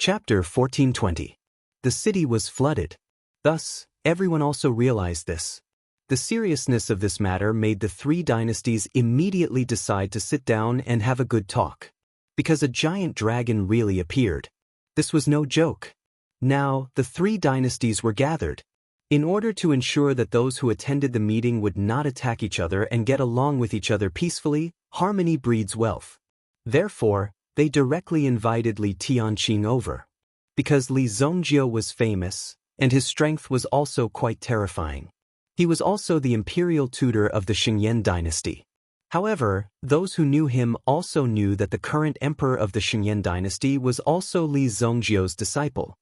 Chapter 1420. The city was flooded. Thus, everyone also realized this. The seriousness of this matter made the three dynasties immediately decide to sit down and have a good talk. Because a giant dragon really appeared. This was no joke. Now, the three dynasties were gathered. In order to ensure that those who attended the meeting would not attack each other and get along with each other peacefully, harmony breeds wealth. Therefore, they directly invited Li Tianqing over. Because Li Zongjio was famous, and his strength was also quite terrifying. He was also the imperial tutor of the Xingyan dynasty. However, those who knew him also knew that the current emperor of the Xingyan dynasty was also Li Zongjio's disciple.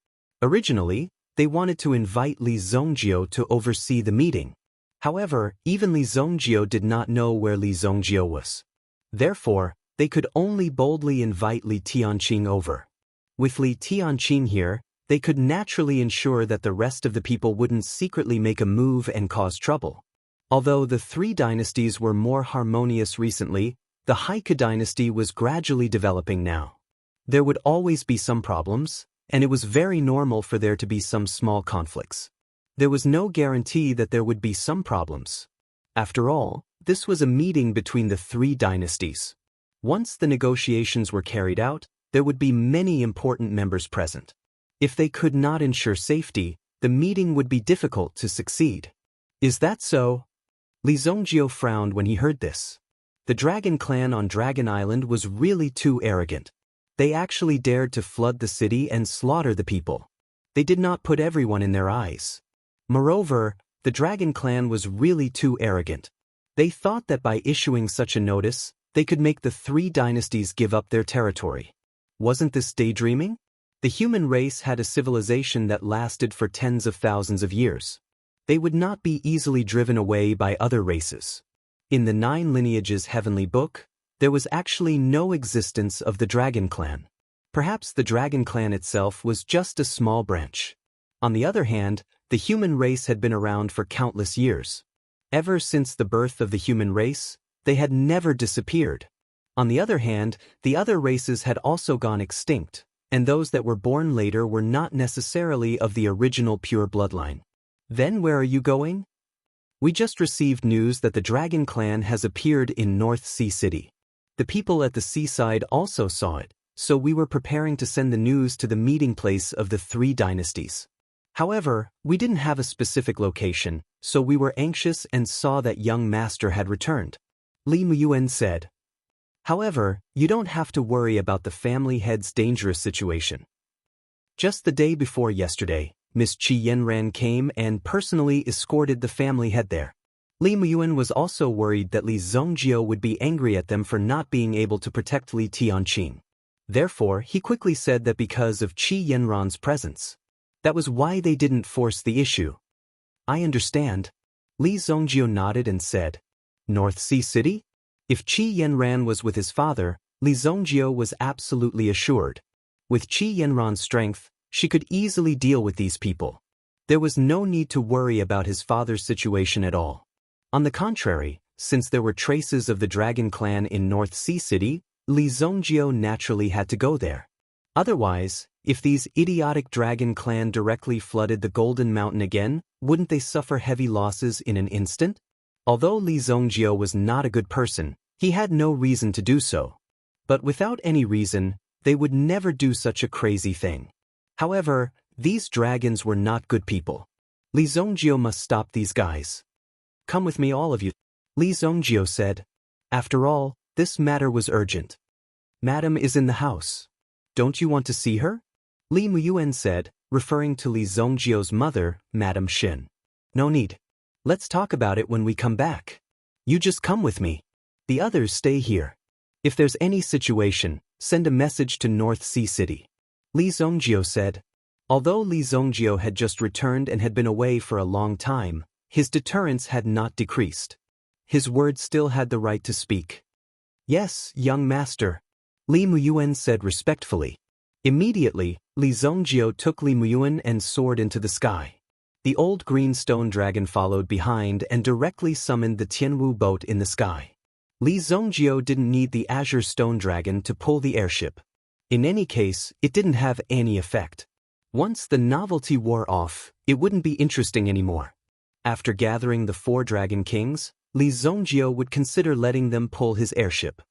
Originally, they wanted to invite Li Zongjio to oversee the meeting. However, even Li Zongjio did not know where Li Zongjio was. Therefore, they could only boldly invite Li Tianqing over. With Li Tianqing here, they could naturally ensure that the rest of the people wouldn't secretly make a move and cause trouble. Although the three dynasties were more harmonious recently, the Haike dynasty was gradually developing now. There would always be some problems, and it was very normal for there to be some small conflicts. There was no guarantee that there would be some problems. After all, this was a meeting between the three dynasties. Once the negotiations were carried out, there would be many important members present. If they could not ensure safety, the meeting would be difficult to succeed. Is that so? Li Zongjio frowned when he heard this. The Dragon clan on Dragon Island was really too arrogant. They actually dared to flood the city and slaughter the people. They did not put everyone in their eyes. Moreover, the Dragon clan was really too arrogant. They thought that by issuing such a notice, they could make the three dynasties give up their territory. Wasn't this daydreaming? The human race had a civilization that lasted for tens of thousands of years. They would not be easily driven away by other races. In the 9 Lineages Heavenly Book, there was actually no existence of the Dragon clan. Perhaps the Dragon clan itself was just a small branch. On the other hand, the human race had been around for countless years. Ever since the birth of the human race, they had never disappeared. On the other hand, the other races had also gone extinct, and those that were born later were not necessarily of the original pure bloodline. Then where are you going? We just received news that the Dragon clan has appeared in North Sea City. The people at the seaside also saw it, so we were preparing to send the news to the meeting place of the three dynasties. However, we didn't have a specific location, so we were anxious and saw that young master had returned. Li Muyuan said. However, you don't have to worry about the family head's dangerous situation. Just the day before yesterday, Miss Qi Yanran came and personally escorted the family head there. Li Muyuan was also worried that Li Zongjio would be angry at them for not being able to protect Li Tianqing. Therefore, he quickly said that because of Qi Yanran's presence. That was why they didn't force the issue. I understand. Li Zongjio nodded and said, North Sea City? If Qi Yanran was with his father, Li Zongjio was absolutely assured. With Qi Yanran's strength, she could easily deal with these people. There was no need to worry about his father's situation at all. On the contrary, since there were traces of the Dragon clan in North Sea City, Li Zongjio naturally had to go there. Otherwise, if these idiotic Dragon clan directly flooded the Golden Mountain again, wouldn't they suffer heavy losses in an instant? Although Li Zongjio was not a good person, he had no reason to do so. But without any reason, they would never do such a crazy thing. However, these dragons were not good people. Li Zongjio must stop these guys. Come with me, all of you, Li Zongjio said. After all, this matter was urgent. Madam is in the house. Don't you want to see her? Li Muyuan said, referring to Li Zongjio's mother, Madam Xin. No need. Let's talk about it when we come back. You just come with me. The others stay here. If there's any situation, send a message to North Sea City. Li Zongjio said. Although Li Zongjio had just returned and had been away for a long time, his deterrence had not decreased. His words still had the right to speak. Yes, young master. Li Muyuan said respectfully. Immediately, Li Zongjio took Li Muyuan and soared into the sky. The old green stone dragon followed behind and directly summoned the Tianwu boat in the sky. Li Zongjio didn't need the azure stone dragon to pull the airship. In any case, it didn't have any effect. Once the novelty wore off, it wouldn't be interesting anymore. After gathering the 4 Dragon Kings, Li Zongjio would consider letting them pull his airship.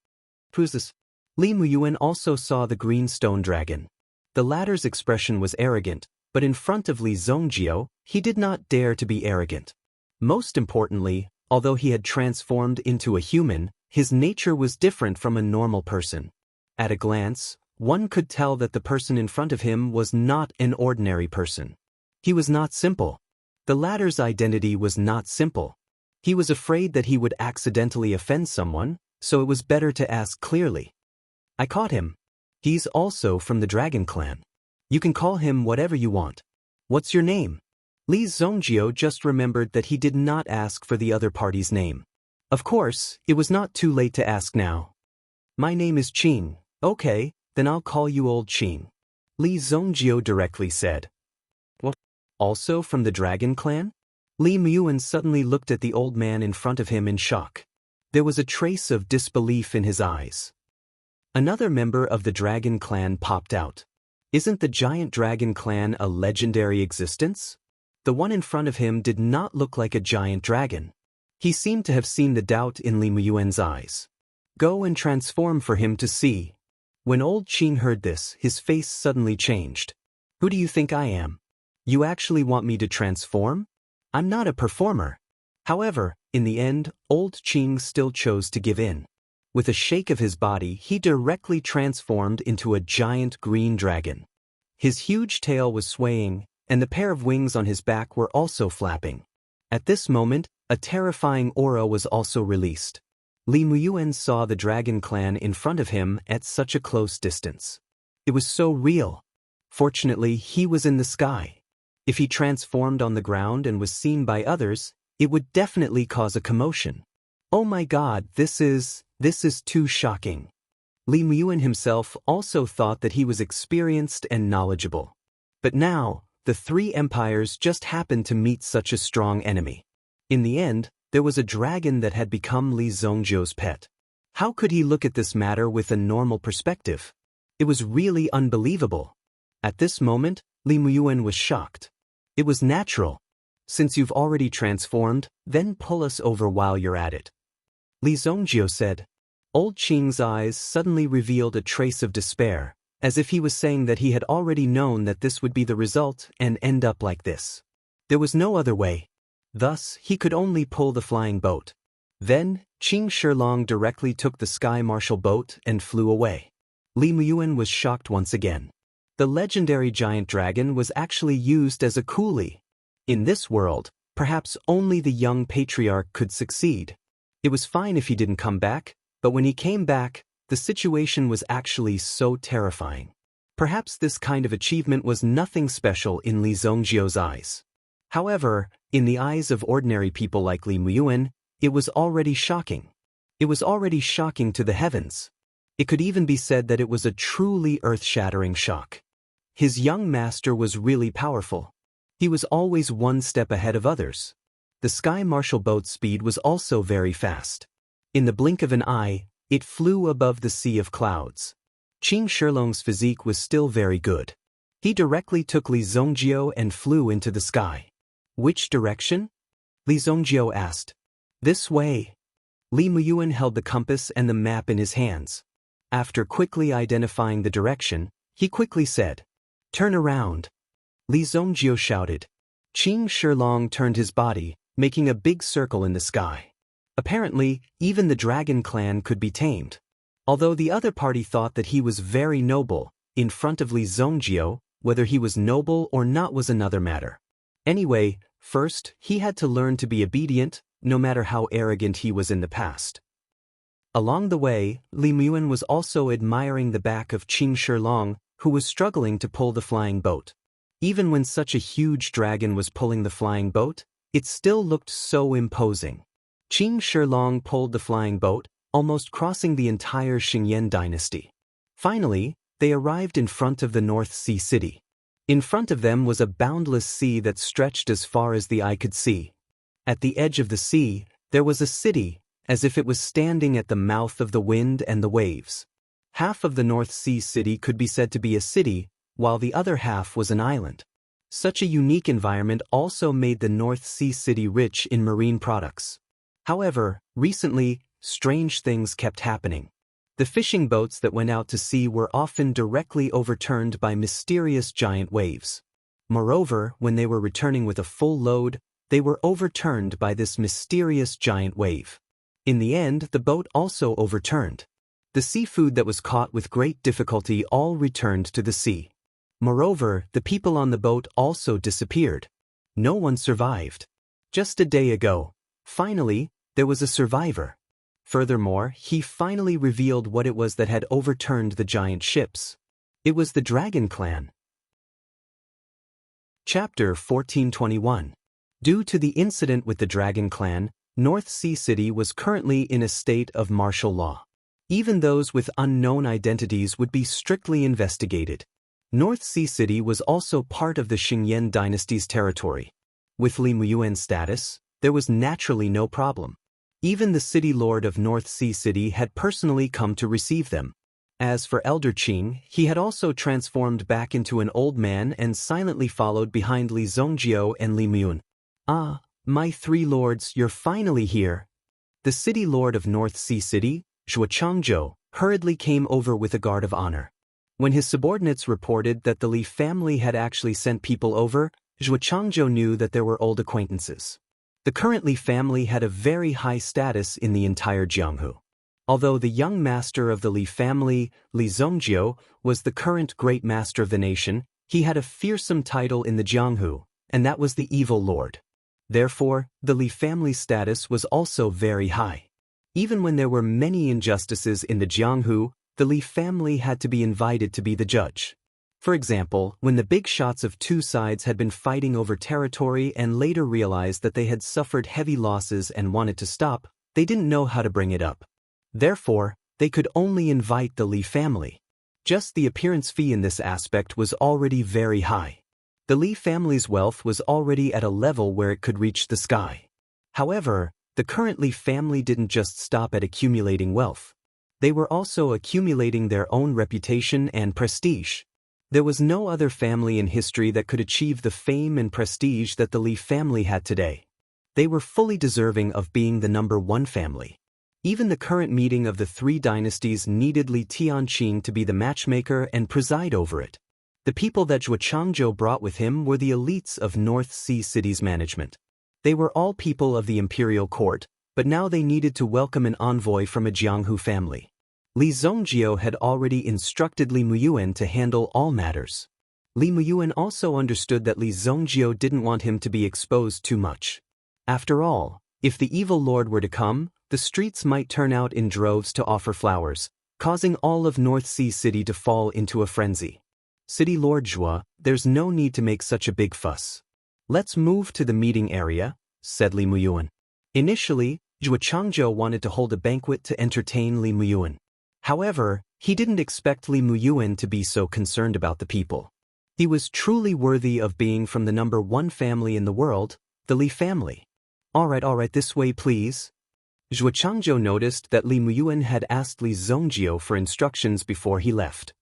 Who's this? Li Muyuan also saw the green stone dragon. The latter's expression was arrogant, but in front of Li Zongjio, he did not dare to be arrogant. Most importantly, although he had transformed into a human, his nature was different from a normal person. At a glance, one could tell that the person in front of him was not an ordinary person. He was not simple. The latter's identity was not simple. He was afraid that he would accidentally offend someone, so it was better to ask clearly. I caught him. He's also from the Dragon Clan. You can call him whatever you want. What's your name? Li Zongjio just remembered that he did not ask for the other party's name. Of course, it was not too late to ask now. My name is Qing. Okay, then I'll call you Old Qing. Li Zongjio directly said. What? Also from the Dragon Clan? Li Muyuan suddenly looked at the old man in front of him in shock. There was a trace of disbelief in his eyes. Another member of the Dragon Clan popped out. Isn't the giant Dragon Clan a legendary existence? The one in front of him did not look like a giant dragon. He seemed to have seen the doubt in Li Muyuan's eyes. Go and transform for him to see. When Old Qing heard this, his face suddenly changed. Who do you think I am? You actually want me to transform? I'm not a performer. However, in the end, Old Qing still chose to give in. With a shake of his body, he directly transformed into a giant green dragon. His huge tail was swaying, and the pair of wings on his back were also flapping. At this moment, a terrifying aura was also released. Li Muyuan saw the Dragon Clan in front of him at such a close distance. It was so real. Fortunately, he was in the sky. If he transformed on the ground and was seen by others, it would definitely cause a commotion. Oh my God, this is too shocking. Li Muyuan himself also thought that he was experienced and knowledgeable. But now, the 3 empires just happened to meet such a strong enemy. In the end, there was a dragon that had become Li Zongjio's pet. How could he look at this matter with a normal perspective? It was really unbelievable. At this moment, Li Muyuan was shocked. It was natural. Since you've already transformed, then pull us over while you're at it. Li Zongjio said. Old Qing's eyes suddenly revealed a trace of despair, as if he was saying that he had already known that this would be the result and end up like this. There was no other way. Thus, he could only pull the flying boat. Then, Qing Shilong directly took the Sky Marshal boat and flew away. Li Muyuan was shocked once again. The legendary giant dragon was actually used as a coolie. In this world, perhaps only the young patriarch could succeed. It was fine if he didn't come back, but when he came back, the situation was actually so terrifying. Perhaps this kind of achievement was nothing special in Li Zongjio's eyes. However, in the eyes of ordinary people like Li Muyuan, it was already shocking. It was already shocking to the heavens. It could even be said that it was a truly earth-shattering shock. His young master was really powerful. He was always one step ahead of others. The Sky Marshal boat's speed was also very fast. In the blink of an eye, it flew above the sea of clouds. Qing Shilong's physique was still very good. He directly took Li Zongjio and flew into the sky. Which direction? Li Zongjio asked. This way. Li Muyuan held the compass and the map in his hands. After quickly identifying the direction, he quickly said, Turn around. Li Zongjio shouted. Qing Shilong turned his body, making a big circle in the sky. Apparently, even the Dragon Clan could be tamed. Although the other party thought that he was very noble, in front of Li Zongjio, whether he was noble or not was another matter. Anyway, first, he had to learn to be obedient, no matter how arrogant he was in the past. Along the way, Li Muyuan was also admiring the back of Qing Shilong, who was struggling to pull the flying boat. Even when such a huge dragon was pulling the flying boat, it still looked so imposing. Qing Shilong pulled the flying boat, almost crossing the entire Xingyan dynasty. Finally, they arrived in front of the North Sea city. In front of them was a boundless sea that stretched as far as the eye could see. At the edge of the sea, there was a city, as if it was standing at the mouth of the wind and the waves. Half of the North Sea city could be said to be a city, while the other half was an island. Such a unique environment also made the North Sea city rich in marine products. However, recently, strange things kept happening. The fishing boats that went out to sea were often directly overturned by mysterious giant waves. Moreover, when they were returning with a full load, they were overturned by this mysterious giant wave. In the end, the boat also overturned. The seafood that was caught with great difficulty all returned to the sea. Moreover, the people on the boat also disappeared. No one survived. Just a day ago, finally, there was a survivor. Furthermore, he finally revealed what it was that had overturned the giant ships. It was the Dragon Clan. Chapter 1421. Due to the incident with the Dragon Clan, North Sea City was currently in a state of martial law. Even those with unknown identities would be strictly investigated. North Sea City was also part of the Qingyan dynasty's territory. With Li Muyuan's status, there was naturally no problem. Even the city lord of North Sea City had personally come to receive them. As for Elder Qing, he had also transformed back into an old man and silently followed behind Li Zongjiu and Li Muyuan. "Ah, my three lords, you're finally here." The city lord of North Sea City, Zhuochangzhou, hurriedly came over with a guard of honor. When his subordinates reported that the Li family had actually sent people over, Zhuochangzhou knew that there were old acquaintances. The current Li family had a very high status in the entire Jianghu. Although the young master of the Li family, Li Zongjiu, was the current great master of the nation, he had a fearsome title in the Jianghu, and that was the Evil Lord. Therefore, the Li family's status was also very high. Even when there were many injustices in the Jianghu, the Li family had to be invited to be the judge. For example, when the big shots of two sides had been fighting over territory and later realized that they had suffered heavy losses and wanted to stop, they didn't know how to bring it up. Therefore, they could only invite the Li family. Just the appearance fee in this aspect was already very high. The Li family's wealth was already at a level where it could reach the sky. However, the current Li family didn't just stop at accumulating wealth. They were also accumulating their own reputation and prestige. There was no other family in history that could achieve the fame and prestige that the Li family had today. They were fully deserving of being the number one family. Even the current meeting of the three dynasties needed Li Tianqing to be the matchmaker and preside over it. The people that Zhuochangzhou brought with him were the elites of North Sea City's management. They were all people of the imperial court, but now they needed to welcome an envoy from a Jianghu family. Li Zongjiu had already instructed Li Muyuan to handle all matters. Li Muyuan also understood that Li Zongjiu didn't want him to be exposed too much. After all, if the evil lord were to come, the streets might turn out in droves to offer flowers, causing all of North Sea City to fall into a frenzy. City Lord Zhuo, there's no need to make such a big fuss. Let's move to the meeting area, said Li Muyuan. Initially, Zhuochangzhou wanted to hold a banquet to entertain Li Muyuan. However, he didn't expect Li Muyuan to be so concerned about the people. He was truly worthy of being from the number one family in the world, the Li family. All right, this way please. Zhuochangzhou noticed that Li Muyuan had asked Li Zongjiu for instructions before he left.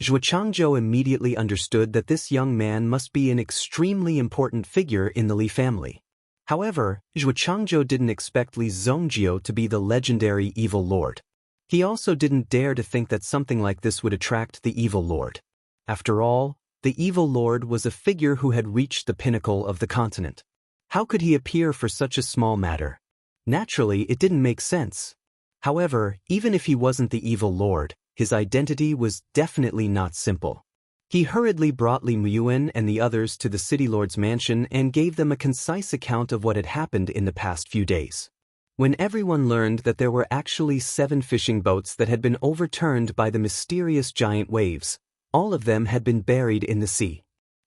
Zhuochangzhou immediately understood that this young man must be an extremely important figure in the Li family. However, Zhuochangzhou didn't expect Li Zongjiu to be the legendary evil lord. He also didn't dare to think that something like this would attract the evil lord. After all, the evil lord was a figure who had reached the pinnacle of the continent. How could he appear for such a small matter? Naturally, it didn't make sense. However, even if he wasn't the evil lord, his identity was definitely not simple. He hurriedly brought Li Muyuan and the others to the city lord's mansion and gave them a concise account of what had happened in the past few days. When everyone learned that there were actually 7 fishing boats that had been overturned by the mysterious giant waves, all of them had been buried in the sea.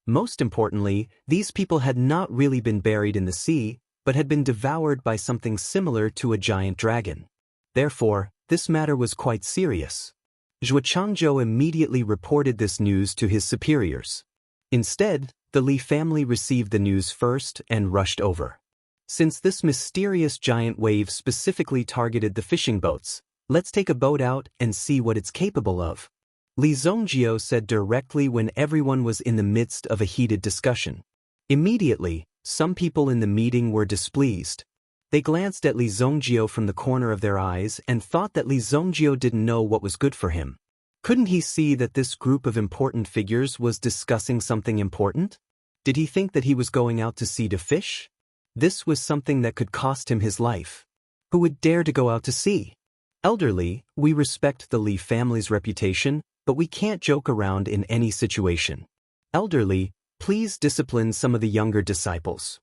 Most importantly, these people had not really been buried in the sea, but had been devoured by something similar to a giant dragon. Therefore, this matter was quite serious. Zhuochangzhou immediately reported this news to his superiors. Instead, the Li family received the news first and rushed over. Since this mysterious giant wave specifically targeted the fishing boats, Let's take a boat out and see what it's capable of. Li Zongjio said directly when everyone was in the midst of a heated discussion. Immediately, some people in the meeting were displeased. They glanced at Li Zongjio from the corner of their eyes and thought that Li Zongjio didn't know what was good for him. Couldn't he see that this group of important figures was discussing something important? Did he think that he was going out to sea to fish? This was something that could cost him his life. Who would dare to go out to sea? Elderly, we respect the Li family's reputation, but we can't joke around in any situation. Elderly, please discipline some of the younger disciples.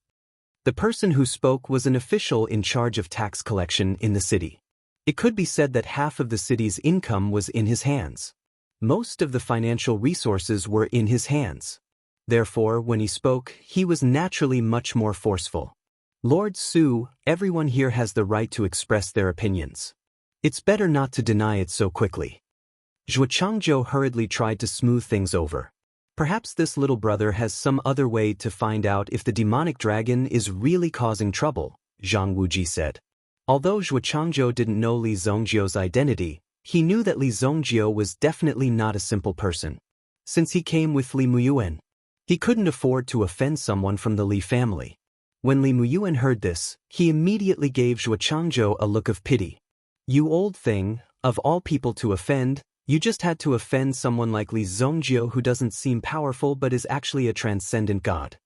The person who spoke was an official in charge of tax collection in the city. It could be said that half of the city's income was in his hands. Most of the financial resources were in his hands. Therefore, when he spoke, he was naturally much more forceful. Lord Su, everyone here has the right to express their opinions. It's better not to deny it so quickly. Zhuochangzhou hurriedly tried to smooth things over. Perhaps this little brother has some other way to find out if the demonic dragon is really causing trouble, Zhang Wuji said. Although Zhuochangzhou didn't know Li Zongjio's identity, he knew that Li Zongjio was definitely not a simple person. Since he came with Li Muyuan, he couldn't afford to offend someone from the Li family. When Li Muyuan heard this, he immediately gave Zhuochangzhou a look of pity. You old thing, of all people to offend, you just had to offend someone like Li Zongjio who doesn't seem powerful but is actually a transcendent god.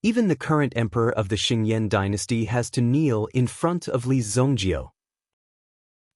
Even the current emperor of the Xingyan dynasty has to kneel in front of Li Zongjio.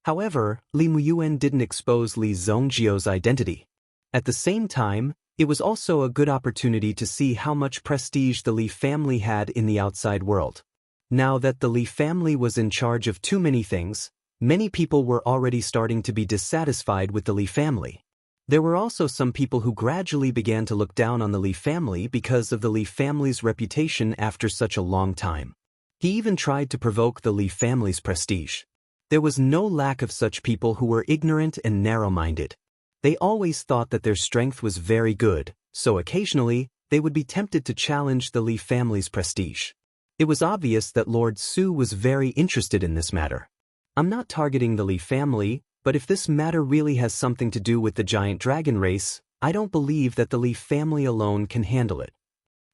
However, Li Muyuan didn't expose Li Zongjio's identity. At the same time, it was also a good opportunity to see how much prestige the Li family had in the outside world. Now that the Li family was in charge of too many things, many people were already starting to be dissatisfied with the Li family. There were also some people who gradually began to look down on the Li family because of the Li family's reputation after such a long time. He even tried to provoke the Li family's prestige. There was no lack of such people who were ignorant and narrow-minded. They always thought that their strength was very good, so occasionally, they would be tempted to challenge the Li family's prestige. It was obvious that Lord Su was very interested in this matter. I'm not targeting the Li family, but if this matter really has something to do with the giant dragon race, I don't believe that the Li family alone can handle it.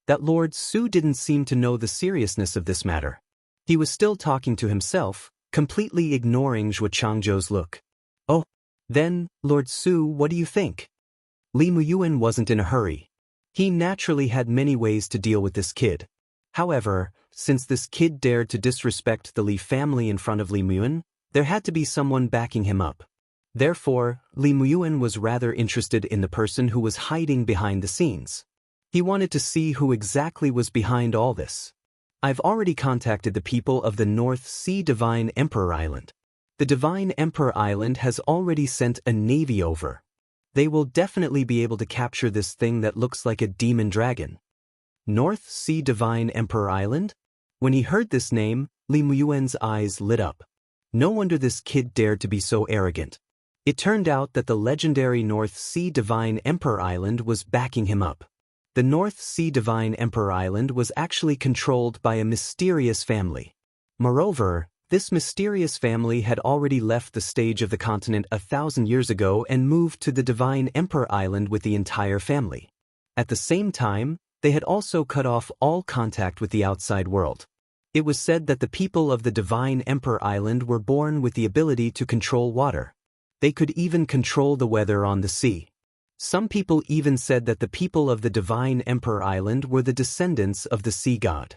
That Lord Su didn't seem to know the seriousness of this matter. He was still talking to himself, completely ignoring Zhuochangzhou's look. Oh, then, Lord Su, what do you think? Li Muyuan wasn't in a hurry. He naturally had many ways to deal with this kid. However, since this kid dared to disrespect the Li family in front of Li Muyuan, there had to be someone backing him up. Therefore, Li Muyuan was rather interested in the person who was hiding behind the scenes. He wanted to see who exactly was behind all this. I've already contacted the people of the North Sea Divine Emperor Island. The Divine Emperor Island has already sent a navy over. They will definitely be able to capture this thing that looks like a demon dragon. North Sea Divine Emperor Island? When he heard this name, Li Muyuan's eyes lit up. No wonder this kid dared to be so arrogant. It turned out that the legendary North Sea Divine Emperor Island was backing him up. The North Sea Divine Emperor Island was actually controlled by a mysterious family. Moreover, this mysterious family had already left the stage of the continent 1,000 years ago and moved to the Divine Emperor Island with the entire family. At the same time, they had also cut off all contact with the outside world. It was said that the people of the Divine Emperor Island were born with the ability to control water. They could even control the weather on the sea. Some people even said that the people of the Divine Emperor Island were the descendants of the sea god.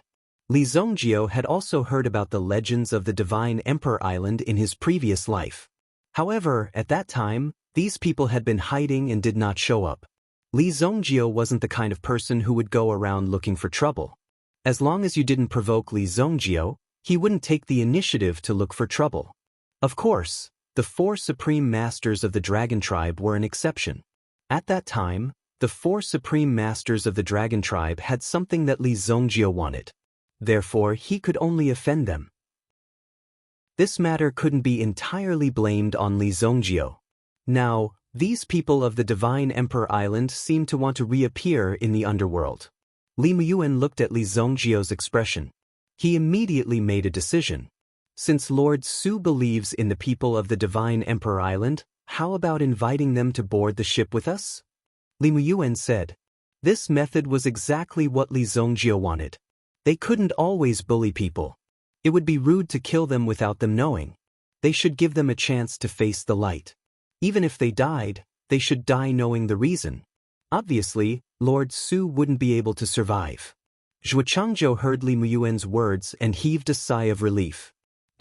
Li Zongjio had also heard about the legends of the Divine Emperor Island in his previous life. However, at that time, these people had been hiding and did not show up. Li Zongjio wasn't the kind of person who would go around looking for trouble. As long as you didn't provoke Li Zongjio, he wouldn't take the initiative to look for trouble. Of course, the 4 supreme masters of the dragon tribe were an exception. At that time, the 4 supreme masters of the dragon tribe had something that Li Zongjio wanted. Therefore, he could only offend them. This matter couldn't be entirely blamed on Li Zongjio. Now, these people of the Divine Emperor Island seemed to want to reappear in the underworld. Li Muyuan looked at Li Zongjio's expression. He immediately made a decision. Since Lord Su believes in the people of the Divine Emperor Island, how about inviting them to board the ship with us? Li Muyuan said. This method was exactly what Li Zongjio wanted. They couldn't always bully people. It would be rude to kill them without them knowing. They should give them a chance to face the light. Even if they died, they should die knowing the reason. Obviously, Lord Su wouldn't be able to survive. Zhuo Changzhou heard Li Muyuan's words and heaved a sigh of relief.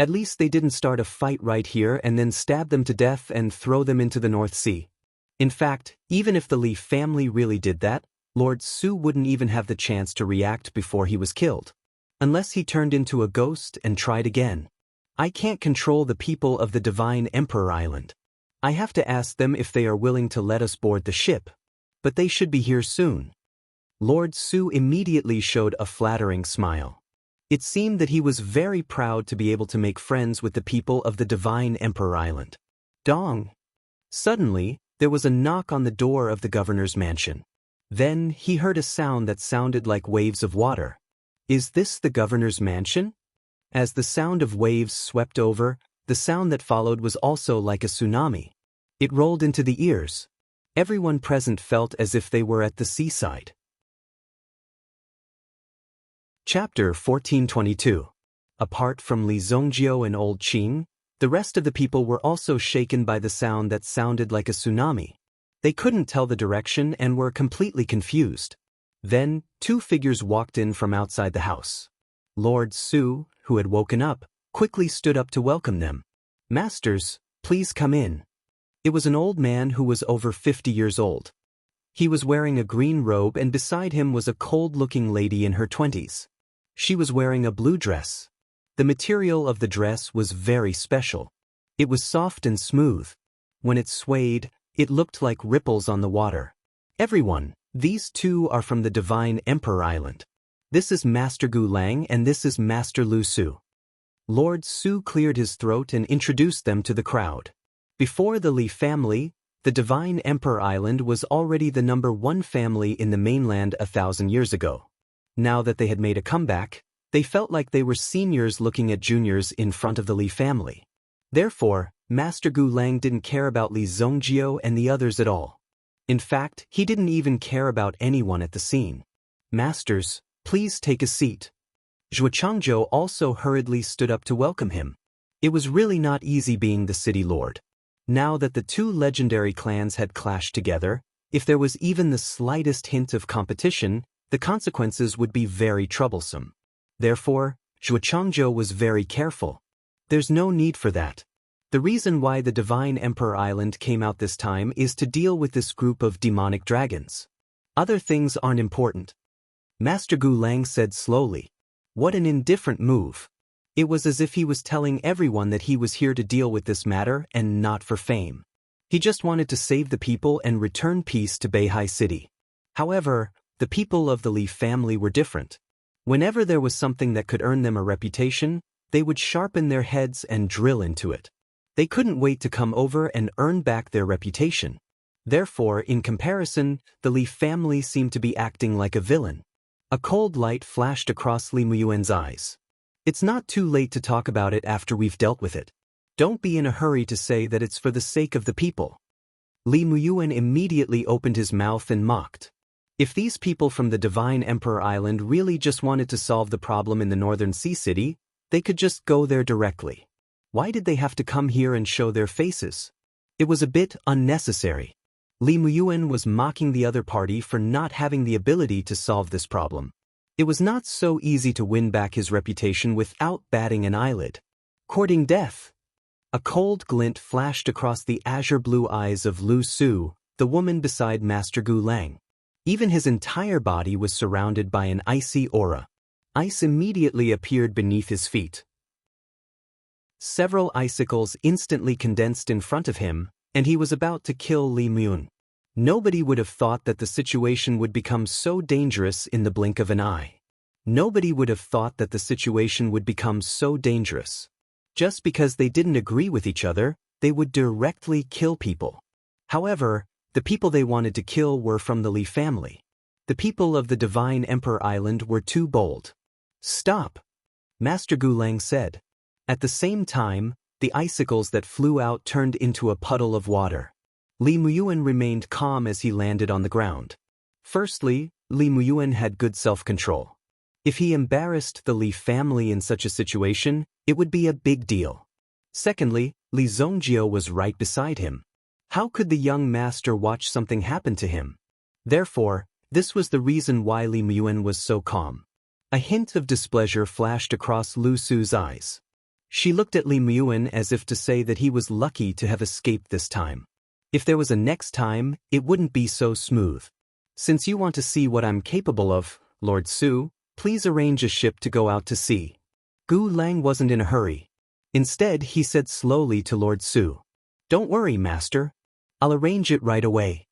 At least they didn't start a fight right here and then stab them to death and throw them into the North Sea. In fact, even if the Li family really did that, Lord Su wouldn't even have the chance to react before he was killed. Unless he turned into a ghost and tried again. I can't control the people of the Divine Emperor Island. I have to ask them if they are willing to let us board the ship. But they should be here soon. Lord Su immediately showed a flattering smile. It seemed that he was very proud to be able to make friends with the people of the Divine Emperor Island. Dong! Suddenly, there was a knock on the door of the governor's mansion. Then he heard a sound that sounded like waves of water. Is this the governor's mansion? As the sound of waves swept over, the sound that followed was also like a tsunami. It rolled into the ears. Everyone present felt as if they were at the seaside. Chapter 1422. Apart from Li Zongjio and Old Qing, the rest of the people were also shaken by the sound that sounded like a tsunami. They couldn't tell the direction and were completely confused. Then, two figures walked in from outside the house. Lord Su, who had woken up, quickly stood up to welcome them. Masters, please come in. It was an old man who was over 50 years old. He was wearing a green robe and beside him was a cold-looking lady in her 20s. She was wearing a blue dress. The material of the dress was very special. It was soft and smooth. When it swayed, it looked like ripples on the water. Everyone, these two are from the Divine Emperor Island. This is Master Gu Lang and this is Master Lu Su. Lord Su cleared his throat and introduced them to the crowd. Before the Li family, the Divine Emperor Island was already the #1 family in the mainland 1,000 years ago. Now that they had made a comeback, they felt like they were seniors looking at juniors in front of the Li family. Therefore, Master Gu Lang didn't care about Li Zongjio and the others at all. In fact, he didn't even care about anyone at the scene. Masters, please take a seat. Zhuo Changzhou also hurriedly stood up to welcome him. It was really not easy being the city lord. Now that the two legendary clans had clashed together, if there was even the slightest hint of competition, the consequences would be very troublesome. Therefore, Zhuo Changzhou was very careful. There's no need for that. The reason why the Divine Emperor Island came out this time is to deal with this group of demonic dragons. Other things aren't important. Master Gu Lang said slowly. What an indifferent move. It was as if he was telling everyone that he was here to deal with this matter and not for fame. He just wanted to save the people and return peace to Beihai City. However, the people of the Li family were different. Whenever there was something that could earn them a reputation, they would sharpen their heads and drill into it. They couldn't wait to come over and earn back their reputation. Therefore, in comparison, the Li family seemed to be acting like a villain. A cold light flashed across Li Muyuan's eyes. It's not too late to talk about it after we've dealt with it. Don't be in a hurry to say that it's for the sake of the people. Li Muyuan immediately opened his mouth and mocked. If these people from the Divine Emperor Island really just wanted to solve the problem in the Northern Sea City, they could just go there directly. Why did they have to come here and show their faces? It was a bit unnecessary. Li Muyuan was mocking the other party for not having the ability to solve this problem. It was not so easy to win back his reputation without batting an eyelid. Courting death. A cold glint flashed across the azure blue eyes of Lu Su, the woman beside Master Gu Lang. Even his entire body was surrounded by an icy aura. Ice immediately appeared beneath his feet. Several icicles instantly condensed in front of him, and he was about to kill Li Muyuan. Nobody would have thought that the situation would become so dangerous in the blink of an eye. Nobody would have thought that the situation would become so dangerous. Just because they didn't agree with each other, they would directly kill people. However, the people they wanted to kill were from the Li family. The people of the Divine Emperor Island were too bold. Stop, Master Gu Lang said. At the same time, the icicles that flew out turned into a puddle of water. Li Muyuan remained calm as he landed on the ground. Firstly, Li Muyuan had good self-control. If he embarrassed the Li family in such a situation, it would be a big deal. Secondly, Li Zongjio was right beside him. How could the young master watch something happen to him? Therefore, this was the reason why Li Muyuan was so calm. A hint of displeasure flashed across Lu Su's eyes. She looked at Li Muyuan as if to say that he was lucky to have escaped this time. If there was a next time, it wouldn't be so smooth. Since you want to see what I'm capable of, Lord Su, please arrange a ship to go out to sea. Gu Lang wasn't in a hurry. Instead, he said slowly to Lord Su, "Don't worry, master. I'll arrange it right away."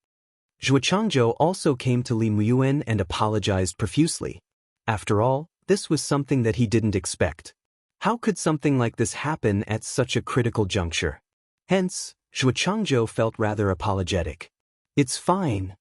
Zhuo Changzhou also came to Li Muyuan and apologized profusely. After all, this was something that he didn't expect. How could something like this happen at such a critical juncture? Hence, Zhuo Changzhou felt rather apologetic. "It's fine."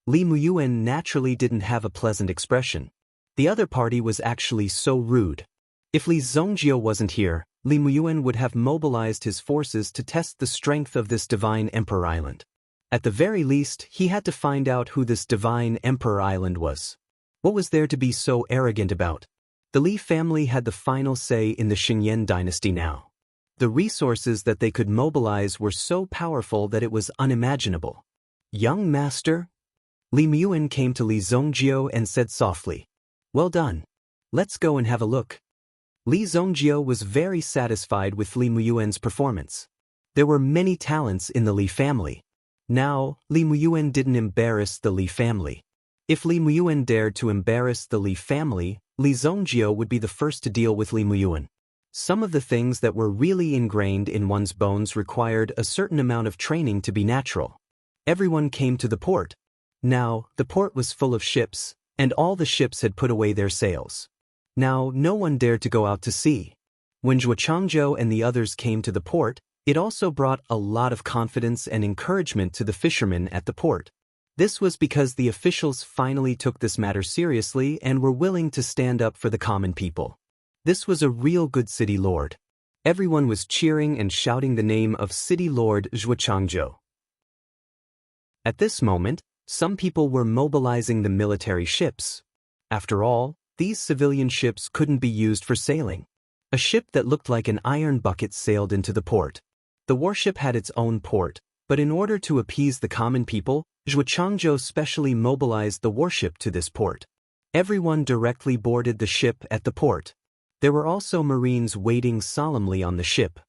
Li Muyuan naturally didn't have a pleasant expression. The other party was actually so rude. If Li Zongjio wasn't here, Li Muyuan would have mobilized his forces to test the strength of this divine emperor island. At the very least, he had to find out who this divine emperor island was. What was there to be so arrogant about? The Li family had the final say in the Xingyan dynasty now. The resources that they could mobilize were so powerful that it was unimaginable. "Young master?" Li Muyuan came to Li Zongjio and said softly, "Well done. Let's go and have a look." Li Zongjio was very satisfied with Li Muyuan's performance. There were many talents in the Li family. Now, Li Muyuan didn't embarrass the Li family. If Li Muyuan dared to embarrass the Li family, Li Zongjio would be the first to deal with Li Muyuan. Some of the things that were really ingrained in one's bones required a certain amount of training to be natural. Everyone came to the port. Now, the port was full of ships, and all the ships had put away their sails. Now, no one dared to go out to sea. When Zhuo Changzhou and the others came to the port, it also brought a lot of confidence and encouragement to the fishermen at the port. This was because the officials finally took this matter seriously and were willing to stand up for the common people. This was a real good city lord. Everyone was cheering and shouting the name of City Lord Zhuo Changzhou. At this moment, some people were mobilizing the military ships. After all, these civilian ships couldn't be used for sailing. A ship that looked like an iron bucket sailed into the port. The warship had its own port, but in order to appease the common people, Zhuo Changzhou specially mobilized the warship to this port. Everyone directly boarded the ship at the port. There were also marines waiting solemnly on the ship.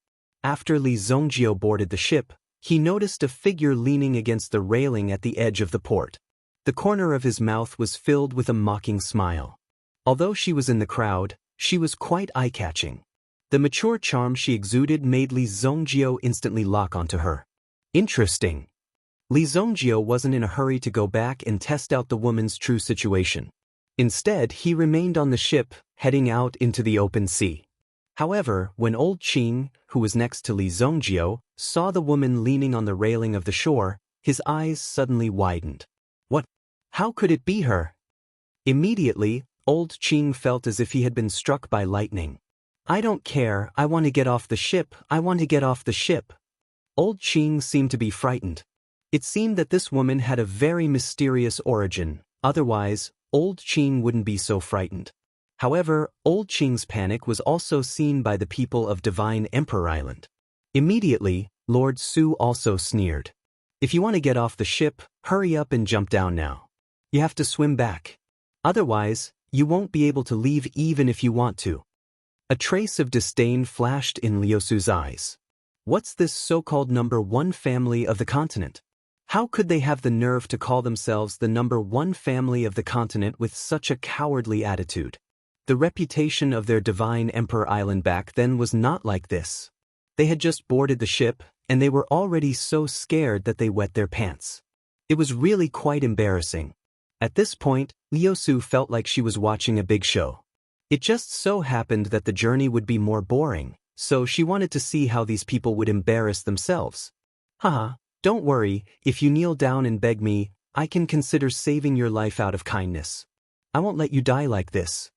After Li Zongjio boarded the ship, he noticed a figure leaning against the railing at the edge of the port. The corner of his mouth was filled with a mocking smile. Although she was in the crowd, she was quite eye-catching. The mature charm she exuded made Li Zongjio instantly lock onto her. Interesting. Li Zongjio wasn't in a hurry to go back and test out the woman's true situation. Instead, he remained on the ship, heading out into the open sea. However, when old Qing, who was next to Li Zongjio, saw the woman leaning on the railing of the shore, his eyes suddenly widened. What? How could it be her? Immediately, old Qing felt as if he had been struck by lightning. "I don't care, I want to get off the ship, I want to get off the ship." Old Qing seemed to be frightened. It seemed that this woman had a very mysterious origin, otherwise, old Qing wouldn't be so frightened. However, old Qing's panic was also seen by the people of Divine Emperor Island. Immediately, Lord Su also sneered. "If you want to get off the ship, hurry up and jump down now. You have to swim back. Otherwise, you won't be able to leave even if you want to." A trace of disdain flashed in Liu Su's eyes. What's this so-called number one family of the continent? How could they have the nerve to call themselves the number one family of the continent with such a cowardly attitude? The reputation of their Divine Emperor Island back then was not like this. They had just boarded the ship, and they were already so scared that they wet their pants. It was really quite embarrassing. At this point, Liu Su felt like she was watching a big show. It just so happened that the journey would be more boring, so she wanted to see how these people would embarrass themselves. "Haha, don't worry, if you kneel down and beg me, I can consider saving your life out of kindness. I won't let you die like this,"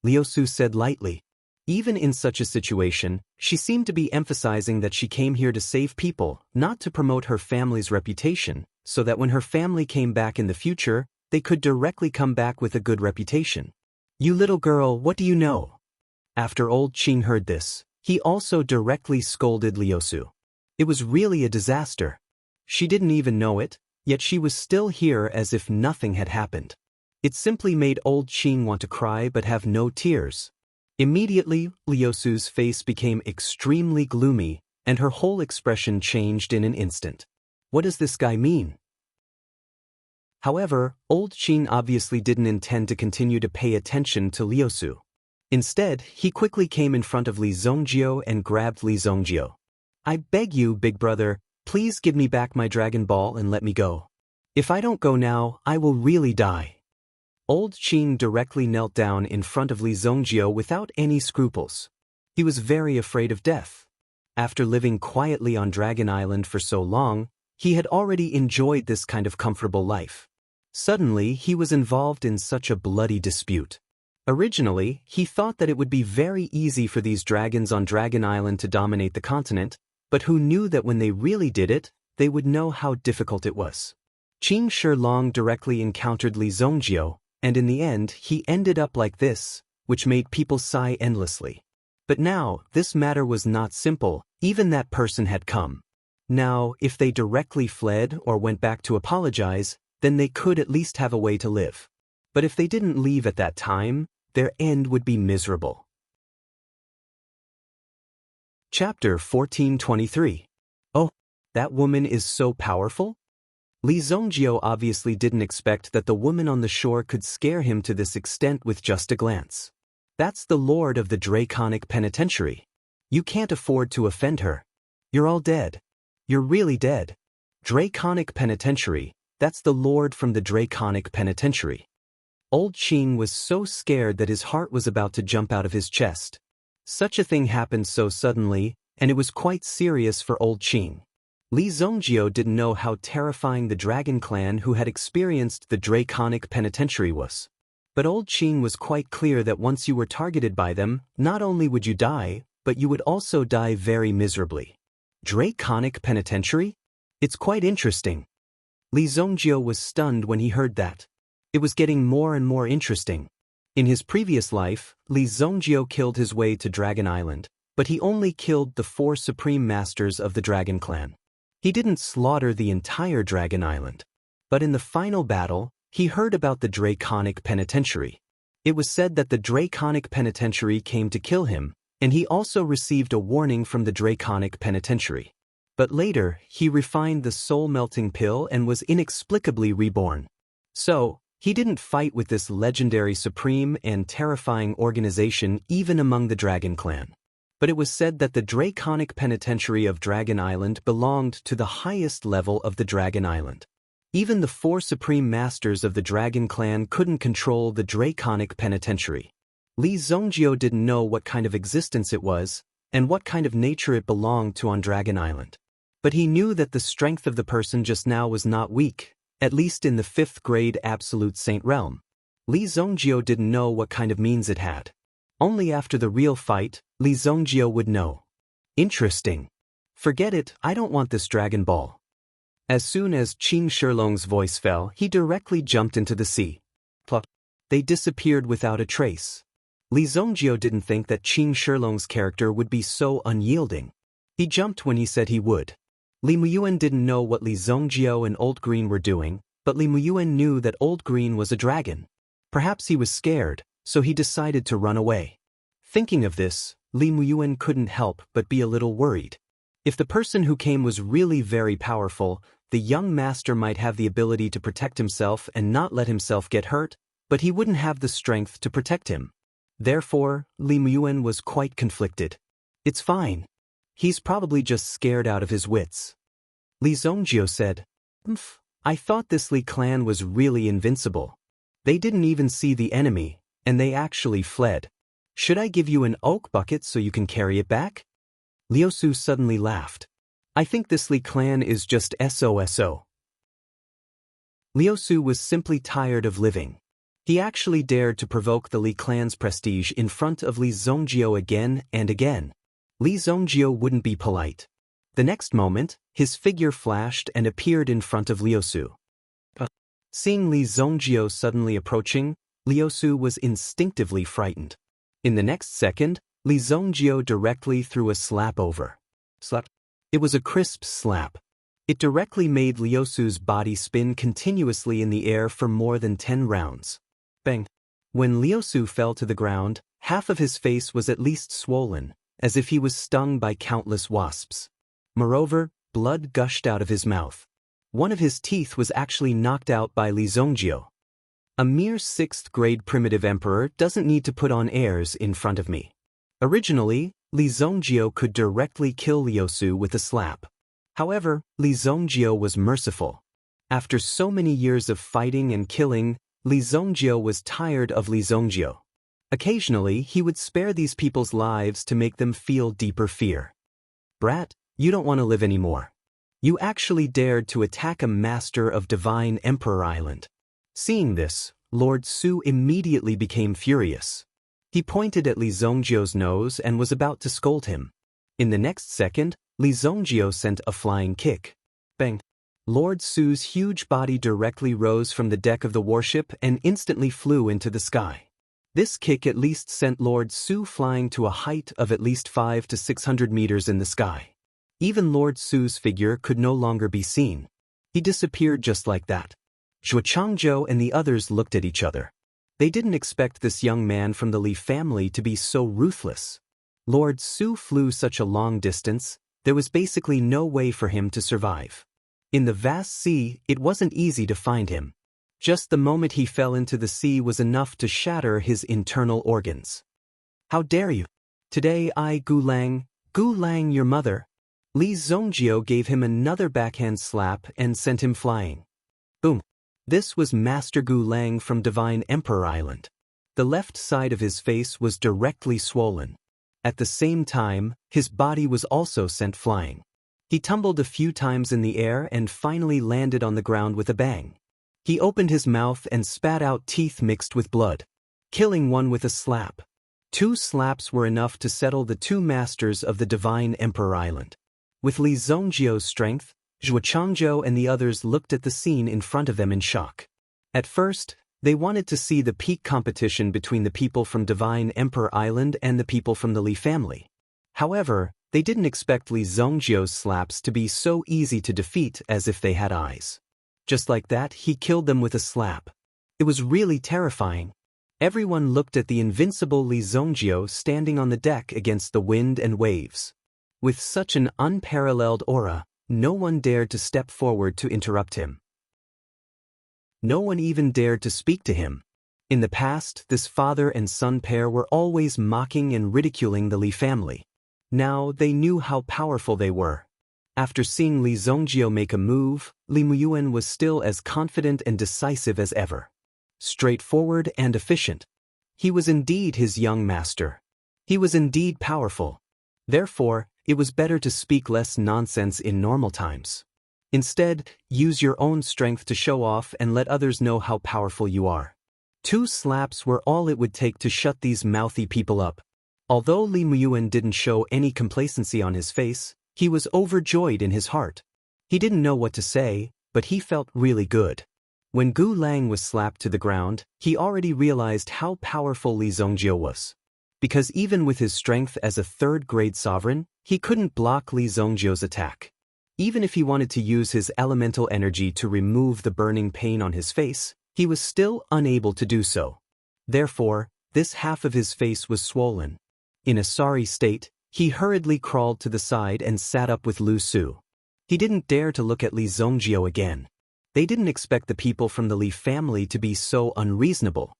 Liu Su said lightly. Even in such a situation, she seemed to be emphasizing that she came here to save people, not to promote her family's reputation, so that when her family came back in the future, they could directly come back with a good reputation. You little girl, what do you know? After old Qing heard this, he also directly scolded Liusu. It was really a disaster. She didn't even know it, yet she was still here as if nothing had happened. It simply made old Qing want to cry but have no tears. Immediately, Liusu's face became extremely gloomy, and her whole expression changed in an instant. What does this guy mean? However, old Qing obviously didn't intend to continue to pay attention to Liusu. Instead, he quickly came in front of Li Zongjio and grabbed Li Zongjio. I beg you, big brother, please give me back my Dragon Ball and let me go. If I don't go now, I will really die. Old Qing directly knelt down in front of Li Zongjio without any scruples. He was very afraid of death. After living quietly on Dragon Island for so long, he had already enjoyed this kind of comfortable life. Suddenly, he was involved in such a bloody dispute. Originally, he thought that it would be very easy for these dragons on Dragon Island to dominate the continent, but who knew that when they really did it, they would know how difficult it was. Qing Shilong directly encountered Li Zongjio, and in the end, he ended up like this, which made people sigh endlessly. But now, this matter was not simple, even that person had come. Now, if they directly fled or went back to apologize, then they could at least have a way to live. But if they didn't leave at that time, their end would be miserable. Chapter 1423. Oh, that woman is so powerful? Li Zongjio obviously didn't expect that the woman on the shore could scare him to this extent with just a glance. That's the Lord of the Draconic Penitentiary. You can't afford to offend her. You're all dead. You're really dead. Draconic Penitentiary, that's the Lord from the Draconic Penitentiary. Old Qing was so scared that his heart was about to jump out of his chest. Such a thing happened so suddenly, and it was quite serious for old Qing. Li Zongjio didn't know how terrifying the dragon clan who had experienced the Draconic Penitentiary was. But old Qing was quite clear that once you were targeted by them, not only would you die, but you would also die very miserably. Draconic Penitentiary? It's quite interesting. Li Zongjio was stunned when he heard that. It was getting more and more interesting. In his previous life, Li Zongjio killed his way to Dragon Island, but he only killed the 4 supreme masters of the Dragon Clan. He didn't slaughter the entire Dragon Island. But in the final battle, he heard about the Draconic Penitentiary. It was said that the Draconic Penitentiary came to kill him, and he also received a warning from the Draconic Penitentiary. But later, he refined the soul-melting pill and was inexplicably reborn. So, he didn't fight with this legendary supreme and terrifying organization even among the Dragon Clan. But it was said that the Draconic Penitentiary of Dragon Island belonged to the highest level of the Dragon Island. Even the 4 supreme masters of the Dragon Clan couldn't control the Draconic Penitentiary. Li Zongjio didn't know what kind of existence it was, and what kind of nature it belonged to on Dragon Island. But he knew that the strength of the person just now was not weak, at least in the 5th grade Absolute Saint realm. Li Zongjio didn't know what kind of means it had. Only after the real fight, Li Zongjio would know. Interesting. Forget it, I don't want this Dragon Ball. As soon as Qing Shilong's voice fell, he directly jumped into the sea. Plop. They disappeared without a trace. Li Zongjio didn't think that Qing Shilong's character would be so unyielding. He jumped when he said he would. Li Muyuan didn't know what Li Zongjio and Old Green were doing, but Li Muyuan knew that Old Green was a dragon. Perhaps he was scared, so he decided to run away. Thinking of this, Li Muyuan couldn't help but be a little worried. If the person who came was really very powerful, the young master might have the ability to protect himself and not let himself get hurt, but he wouldn't have the strength to protect him. Therefore, Li Muyuan was quite conflicted. It's fine. He's probably just scared out of his wits. Li Zongjio said, I thought this Li clan was really invincible. They didn't even see the enemy, and they actually fled. Should I give you an oak bucket so you can carry it back? Liusu suddenly laughed. I think this Li clan is just SOSO. Liusu was simply tired of living. He actually dared to provoke the Li clan's prestige in front of Li Zhongjio again and again. Li Zhongjio wouldn't be polite. The next moment, his figure flashed and appeared in front of Liusu. Seeing Li Zhongjio suddenly approaching, Liusu was instinctively frightened. In the next second, Li Zhongjio directly threw a slap over. Slap. It was a crisp slap. It directly made Liusu's body spin continuously in the air for more than 10 rounds. Bang. When Liusu fell to the ground, half of his face was at least swollen, as if he was stung by countless wasps. Moreover, blood gushed out of his mouth. One of his teeth was actually knocked out by Li Zhongjio. A mere 6th grade primitive emperor doesn't need to put on airs in front of me. Originally, Li Zhongjio could directly kill Liusu with a slap. However, Li Zhongjio was merciful. After so many years of fighting and killing, Li Zhongjio was tired of Li Zhongjio. Occasionally, he would spare these people's lives to make them feel deeper fear. Brat, you don't want to live anymore. You actually dared to attack a master of Divine Emperor Island. Seeing this, Lord Su immediately became furious. He pointed at Li Zhongjio's nose and was about to scold him. In the next second, Li Zhongjio sent a flying kick. Bang! Lord Su's huge body directly rose from the deck of the warship and instantly flew into the sky. This kick at least sent Lord Su flying to a height of at least 500 to 600 meters in the sky. Even Lord Su's figure could no longer be seen. He disappeared just like that. Zhuo Changzhou and the others looked at each other. They didn't expect this young man from the Li family to be so ruthless. Lord Su flew such a long distance, there was basically no way for him to survive. In the vast sea, it wasn't easy to find him. Just the moment he fell into the sea was enough to shatter his internal organs. How dare you? Today I, Gu Lang your mother. Li Zhongjio gave him another backhand slap and sent him flying. Boom. This was Master Gu Lang from Divine Emperor Island. The left side of his face was directly swollen. At the same time, his body was also sent flying. He tumbled a few times in the air and finally landed on the ground with a bang. He opened his mouth and spat out teeth mixed with blood, killing one with a slap. 2 slaps were enough to settle the 2 masters of the Divine Emperor Island. With Li Zhongjio's strength, Zhuo Changzhou and the others looked at the scene in front of them in shock. At first, they wanted to see the peak competition between the people from Divine Emperor Island and the people from the Li family. However, they didn't expect Li Zhongjio's slaps to be so easy to defeat as if they had eyes. Just like that, he killed them with a slap. It was really terrifying. Everyone looked at the invincible Li Zhongjio standing on the deck against the wind and waves. With such an unparalleled aura, no one dared to step forward to interrupt him. No one even dared to speak to him. In the past, this father and son pair were always mocking and ridiculing the Li family. Now they knew how powerful they were. After seeing Li Zhongjio make a move, Li Muyuan was still as confident and decisive as ever. Straightforward and efficient. He was indeed his young master. He was indeed powerful. Therefore, it was better to speak less nonsense in normal times. Instead, use your own strength to show off and let others know how powerful you are. 2 slaps were all it would take to shut these mouthy people up. Although Li Muyuan didn't show any complacency on his face, he was overjoyed in his heart. He didn't know what to say, but he felt really good. When Gu Lang was slapped to the ground, he already realized how powerful Li Zhongjio was. Because even with his strength as a 3rd-grade sovereign, he couldn't block Li Zhongjio's attack. Even if he wanted to use his elemental energy to remove the burning pain on his face, he was still unable to do so. Therefore, this half of his face was swollen. In a sorry state, he hurriedly crawled to the side and sat up with Lu Su. He didn't dare to look at Li Zhongjio again. They didn't expect the people from the Li family to be so unreasonable.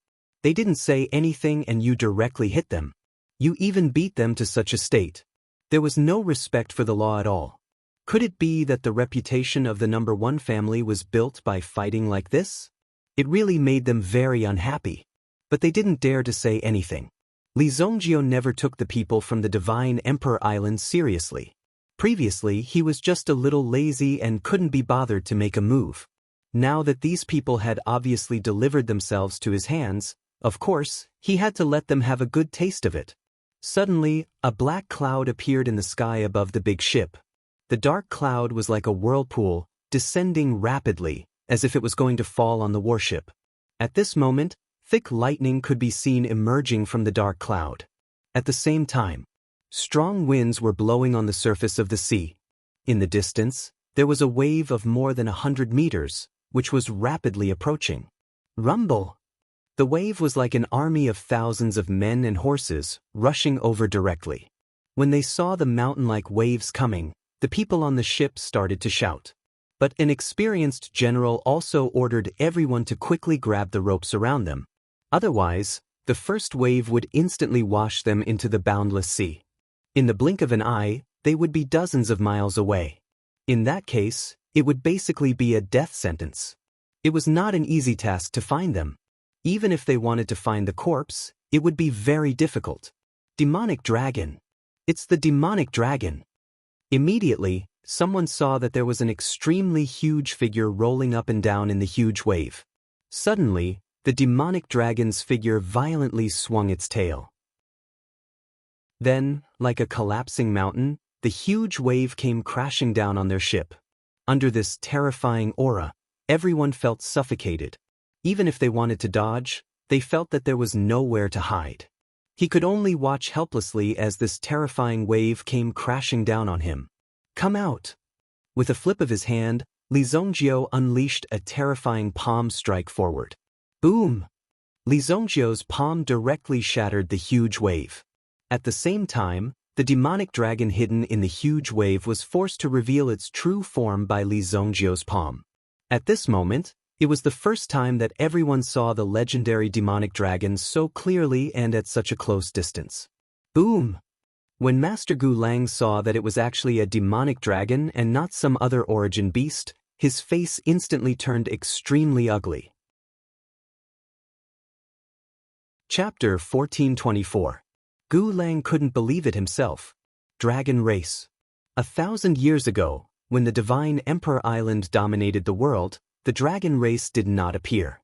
They didn't say anything and you directly hit them. You even beat them to such a state. There was no respect for the law at all. Could it be that the reputation of the number 1 family was built by fighting like this? It really made them very unhappy. But they didn't dare to say anything. Li Zhongjio never took the people from the Divine Emperor Island seriously. Previously, he was just a little lazy and couldn't be bothered to make a move. Now that these people had obviously delivered themselves to his hands, of course, he had to let them have a good taste of it. Suddenly, a black cloud appeared in the sky above the big ship. The dark cloud was like a whirlpool, descending rapidly, as if it was going to fall on the warship. At this moment, thick lightning could be seen emerging from the dark cloud. At the same time, strong winds were blowing on the surface of the sea. In the distance, there was a wave of more than 100 meters, which was rapidly approaching. Rumble! The wave was like an army of thousands of men and horses, rushing over directly. When they saw the mountain-like waves coming, the people on the ship started to shout. But an experienced general also ordered everyone to quickly grab the ropes around them. Otherwise, the first wave would instantly wash them into the boundless sea. In the blink of an eye, they would be dozens of miles away. In that case, it would basically be a death sentence. It was not an easy task to find them. Even if they wanted to find the corpse, it would be very difficult. Demonic dragon. It's the demonic dragon. Immediately, someone saw that there was an extremely huge figure rolling up and down in the huge wave. Suddenly, the demonic dragon's figure violently swung its tail. Then, like a collapsing mountain, the huge wave came crashing down on their ship. Under this terrifying aura, everyone felt suffocated. Even if they wanted to dodge, they felt that there was nowhere to hide. He could only watch helplessly as this terrifying wave came crashing down on him. Come out! With a flip of his hand, Li Zhongjiu unleashed a terrifying palm strike forward. Boom! Li Zhongjiu's palm directly shattered the huge wave. At the same time, the demonic dragon hidden in the huge wave was forced to reveal its true form by Li Zhongjiu's palm. At this moment, it was the first time that everyone saw the legendary demonic dragon so clearly and at such a close distance. Boom! When Master Gu Lang saw that it was actually a demonic dragon and not some other origin beast, his face instantly turned extremely ugly. Chapter 1424. Gu Lang couldn't believe it himself. Dragon race. 1,000 years ago, when the divine Emperor Island dominated the world, the dragon race did not appear.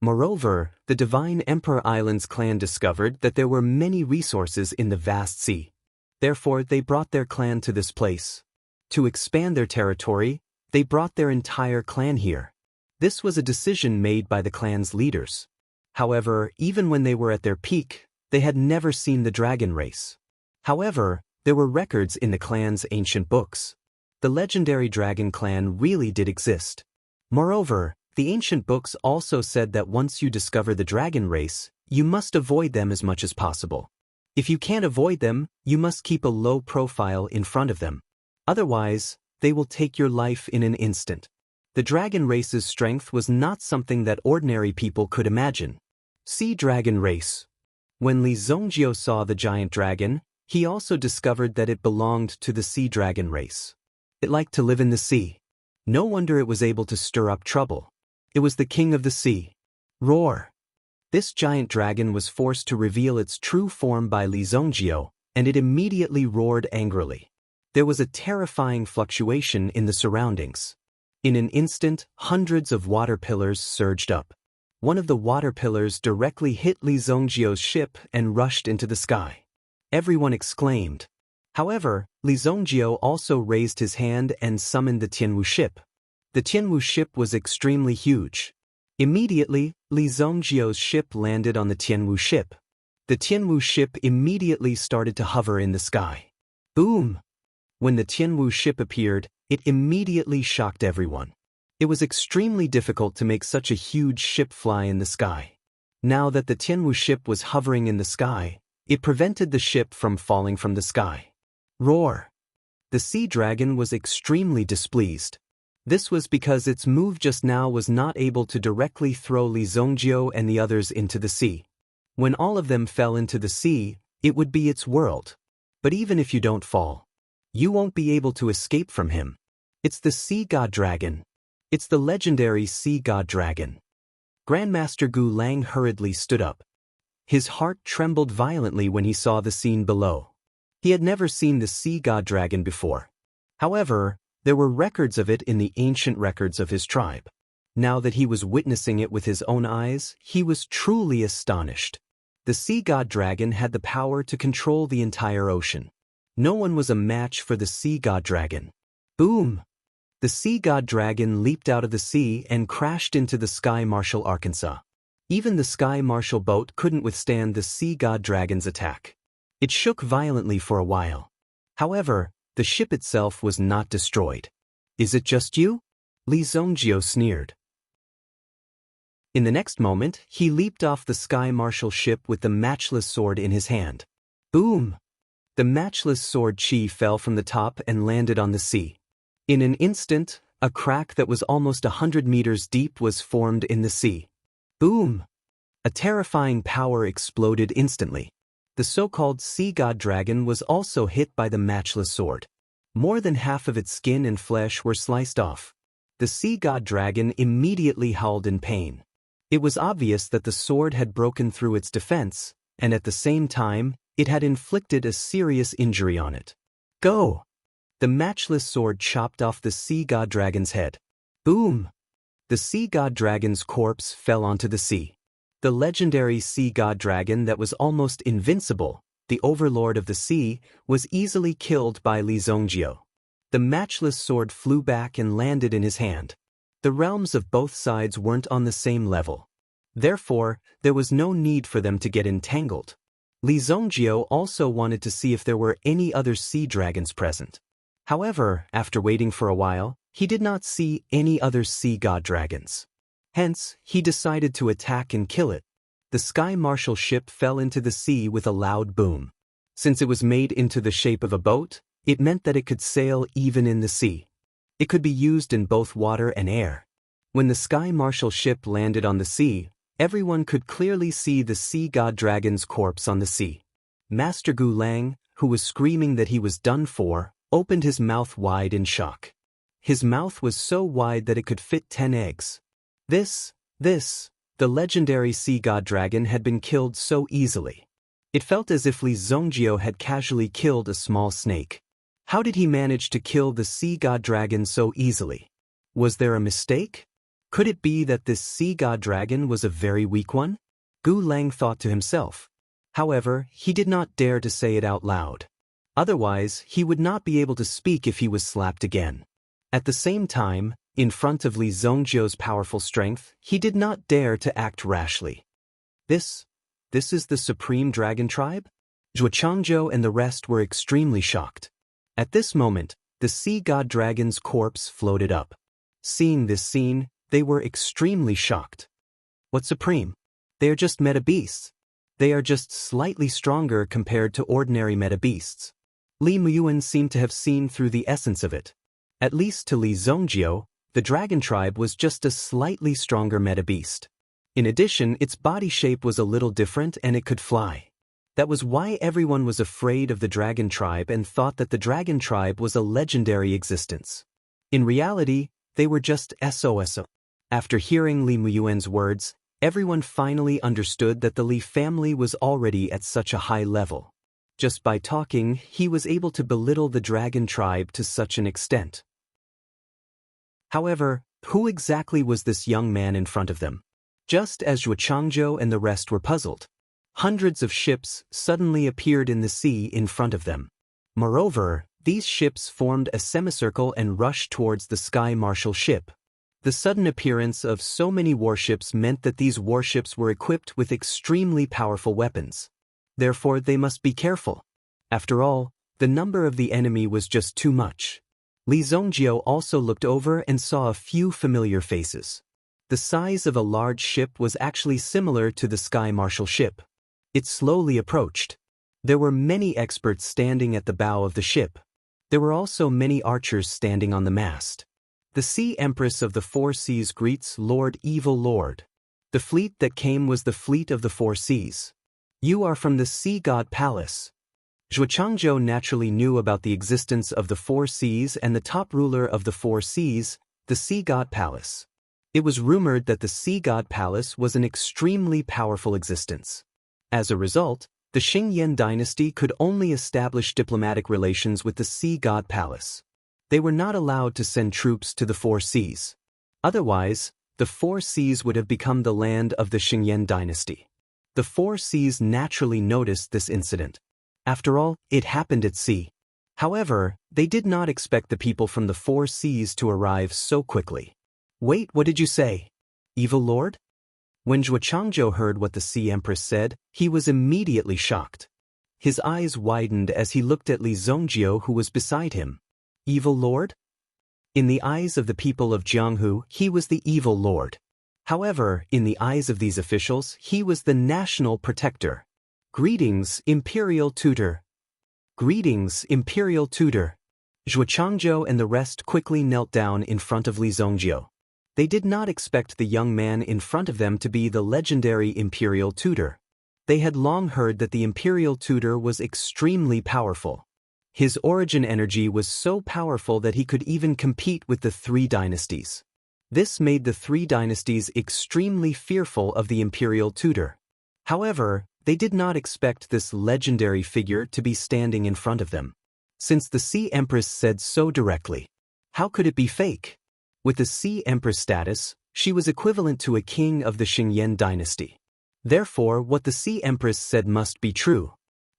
Moreover, the divine Emperor Island's clan discovered that there were many resources in the vast sea. Therefore, they brought their clan to this place. To expand their territory, they brought their entire clan here. This was a decision made by the clan's leaders. However, even when they were at their peak, they had never seen the dragon race. However, there were records in the clan's ancient books. The legendary dragon clan really did exist. Moreover, the ancient books also said that once you discover the dragon race, you must avoid them as much as possible. If you can't avoid them, you must keep a low profile in front of them. Otherwise, they will take your life in an instant. The dragon race's strength was not something that ordinary people could imagine. Sea dragon race. When Li Zhongjiu saw the giant dragon, he also discovered that it belonged to the sea dragon race. It liked to live in the sea. No wonder it was able to stir up trouble. It was the king of the sea. Roar! This giant dragon was forced to reveal its true form by Li Zhongjiu, and it immediately roared angrily. There was a terrifying fluctuation in the surroundings. In an instant, hundreds of water pillars surged up. One of the water pillars directly hit Li Zhongjiu's ship and rushed into the sky. Everyone exclaimed. However, Li Zhongjiu also raised his hand and summoned the Tianwu ship. The Tianwu ship was extremely huge. Immediately, Li Zhongjiu's ship landed on the Tianwu ship. The Tianwu ship immediately started to hover in the sky. Boom! When the Tianwu ship appeared, it immediately shocked everyone. It was extremely difficult to make such a huge ship fly in the sky. Now that the Tianwu ship was hovering in the sky, it prevented the ship from falling from the sky. Roar! The sea dragon was extremely displeased. This was because its move just now was not able to directly throw Li Zhongjiu and the others into the sea. When all of them fell into the sea, it would be its world. But even if you don't fall, you won't be able to escape from him. It's the sea god dragon. It's the legendary sea god dragon. Grandmaster Gu Lang hurriedly stood up. His heart trembled violently when he saw the scene below. He had never seen the sea god dragon before. However, there were records of it in the ancient records of his tribe. Now that he was witnessing it with his own eyes, he was truly astonished. The sea god dragon had the power to control the entire ocean. No one was a match for the sea god dragon. Boom! The sea god dragon leaped out of the sea and crashed into the Sky Marshal Arkansas. Even the Sky Marshal boat couldn't withstand the sea god dragon's attack. It shook violently for a while. However, the ship itself was not destroyed. Is it just you? Li Zongjio sneered. In the next moment, he leaped off the Sky Marshal ship with the matchless sword in his hand. Boom! The matchless sword chi fell from the top and landed on the sea. In an instant, a crack that was almost 100 meters deep was formed in the sea. Boom! A terrifying power exploded instantly. The so-called sea god dragon was also hit by the matchless sword. More than half of its skin and flesh were sliced off. The sea god dragon immediately howled in pain. It was obvious that the sword had broken through its defense, and at the same time, it had inflicted a serious injury on it. Go! The matchless sword chopped off the sea god dragon's head. Boom! The sea god dragon's corpse fell onto the sea. The legendary sea god dragon that was almost invincible, the overlord of the sea, was easily killed by Li Zongjio. The matchless sword flew back and landed in his hand. The realms of both sides weren't on the same level. Therefore, there was no need for them to get entangled. Li Zongjio also wanted to see if there were any other sea dragons present. However, after waiting for a while, he did not see any other sea god dragons. Hence, he decided to attack and kill it. The Sky Marshal ship fell into the sea with a loud boom. Since it was made into the shape of a boat, it meant that it could sail even in the sea. It could be used in both water and air. When the Sky Marshal ship landed on the sea, everyone could clearly see the sea god dragon's corpse on the sea. Master Gu Lang, who was screaming that he was done for, opened his mouth wide in shock. His mouth was so wide that it could fit 10 eggs. The legendary sea god dragon had been killed so easily. It felt as if Li Zongjio had casually killed a small snake. How did he manage to kill the sea god dragon so easily? Was there a mistake? Could it be that this sea god dragon was a very weak one? Gu Lang thought to himself. However, he did not dare to say it out loud. Otherwise, he would not be able to speak if he was slapped again. At the same time, in front of Li Zongjio's powerful strength, he did not dare to act rashly. This is the Supreme Dragon Tribe? Zhuochangzhou and the rest were extremely shocked. At this moment, the sea god dragon's corpse floated up. Seeing this scene, they were extremely shocked. What Supreme? They are just meta beasts. They are just slightly stronger compared to ordinary meta beasts. Li Muyuan seemed to have seen through the essence of it. At least to Li Zongjio, the dragon tribe was just a slightly stronger meta beast. In addition, its body shape was a little different and it could fly. That was why everyone was afraid of the dragon tribe and thought that the dragon tribe was a legendary existence. In reality, they were just SOSO. After hearing Li Muyuan's words, everyone finally understood that the Li family was already at such a high level. Just by talking, he was able to belittle the dragon tribe to such an extent. However, who exactly was this young man in front of them? Just as Zhuochangzhou and the rest were puzzled, hundreds of ships suddenly appeared in the sea in front of them. Moreover, these ships formed a semicircle and rushed towards the Sky Marshal ship. The sudden appearance of so many warships meant that these warships were equipped with extremely powerful weapons. Therefore, they must be careful. After all, the number of the enemy was just too much. Li Zongjio also looked over and saw a few familiar faces. The size of a large ship was actually similar to the Sky Marshal ship. It slowly approached. There were many experts standing at the bow of the ship. There were also many archers standing on the mast. The Sea Empress of the Four Seas greets Lord Evil Lord. The fleet that came was the fleet of the Four Seas. You are from the Sea God Palace. Zhuochangzhou naturally knew about the existence of the Four Seas and the top ruler of the Four Seas, the Sea God Palace. It was rumored that the Sea God Palace was an extremely powerful existence. As a result, the Xingyan dynasty could only establish diplomatic relations with the Sea God Palace. They were not allowed to send troops to the Four Seas. Otherwise, the four seas would have become the land of the Xingyan dynasty. The four seas naturally noticed this incident. After all, it happened at sea. However, they did not expect the people from the four seas to arrive so quickly. Wait, what did you say? Evil Lord? When Zhuo Changzhou heard what the Sea Empress said, he was immediately shocked. His eyes widened as he looked at Li Zongjiu, who was beside him. Evil Lord? In the eyes of the people of Jianghu, he was the evil lord. However, in the eyes of these officials, he was the national protector. Greetings, Imperial Tutor. Greetings, Imperial Tutor. Zhuo Changzhou and the rest quickly knelt down in front of Li Zongjiu. They did not expect the young man in front of them to be the legendary Imperial Tutor. They had long heard that the Imperial Tutor was extremely powerful. His origin energy was so powerful that he could even compete with the three dynasties. This made the three dynasties extremely fearful of the Imperial Tutor. However, they did not expect this legendary figure to be standing in front of them. Since the Sea Empress said so directly, how could it be fake? With the Sea Empress status, she was equivalent to a king of the Xingyan dynasty. Therefore, what the Sea Empress said must be true.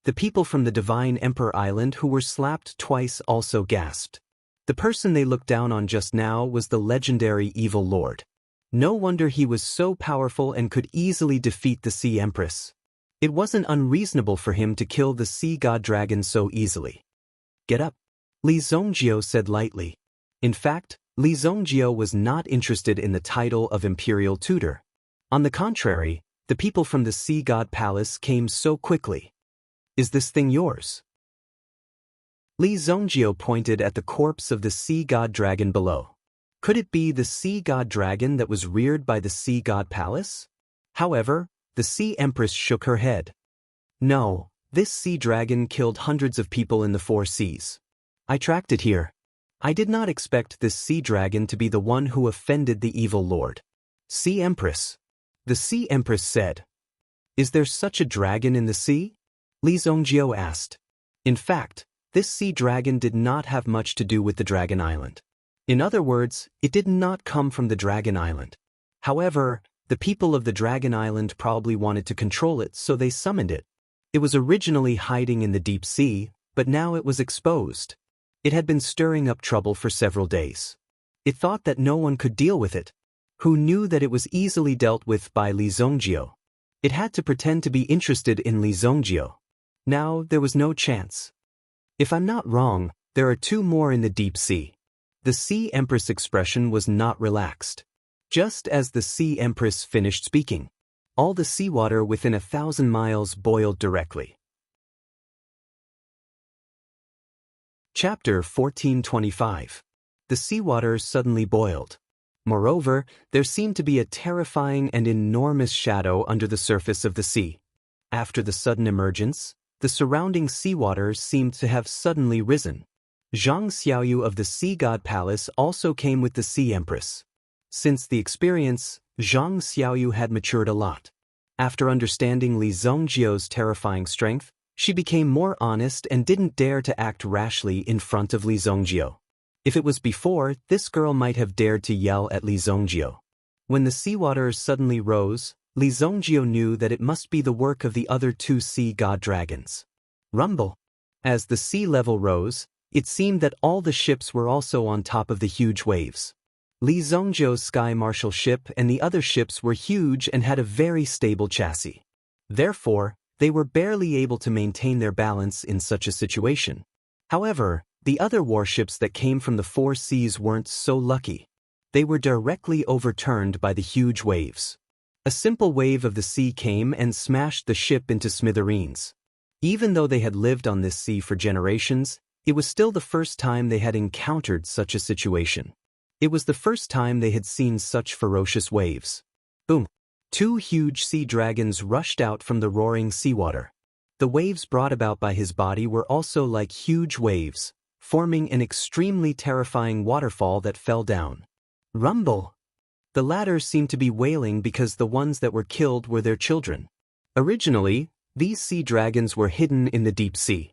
The people from the Divine Emperor Island who were slapped twice also gasped. The person they looked down on just now was the legendary Evil Lord. No wonder he was so powerful and could easily defeat the Sea Empress. It wasn't unreasonable for him to kill the Sea God Dragon so easily. Get up, Li Zongjiu said lightly. In fact, Li Zongjiu was not interested in the title of Imperial Tutor. On the contrary, the people from the Sea God Palace came so quickly. Is this thing yours? Li Zongjiu pointed at the corpse of the Sea God Dragon below. Could it be the Sea God Dragon that was reared by the Sea God Palace? However, the Sea Empress shook her head. No, this sea dragon killed hundreds of people in the four seas. I tracked it here. I did not expect this sea dragon to be the one who offended the evil lord. Sea Empress. The Sea Empress said. Is there such a dragon in the sea? Li Zongjiu asked. In fact, this sea dragon did not have much to do with the Dragon Island. In other words, it did not come from the Dragon Island. However, the people of the Dragon Island probably wanted to control it, so they summoned it. It was originally hiding in the deep sea, but now it was exposed. It had been stirring up trouble for several days. It thought that no one could deal with it. Who knew that it was easily dealt with by Li Zongjiu? It had to pretend to be interested in Li Zongjiu. Now there was no chance. If I'm not wrong, there are two more in the deep sea. The Sea Empress expression was not relaxed. Just as the Sea Empress finished speaking, all the seawater within 1,000 miles boiled directly. Chapter 1425. The seawater suddenly boiled. Moreover, there seemed to be a terrifying and enormous shadow under the surface of the sea. After the sudden emergence, the surrounding seawater seemed to have suddenly risen. Zhang Xiaoyu of the Sea God Palace also came with the Sea Empress. Since the experience, Zhang Xiaoyu had matured a lot. After understanding Li Zongjiu's terrifying strength, she became more honest and didn't dare to act rashly in front of Li Zongjiu. If it was before, this girl might have dared to yell at Li Zongjiu. When the seawater suddenly rose, Li Zongjiu knew that it must be the work of the other two sea god dragons. Rumble. As the sea level rose, it seemed that all the ships were also on top of the huge waves. Li Zongjiu's Sky Marshal ship and the other ships were huge and had a very stable chassis. Therefore, they were barely able to maintain their balance in such a situation. However, the other warships that came from the four seas weren't so lucky. They were directly overturned by the huge waves. A simple wave of the sea came and smashed the ship into smithereens. Even though they had lived on this sea for generations, it was still the first time they had encountered such a situation. It was the first time they had seen such ferocious waves. Boom! Two huge sea dragons rushed out from the roaring seawater. The waves brought about by his body were also like huge waves, forming an extremely terrifying waterfall that fell down. Rumble! The latter seemed to be wailing because the ones that were killed were their children. Originally, these sea dragons were hidden in the deep sea.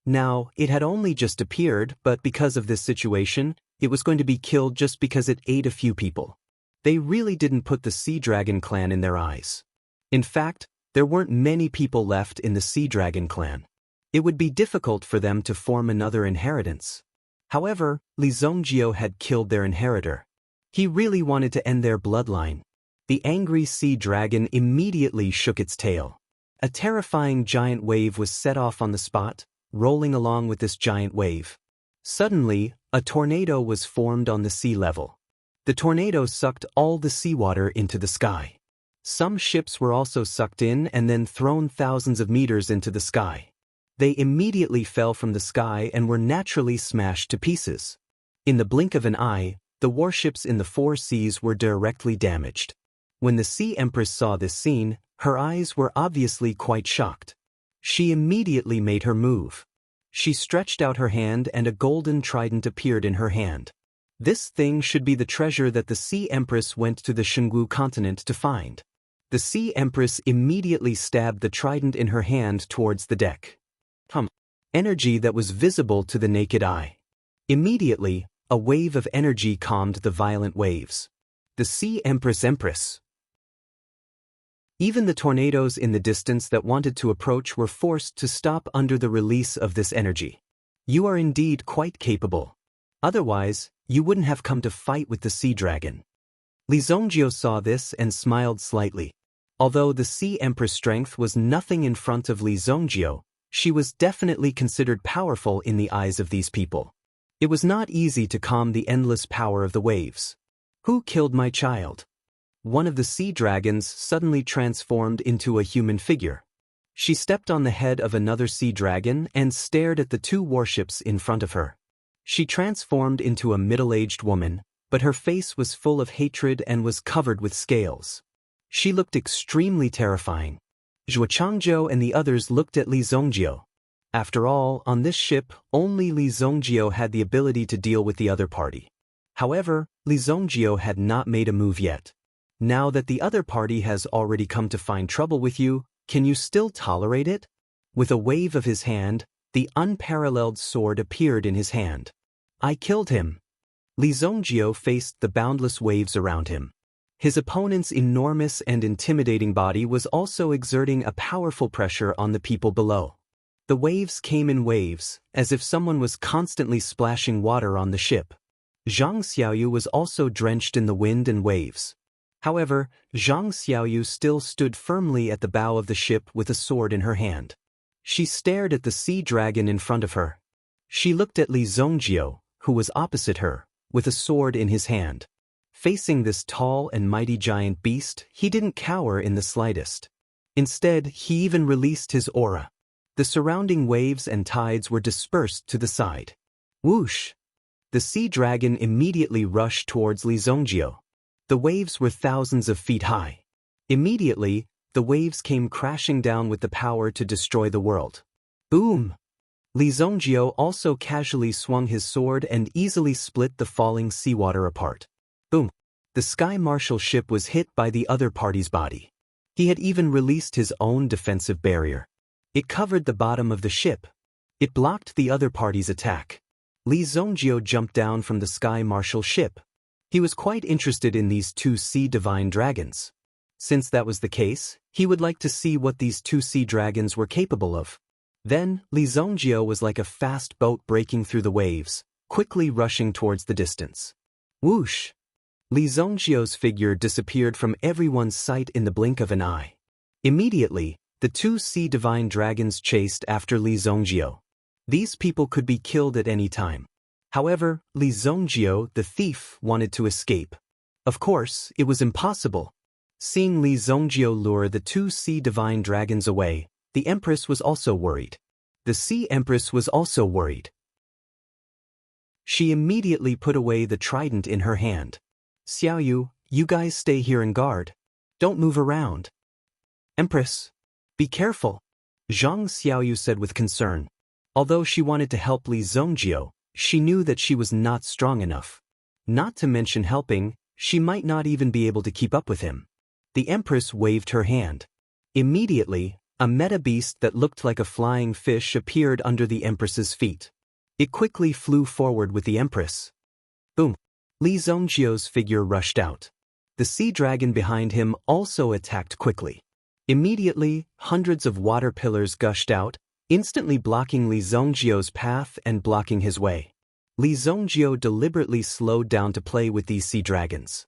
Now, it had only just appeared, but because of this situation, it was going to be killed just because it ate a few people. They really didn't put the Sea Dragon clan in their eyes. In fact, there weren't many people left in the Sea Dragon clan. It would be difficult for them to form another inheritance. However, Li Zongjio had killed their inheritor. He really wanted to end their bloodline. The angry sea dragon immediately shook its tail. A terrifying giant wave was set off on the spot, rolling along with this giant wave. Suddenly, a tornado was formed on the sea level. The tornado sucked all the seawater into the sky. Some ships were also sucked in and then thrown thousands of meters into the sky. They immediately fell from the sky and were naturally smashed to pieces. In the blink of an eye, the warships in the four seas were directly damaged. When the Sea Empress saw this scene, her eyes were obviously quite shocked. She immediately made her move. She stretched out her hand and a golden trident appeared in her hand. This thing should be the treasure that the Sea Empress went to the Shungu continent to find. The Sea Empress immediately stabbed the trident in her hand towards the deck. Energy that was visible to the naked eye. Immediately, a wave of energy calmed the violent waves. The Sea Empress. Even the tornadoes in the distance that wanted to approach were forced to stop under the release of this energy. You are indeed quite capable. Otherwise, you wouldn't have come to fight with the Sea Dragon. Li Zongjio saw this and smiled slightly. Although the Sea Empress' strength was nothing in front of Li Zongjio, she was definitely considered powerful in the eyes of these people. It was not easy to calm the endless power of the waves. Who killed my child? One of the sea dragons suddenly transformed into a human figure. She stepped on the head of another sea dragon and stared at the two warships in front of her. She transformed into a middle-aged woman, but her face was full of hatred and was covered with scales. She looked extremely terrifying. Zhuo Changzhou and the others looked at Li Zongjio. After all, on this ship, only Li Zongjio had the ability to deal with the other party. However, Li Zongjio had not made a move yet. Now that the other party has already come to find trouble with you, can you still tolerate it? With a wave of his hand, the unparalleled sword appeared in his hand. I killed him. Li Zongjio faced the boundless waves around him. His opponent's enormous and intimidating body was also exerting a powerful pressure on the people below. The waves came in waves, as if someone was constantly splashing water on the ship. Zhang Xiaoyu was also drenched in the wind and waves. However, Zhang Xiaoyu still stood firmly at the bow of the ship with a sword in her hand. She stared at the sea dragon in front of her. She looked at Li Zongjio, who was opposite her, with a sword in his hand. Facing this tall and mighty giant beast, he didn't cower in the slightest. Instead, he even released his aura. The surrounding waves and tides were dispersed to the side. Whoosh! The sea dragon immediately rushed towards Li Zongjio. The waves were thousands of feet high. Immediately, the waves came crashing down with the power to destroy the world. Boom! Li Zongjio also casually swung his sword and easily split the falling seawater apart. Boom! The Sky Marshal ship was hit by the other party's body. He had even released his own defensive barrier. It covered the bottom of the ship. It blocked the other party's attack. Li Zongjio jumped down from the Sky Marshal ship. He was quite interested in these two sea divine dragons. Since that was the case, he would like to see what these two sea dragons were capable of. Then, Li Zongjio was like a fast boat breaking through the waves, quickly rushing towards the distance. Whoosh! Li Zongjio's figure disappeared from everyone's sight in the blink of an eye. Immediately, the two sea divine dragons chased after Li Zongjio. These people could be killed at any time. However, Li Zongjio, the thief, wanted to escape. Of course, it was impossible. Seeing Li Zongjio lure the two sea divine dragons away, the Empress was also worried. The Sea Empress was also worried. She immediately put away the trident in her hand. Xiaoyu, you guys stay here and guard. Don't move around. Empress, be careful, Zhang Xiaoyu said with concern. Although she wanted to help Li Zongjio, she knew that she was not strong enough. Not to mention helping, she might not even be able to keep up with him. The Empress waved her hand. Immediately, a meta beast that looked like a flying fish appeared under the Empress's feet. It quickly flew forward with the Empress. Boom! Li Zongjio's figure rushed out. The sea dragon behind him also attacked quickly. Immediately, hundreds of water pillars gushed out, instantly blocking Li Zongjio's path and blocking his way. Li Zongjio deliberately slowed down to play with these sea dragons.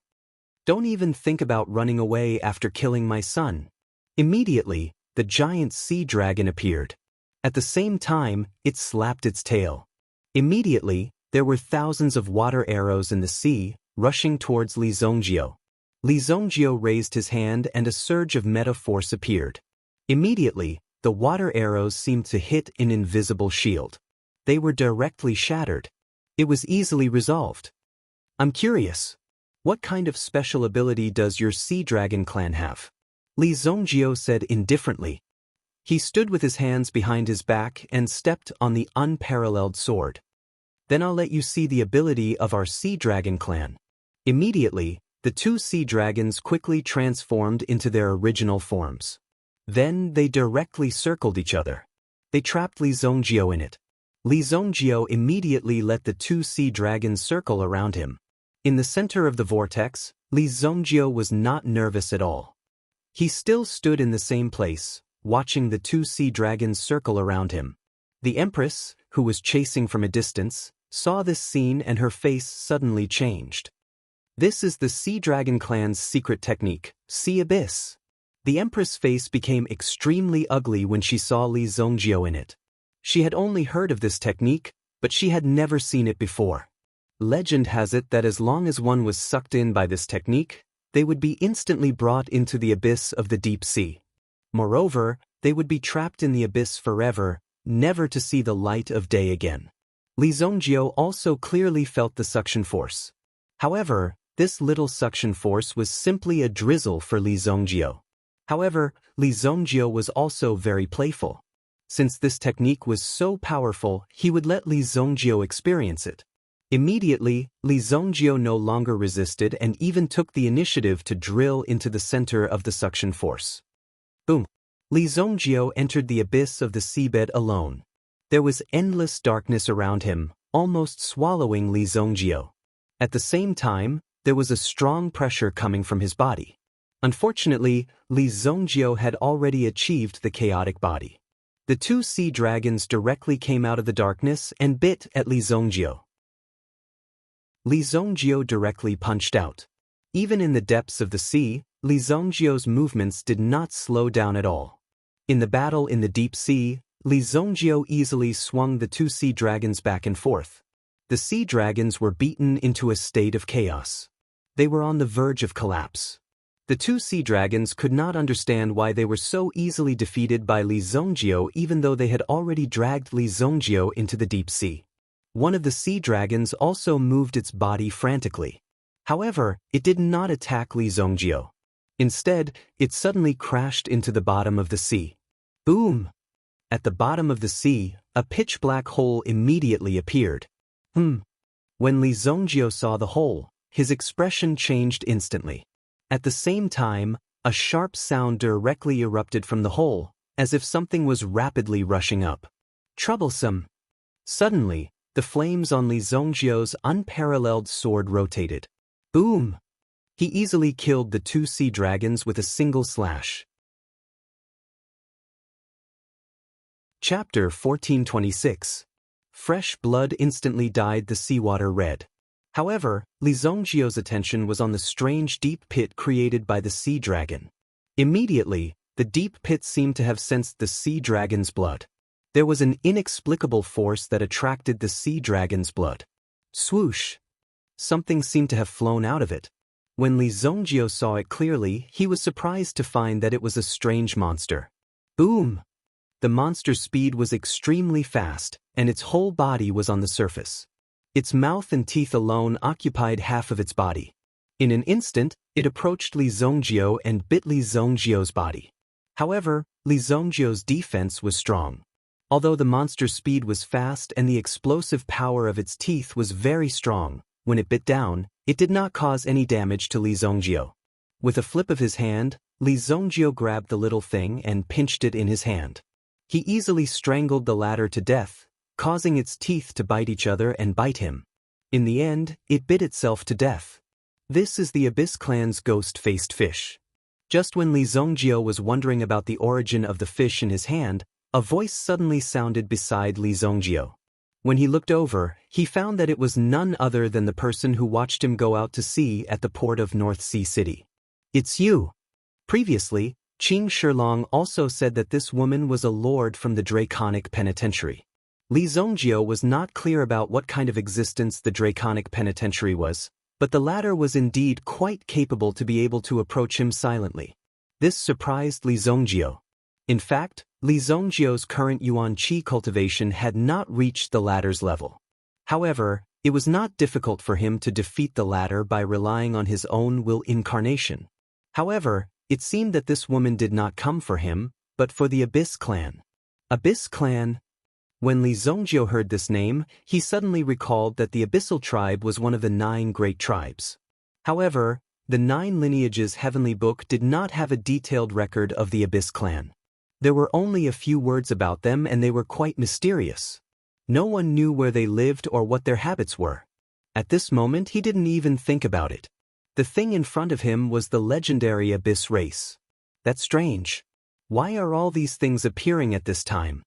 "Don't even think about running away after killing my son." Immediately, the giant sea dragon appeared. At the same time, it slapped its tail. Immediately, there were thousands of water arrows in the sea, rushing towards Li Zongjio. Li Zongjio raised his hand and a surge of meta force appeared. Immediately, the water arrows seemed to hit an invisible shield. They were directly shattered. It was easily resolved. "I'm curious. What kind of special ability does your sea dragon clan have?" Li Zongjio said indifferently. He stood with his hands behind his back and stepped on the unparalleled sword. "Then I'll let you see the ability of our sea dragon clan." Immediately, the two sea dragons quickly transformed into their original forms. Then they directly circled each other. They trapped Li Zongjio in it. Li Zongjio immediately let the two sea dragons circle around him. In the center of the vortex, Li Zongjio was not nervous at all. He still stood in the same place, watching the two sea dragons circle around him. The Empress, who was chasing from a distance, saw this scene and her face suddenly changed. "This is the Sea Dragon Clan's secret technique, Sea Abyss." The Empress' face became extremely ugly when she saw Li Zongjio in it. She had only heard of this technique, but she had never seen it before. Legend has it that as long as one was sucked in by this technique, they would be instantly brought into the abyss of the deep sea. Moreover, they would be trapped in the abyss forever, never to see the light of day again. Li Zongjio also clearly felt the suction force. However, this little suction force was simply a drizzle for Li Zongjio. However, Li Zongjio was also very playful. Since this technique was so powerful, he would let Li Zongjio experience it. Immediately, Li Zongjio no longer resisted and even took the initiative to drill into the center of the suction force. Boom! Li Zongjio entered the abyss of the seabed alone. There was endless darkness around him, almost swallowing Li Zongjio. At the same time, there was a strong pressure coming from his body. Unfortunately, Li Zongjio had already achieved the chaotic body. The two sea dragons directly came out of the darkness and bit at Li Zongjio. Li Zongjio directly punched out. Even in the depths of the sea, Li Zongjio's movements did not slow down at all. In the battle in the deep sea, Li Zongjio easily swung the two sea dragons back and forth. The sea dragons were beaten into a state of chaos. They were on the verge of collapse. The two sea dragons could not understand why they were so easily defeated by Li Zongjio even though they had already dragged Li Zongjio into the deep sea. One of the sea dragons also moved its body frantically. However, it did not attack Li Zongjio. Instead, it suddenly crashed into the bottom of the sea. Boom! At the bottom of the sea, a pitch-black hole immediately appeared. When Li Zongjio saw the hole, his expression changed instantly. At the same time, a sharp sound directly erupted from the hole, as if something was rapidly rushing up. Troublesome! Suddenly, the flames on Li Zongjio's unparalleled sword rotated. Boom! He easily killed the two sea dragons with a single slash. Chapter 1426. Fresh blood instantly dyed the seawater red. However, Li Zongjio's attention was on the strange deep pit created by the sea dragon. Immediately, the deep pit seemed to have sensed the sea dragon's blood. There was an inexplicable force that attracted the sea dragon's blood. Swoosh! Something seemed to have flown out of it. When Li Zongjio saw it clearly, he was surprised to find that it was a strange monster. Boom! The monster's speed was extremely fast, and its whole body was on the surface. Its mouth and teeth alone occupied half of its body. In an instant, it approached Li Zongjio and bit Li Zongjio's body. However, Li Zongjio's defense was strong. Although the monster's speed was fast and the explosive power of its teeth was very strong, when it bit down, it did not cause any damage to Li Zongjio. With a flip of his hand, Li Zongjio grabbed the little thing and pinched it in his hand. He easily strangled the latter to death, causing its teeth to bite each other and bite him. In the end, it bit itself to death. This is the Abyss clan's ghost-faced fish. Just when Li Zongjio was wondering about the origin of the fish in his hand, a voice suddenly sounded beside Li Zongjio. When he looked over, he found that it was none other than the person who watched him go out to sea at the port of North Sea City. It's you. Previously, Qing Shilong also said that this woman was a lord from the Draconic Penitentiary. Li Zongjio was not clear about what kind of existence the Draconic Penitentiary was, but the latter was indeed quite capable to be able to approach him silently. This surprised Li Zongjio. In fact, Li Zongjio's current Yuan Qi cultivation had not reached the latter's level. However, it was not difficult for him to defeat the latter by relying on his own will incarnation. However, it seemed that this woman did not come for him, but for the Abyss clan. Abyss clan? When Li Zongjio heard this name, he suddenly recalled that the Abyssal tribe was one of the 9 great tribes. However, the 9 lineages heavenly book did not have a detailed record of the Abyss clan. There were only a few words about them and they were quite mysterious. No one knew where they lived or what their habits were. At this moment he didn't even think about it. The thing in front of him was the legendary Abyss race. That's strange. Why are all these things appearing at this time?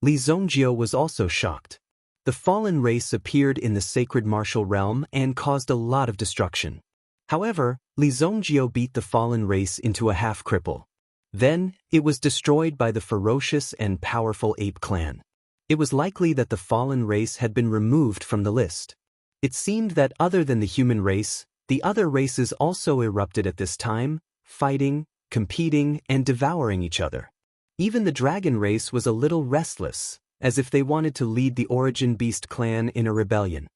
Li Zongjio was also shocked. The fallen race appeared in the sacred martial realm and caused a lot of destruction. However, Li Zongjio beat the fallen race into a half-cripple. Then, it was destroyed by the ferocious and powerful ape clan. It was likely that the fallen race had been removed from the list. It seemed that other than the human race, the other races also erupted at this time, fighting, competing, and devouring each other. Even the dragon race was a little restless, as if they wanted to lead the Origin Beast clan in a rebellion.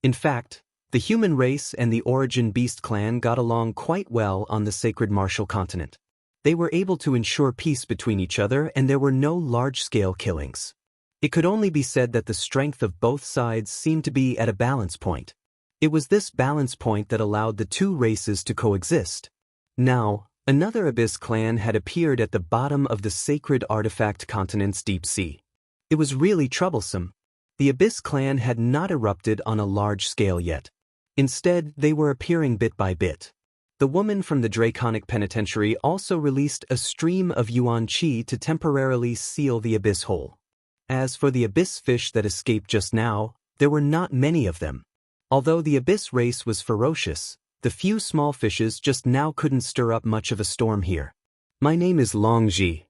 In fact, the human race and the Origin Beast clan got along quite well on the sacred martial continent. They were able to ensure peace between each other and there were no large-scale killings. It could only be said that the strength of both sides seemed to be at a balance point. It was this balance point that allowed the 2 races to coexist. Now, another Abyss clan had appeared at the bottom of the sacred artifact continent's deep sea. It was really troublesome. The Abyss clan had not erupted on a large scale yet. Instead, they were appearing bit by bit. The woman from the Draconic Penitentiary also released a stream of Yuan Qi to temporarily seal the Abyss hole. As for the Abyss fish that escaped just now, there were not many of them. Although the Abyss race was ferocious, the few small fishes just now couldn't stir up much of a storm here. My name is Longji.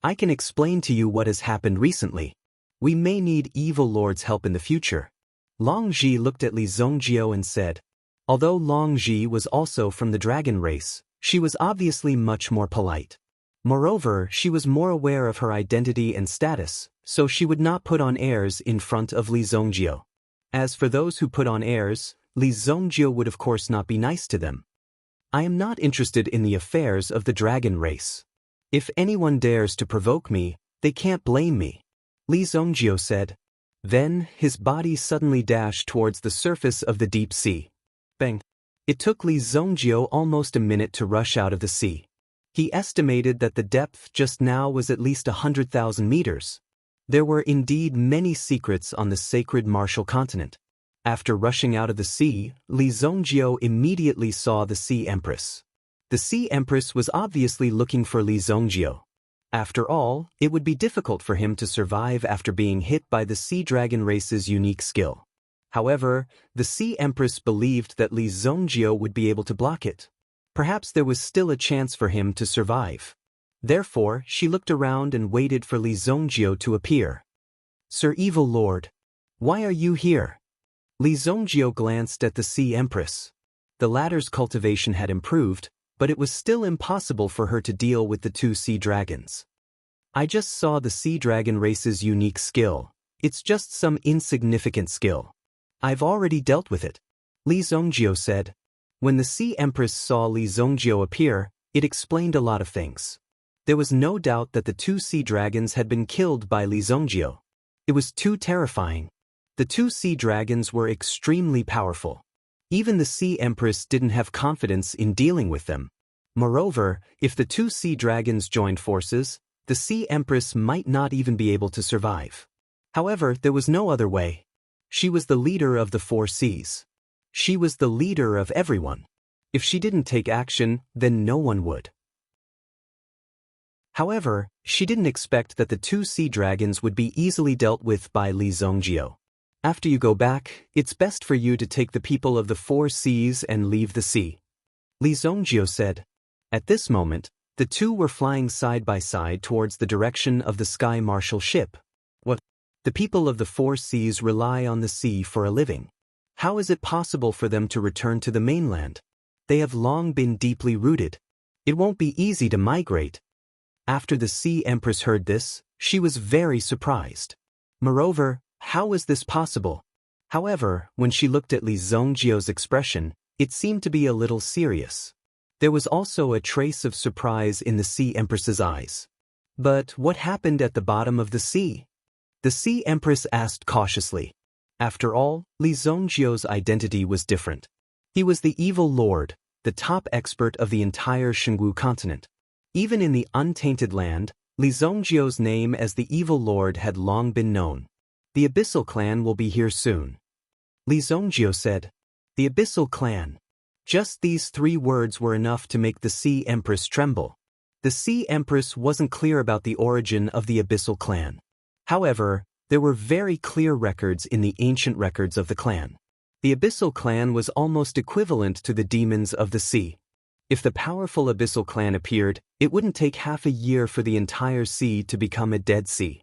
I can explain to you what has happened recently. We may need Evil Lord's help in the future. Longji looked at Li Zongjio and said. Although Longji was also from the dragon race, she was obviously much more polite. Moreover, she was more aware of her identity and status, so she would not put on airs in front of Li Zongjio. As for those who put on airs, Li Zongjio would of course not be nice to them. I am not interested in the affairs of the dragon race. If anyone dares to provoke me, they can't blame me, Li Zongjio said. Then, his body suddenly dashed towards the surface of the deep sea. Bang! It took Li Zongjio almost a minute to rush out of the sea. He estimated that the depth just now was at least 100,000 meters. There were indeed many secrets on the sacred martial continent. After rushing out of the sea, Li Zongjio immediately saw the Sea Empress. The Sea Empress was obviously looking for Li Zongjio. After all, it would be difficult for him to survive after being hit by the Sea Dragon race's unique skill. However, the Sea Empress believed that Li Zongjio would be able to block it. Perhaps there was still a chance for him to survive. Therefore, she looked around and waited for Li Zongjio to appear. Sir Evil Lord, why are you here? Li Zongjio glanced at the Sea Empress. The latter's cultivation had improved, but it was still impossible for her to deal with the 2 sea dragons. I just saw the Sea Dragon race's unique skill. It's just some insignificant skill. I've already dealt with it, Li Zongjio said. When the Sea Empress saw Li Zongjio appear, it explained a lot of things. There was no doubt that the 2 sea dragons had been killed by Li Zongjio. It was too terrifying. The 2 sea dragons were extremely powerful. Even the Sea Empress didn't have confidence in dealing with them. Moreover, if the 2 sea dragons joined forces, the Sea Empress might not even be able to survive. However, there was no other way. She was the leader of the 4 seas. She was the leader of everyone. If she didn't take action, then no one would. However, she didn't expect that the two sea dragons would be easily dealt with by Li Zongjio. After you go back, it's best for you to take the people of the four seas and leave the sea, Li Zongjio said. At this moment, the two were flying side by side towards the direction of the Sky Marshal ship. What? The people of the four seas rely on the sea for a living. How is it possible for them to return to the mainland? They have long been deeply rooted. It won't be easy to migrate. After the Sea Empress heard this, she was very surprised. Moreover, how was this possible? However, when she looked at Li Zongjio's expression, it seemed to be a little serious. There was also a trace of surprise in the Sea Empress's eyes. But what happened at the bottom of the sea? The Sea Empress asked cautiously. After all, Li Zongjio's identity was different. He was the evil lord, the top expert of the entire Shangwu continent. Even in the untainted land, Li Zongjio's name as the evil lord had long been known. The Abyssal clan will be here soon, Li Zongjio said. The Abyssal clan. Just these three words were enough to make the Sea Empress tremble. The Sea Empress wasn't clear about the origin of the Abyssal clan. However, there were very clear records in the ancient records of the clan. The Abyssal clan was almost equivalent to the demons of the sea. If the powerful Abyssal clan appeared, it wouldn't take half a year for the entire sea to become a dead sea.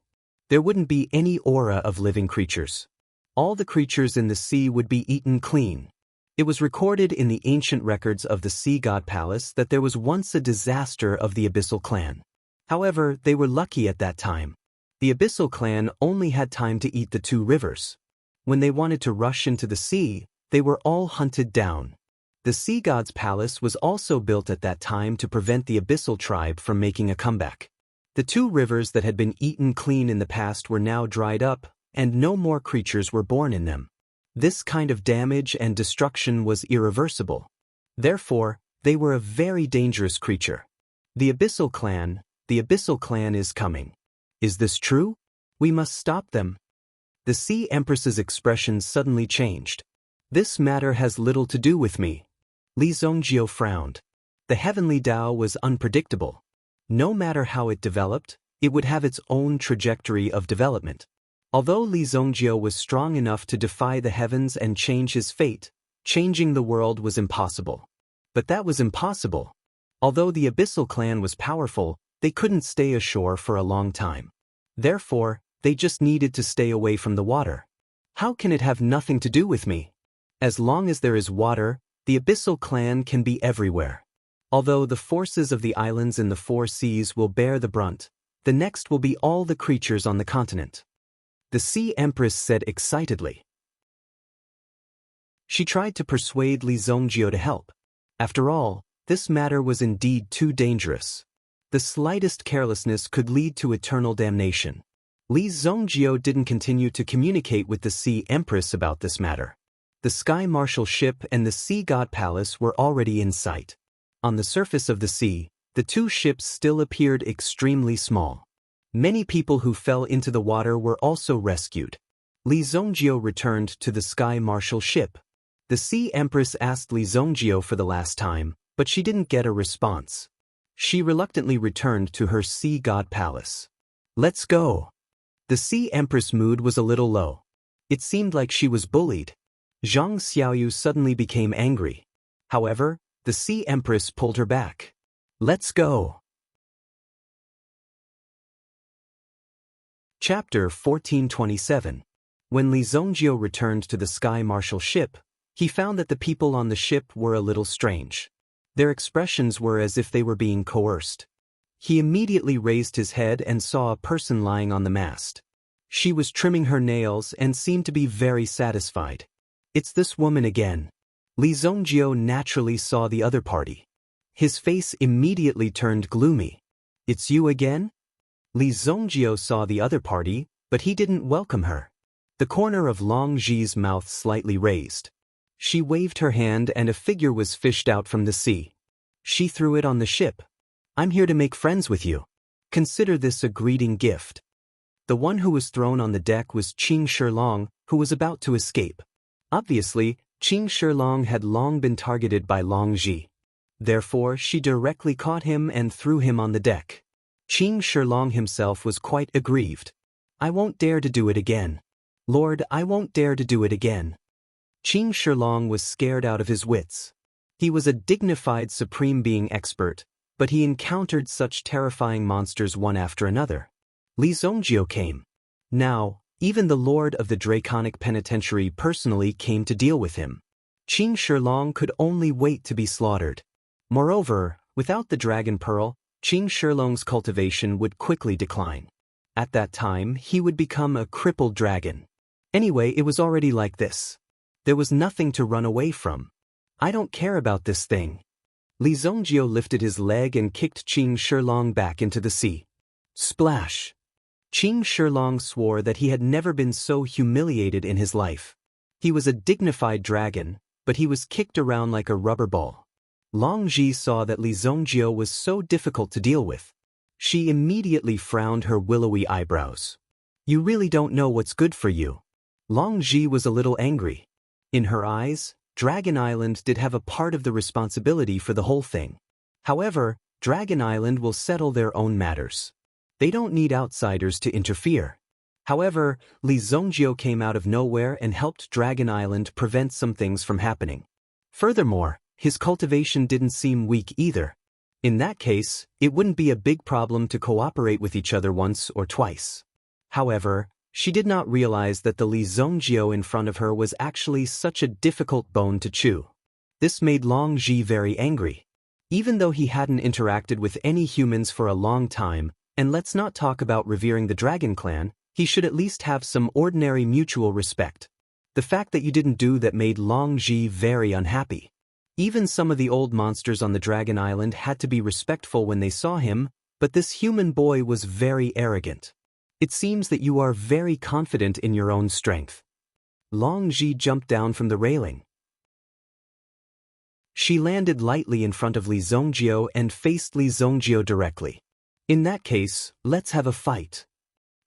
There wouldn't be any aura of living creatures. All the creatures in the sea would be eaten clean. It was recorded in the ancient records of the Sea God Palace that there was once a disaster of the Abyssal clan. However, they were lucky at that time. The Abyssal clan only had time to eat the two rivers. When they wanted to rush into the sea, they were all hunted down. The Sea God's Palace was also built at that time to prevent the Abyssal tribe from making a comeback. The two rivers that had been eaten clean in the past were now dried up, and no more creatures were born in them. This kind of damage and destruction was irreversible. Therefore, they were a very dangerous creature. The Abyssal clan is coming. Is this true? We must stop them. The Sea Empress's expression suddenly changed. This matter has little to do with me. Li Zongjio frowned. The heavenly Tao was unpredictable. No matter how it developed, it would have its own trajectory of development. Although Li Zongjio was strong enough to defy the heavens and change his fate, changing the world was impossible. But that was impossible. Although the Abyssal clan was powerful, they couldn't stay ashore for a long time. Therefore, they just needed to stay away from the water. How can it have nothing to do with me? As long as there is water, the Abyssal clan can be everywhere. Although the forces of the islands in the four seas will bear the brunt, the next will be all the creatures on the continent. The Sea Empress said excitedly. She tried to persuade Li Zongjio to help. After all, this matter was indeed too dangerous. The slightest carelessness could lead to eternal damnation. Li Zongjio didn't continue to communicate with the Sea Empress about this matter. The Sky Marshal ship and the Sea God Palace were already in sight. On the surface of the sea, the two ships still appeared extremely small. Many people who fell into the water were also rescued. Li Zongjio returned to the Sky Marshal ship. The Sea Empress asked Li Zongjio for the last time, but she didn't get a response. She reluctantly returned to her Sea God Palace. Let's go. The Sea Empress' mood was a little low. It seemed like she was bullied. Zhang Xiaoyu suddenly became angry. However, the Sea Empress pulled her back. Let's go. Chapter 1427. When Li Zongjio returned to the Sky Marshal ship, he found that the people on the ship were a little strange. Their expressions were as if they were being coerced. He immediately raised his head and saw a person lying on the mast. She was trimming her nails and seemed to be very satisfied. It's this woman again. Li Zongjio naturally saw the other party. His face immediately turned gloomy. It's you again? Li Zongjio saw the other party, but he didn't welcome her. The corner of Long Ji's mouth slightly raised. She waved her hand and a figure was fished out from the sea. She threw it on the ship. I'm here to make friends with you. Consider this a greeting gift. The one who was thrown on the deck was Qing Shilong, who was about to escape. Obviously, Qing Shilong had long been targeted by Long Ji. Therefore, she directly caught him and threw him on the deck. Qing Shilong himself was quite aggrieved. "I won't dare to do it again. Lord, I won't dare to do it again." Qing Shilong was scared out of his wits. He was a dignified supreme being expert, but he encountered such terrifying monsters one after another. Li Zongjio came. Now, even the Lord of the Draconic Penitentiary personally came to deal with him. Qing Shilong could only wait to be slaughtered. Moreover, without the Dragon Pearl, Qing Shilong's cultivation would quickly decline. At that time, he would become a crippled dragon. Anyway, it was already like this. There was nothing to run away from. "I don't care about this thing." Li Zongjio lifted his leg and kicked Qing Shilong back into the sea. Splash! Qing Shilong swore that he had never been so humiliated in his life. He was a dignified dragon, but he was kicked around like a rubber ball. Long Ji saw that Li Zongjio was so difficult to deal with. She immediately frowned her willowy eyebrows. "You really don't know what's good for you." Long Ji was a little angry. In her eyes, Dragon Island did have a part of the responsibility for the whole thing. However, Dragon Island will settle their own matters. They don't need outsiders to interfere. However, Li Zongjio came out of nowhere and helped Dragon Island prevent some things from happening. Furthermore, his cultivation didn't seem weak either. In that case, it wouldn't be a big problem to cooperate with each other once or twice. However, she did not realize that the Li Zongjio in front of her was actually such a difficult bone to chew. This made Long Ji very angry. Even though he hadn't interacted with any humans for a long time, and let's not talk about revering the Dragon Clan, he should at least have some ordinary mutual respect. The fact that you didn't do that made Long Ji very unhappy. Even some of the old monsters on the Dragon Island had to be respectful when they saw him, but this human boy was very arrogant. "It seems that you are very confident in your own strength." Long Ji jumped down from the railing. She landed lightly in front of Li Zongjio and faced Li Zongjio directly. "In that case, let's have a fight.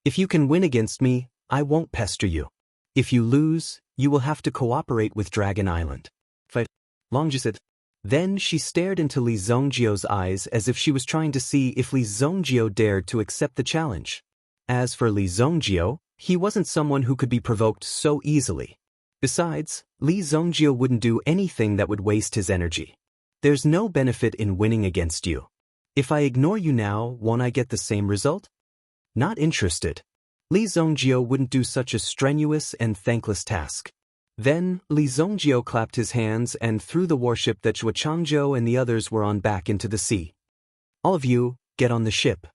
If you can win against me, I won't pester you. If you lose, you will have to cooperate with Dragon Island." "Fight," Long Ji said. Then she stared into Li Zongjio's eyes as if she was trying to see if Li Zongjio dared to accept the challenge. As for Li Zongjio, he wasn't someone who could be provoked so easily. Besides, Li Zongjio wouldn't do anything that would waste his energy. "There's no benefit in winning against you. If I ignore you now, won't I get the same result?" Not interested. Li Zongjio wouldn't do such a strenuous and thankless task. Then, Li Zongjio clapped his hands and threw the warship that Zhuochangzhou and the others were on back into the sea. "All of you, get on the ship.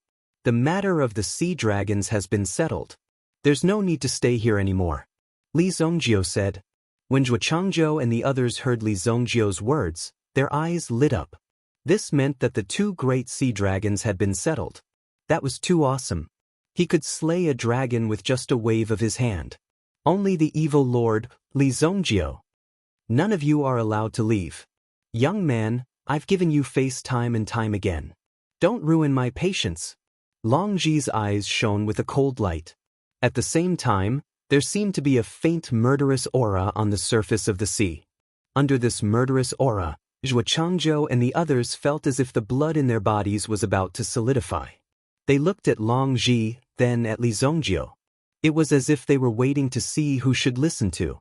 The matter of the sea dragons has been settled. There's no need to stay here anymore," Li Zongjio said. When Zhuochangzhou and the others heard Li Zongjio's words, their eyes lit up. This meant that the two great sea dragons had been settled. That was too awesome. He could slay a dragon with just a wave of his hand. Only the evil lord, Li Zongjio. "None of you are allowed to leave. Young man, I've given you face time and time again. Don't ruin my patience." Long Ji's eyes shone with a cold light. At the same time, there seemed to be a faint murderous aura on the surface of the sea. Under this murderous aura, Zhuochangzhou and the others felt as if the blood in their bodies was about to solidify. They looked at Long Ji, then at Li Zongjio. It was as if they were waiting to see who should listen to.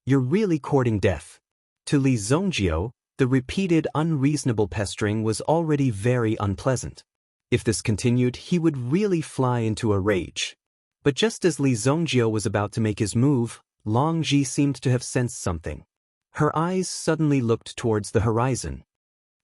"You're really courting death." To Li Zongjio, the repeated unreasonable pestering was already very unpleasant. If this continued, he would really fly into a rage. But just as Li Zongjio was about to make his move, Long Ji seemed to have sensed something. Her eyes suddenly looked towards the horizon.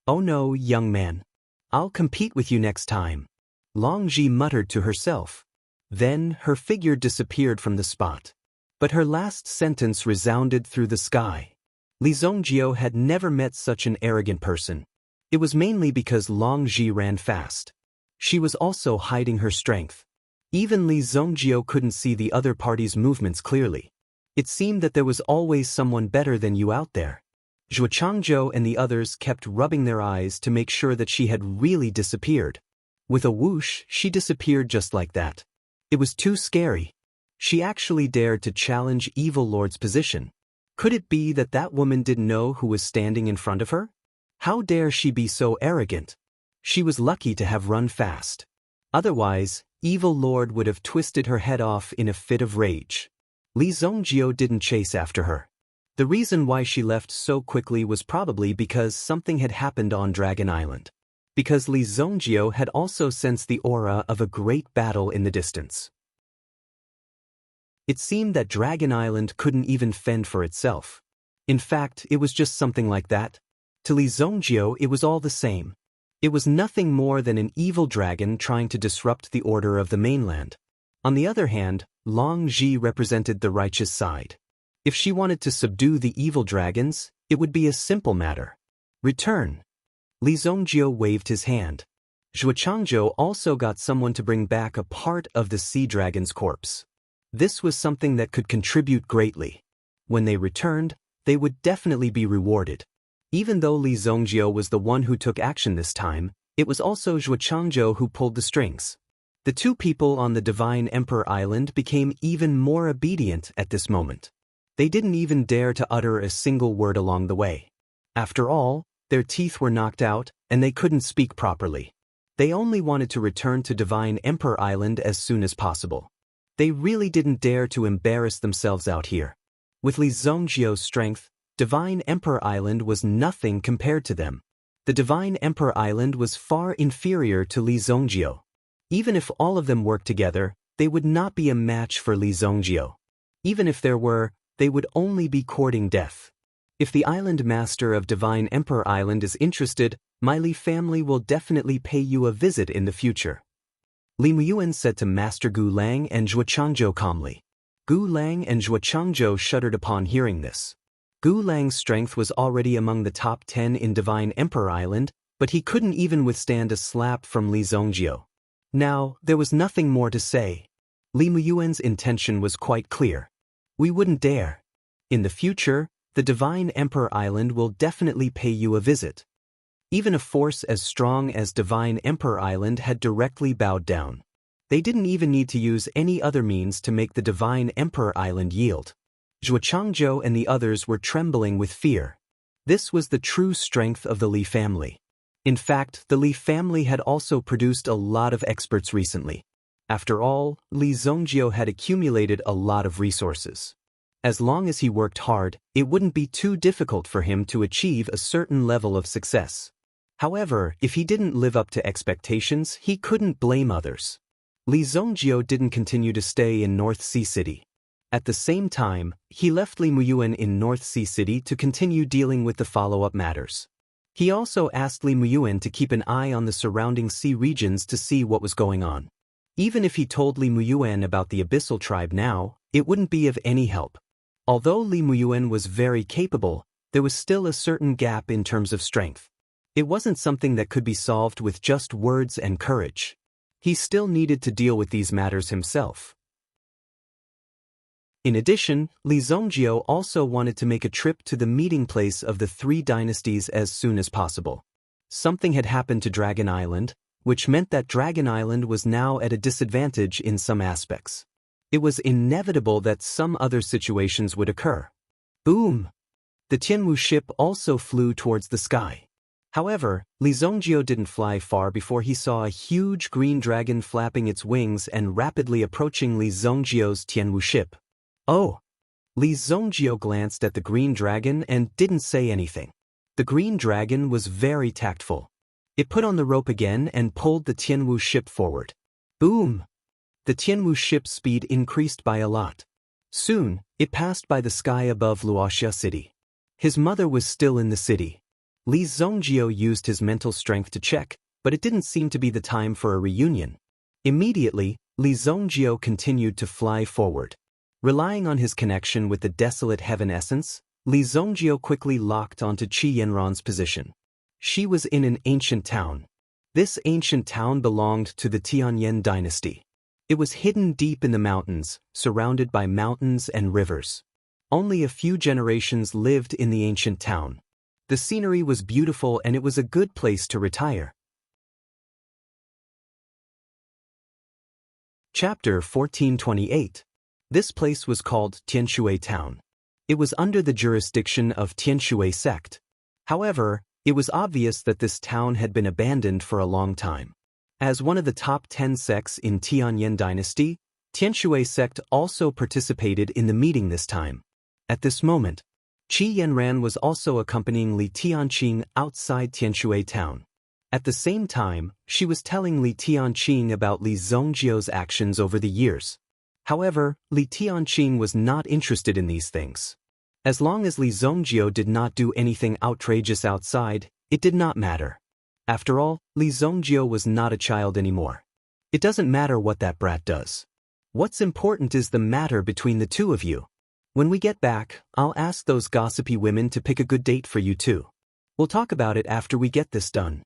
"Oh no, young man. I'll compete with you next time," Long Ji muttered to herself. Then her figure disappeared from the spot. But her last sentence resounded through the sky. Li Zongjio had never met such an arrogant person. It was mainly because Long Ji ran fast. She was also hiding her strength. Even Li Zongjio couldn't see the other party's movements clearly. It seemed that there was always someone better than you out there. Zhuochangzhou and the others kept rubbing their eyes to make sure that she had really disappeared. With a whoosh, she disappeared just like that. It was too scary. She actually dared to challenge Evil Lord's position. Could it be that that woman didn't know who was standing in front of her? How dare she be so arrogant? She was lucky to have run fast. Otherwise, Evil Lord would have twisted her head off in a fit of rage. Li Zongjio didn't chase after her. The reason why she left so quickly was probably because something had happened on Dragon Island. Because Li Zongjio had also sensed the aura of a great battle in the distance. It seemed that Dragon Island couldn't even fend for itself. In fact, it was just something like that. To Li Zongjio, it was all the same. It was nothing more than an evil dragon trying to disrupt the order of the mainland. On the other hand, Long Ji represented the righteous side. If she wanted to subdue the evil dragons, it would be a simple matter. Return. Li Zongjio waved his hand. Zhuochangzhou also got someone to bring back a part of the sea dragon's corpse. This was something that could contribute greatly. When they returned, they would definitely be rewarded. Even though Li Zongjio was the one who took action this time, it was also Zhuochangzhou who pulled the strings. The two people on the Divine Emperor Island became even more obedient at this moment. They didn't even dare to utter a single word along the way. After all, their teeth were knocked out, and they couldn't speak properly. They only wanted to return to Divine Emperor Island as soon as possible. They really didn't dare to embarrass themselves out here. With Li Zongjio's strength, Divine Emperor Island was nothing compared to them. The Divine Emperor Island was far inferior to Li Zongjio. Even if all of them worked together, they would not be a match for Li Zongjio. Even if there were, they would only be courting death. If the island master of Divine Emperor Island is interested, my Li family will definitely pay you a visit in the future. Li Muyuan said to Master Gu Lang and Zhuochangzhou calmly. Gu Lang and Zhuochangzhou shuddered upon hearing this. Gu Lang's strength was already among the top 10 in Divine Emperor Island, but he couldn't even withstand a slap from Li Zongjio. Now, there was nothing more to say. Li Muyuan's intention was quite clear. We wouldn't dare. In the future, the Divine Emperor Island will definitely pay you a visit. Even a force as strong as Divine Emperor Island had directly bowed down. They didn't even need to use any other means to make the Divine Emperor Island yield. Zhuochangzhou and the others were trembling with fear. This was the true strength of the Li family. In fact, the Li family had also produced a lot of experts recently. After all, Li Zongjio had accumulated a lot of resources. As long as he worked hard, it wouldn't be too difficult for him to achieve a certain level of success. However, if he didn't live up to expectations, he couldn't blame others. Li Zongjio didn't continue to stay in North Sea City. At the same time, he left Li Muyuan in North Sea City to continue dealing with the follow-up matters. He also asked Li Muyuan to keep an eye on the surrounding sea regions to see what was going on. Even if he told Li Muyuan about the Abyssal tribe now, it wouldn't be of any help. Although Li Muyuan was very capable, there was still a certain gap in terms of strength. It wasn't something that could be solved with just words and courage. He still needed to deal with these matters himself. In addition, Li Zongjio also wanted to make a trip to the meeting place of the three dynasties as soon as possible. Something had happened to Dragon Island, which meant that Dragon Island was now at a disadvantage in some aspects. It was inevitable that some other situations would occur. Boom! The Tianwu ship also flew towards the sky. However, Li Zongjio didn't fly far before he saw a huge green dragon flapping its wings and rapidly approaching Li Zongjio's Tianwu ship. Oh! Li Zongjio glanced at the green dragon and didn't say anything. The green dragon was very tactful. It put on the rope again and pulled the Tianwu ship forward. Boom! The Tianwu ship's speed increased by a lot. Soon, it passed by the sky above Luoxia City. His mother was still in the city. Li Zongjio used his mental strength to check, but it didn't seem to be the time for a reunion. Immediately, Li Zongjio continued to fly forward. Relying on his connection with the desolate heaven essence, Li Zongjio quickly locked onto Qi Yanran's position. She was in an ancient town. This ancient town belonged to the Tianyan dynasty. It was hidden deep in the mountains, surrounded by mountains and rivers. Only a few generations lived in the ancient town. The scenery was beautiful and it was a good place to retire. Chapter 1428. This place was called Tianshui Town. It was under the jurisdiction of Tianshui sect. However, it was obvious that this town had been abandoned for a long time. As one of the top 10 sects in Tianyan dynasty, Tianshui sect also participated in the meeting this time. At this moment, Qi Yanran was also accompanying Li Tianqing outside Tianshui town. At the same time, she was telling Li Tianqing about Li Zongjiu's actions over the years. However, Li Tianqing was not interested in these things. As long as Li Zongjiu did not do anything outrageous outside, it did not matter. After all, Li Zongjiu was not a child anymore. It doesn't matter what that brat does. What's important is the matter between the two of you. When we get back, I'll ask those gossipy women to pick a good date for you too. We'll talk about it after we get this done.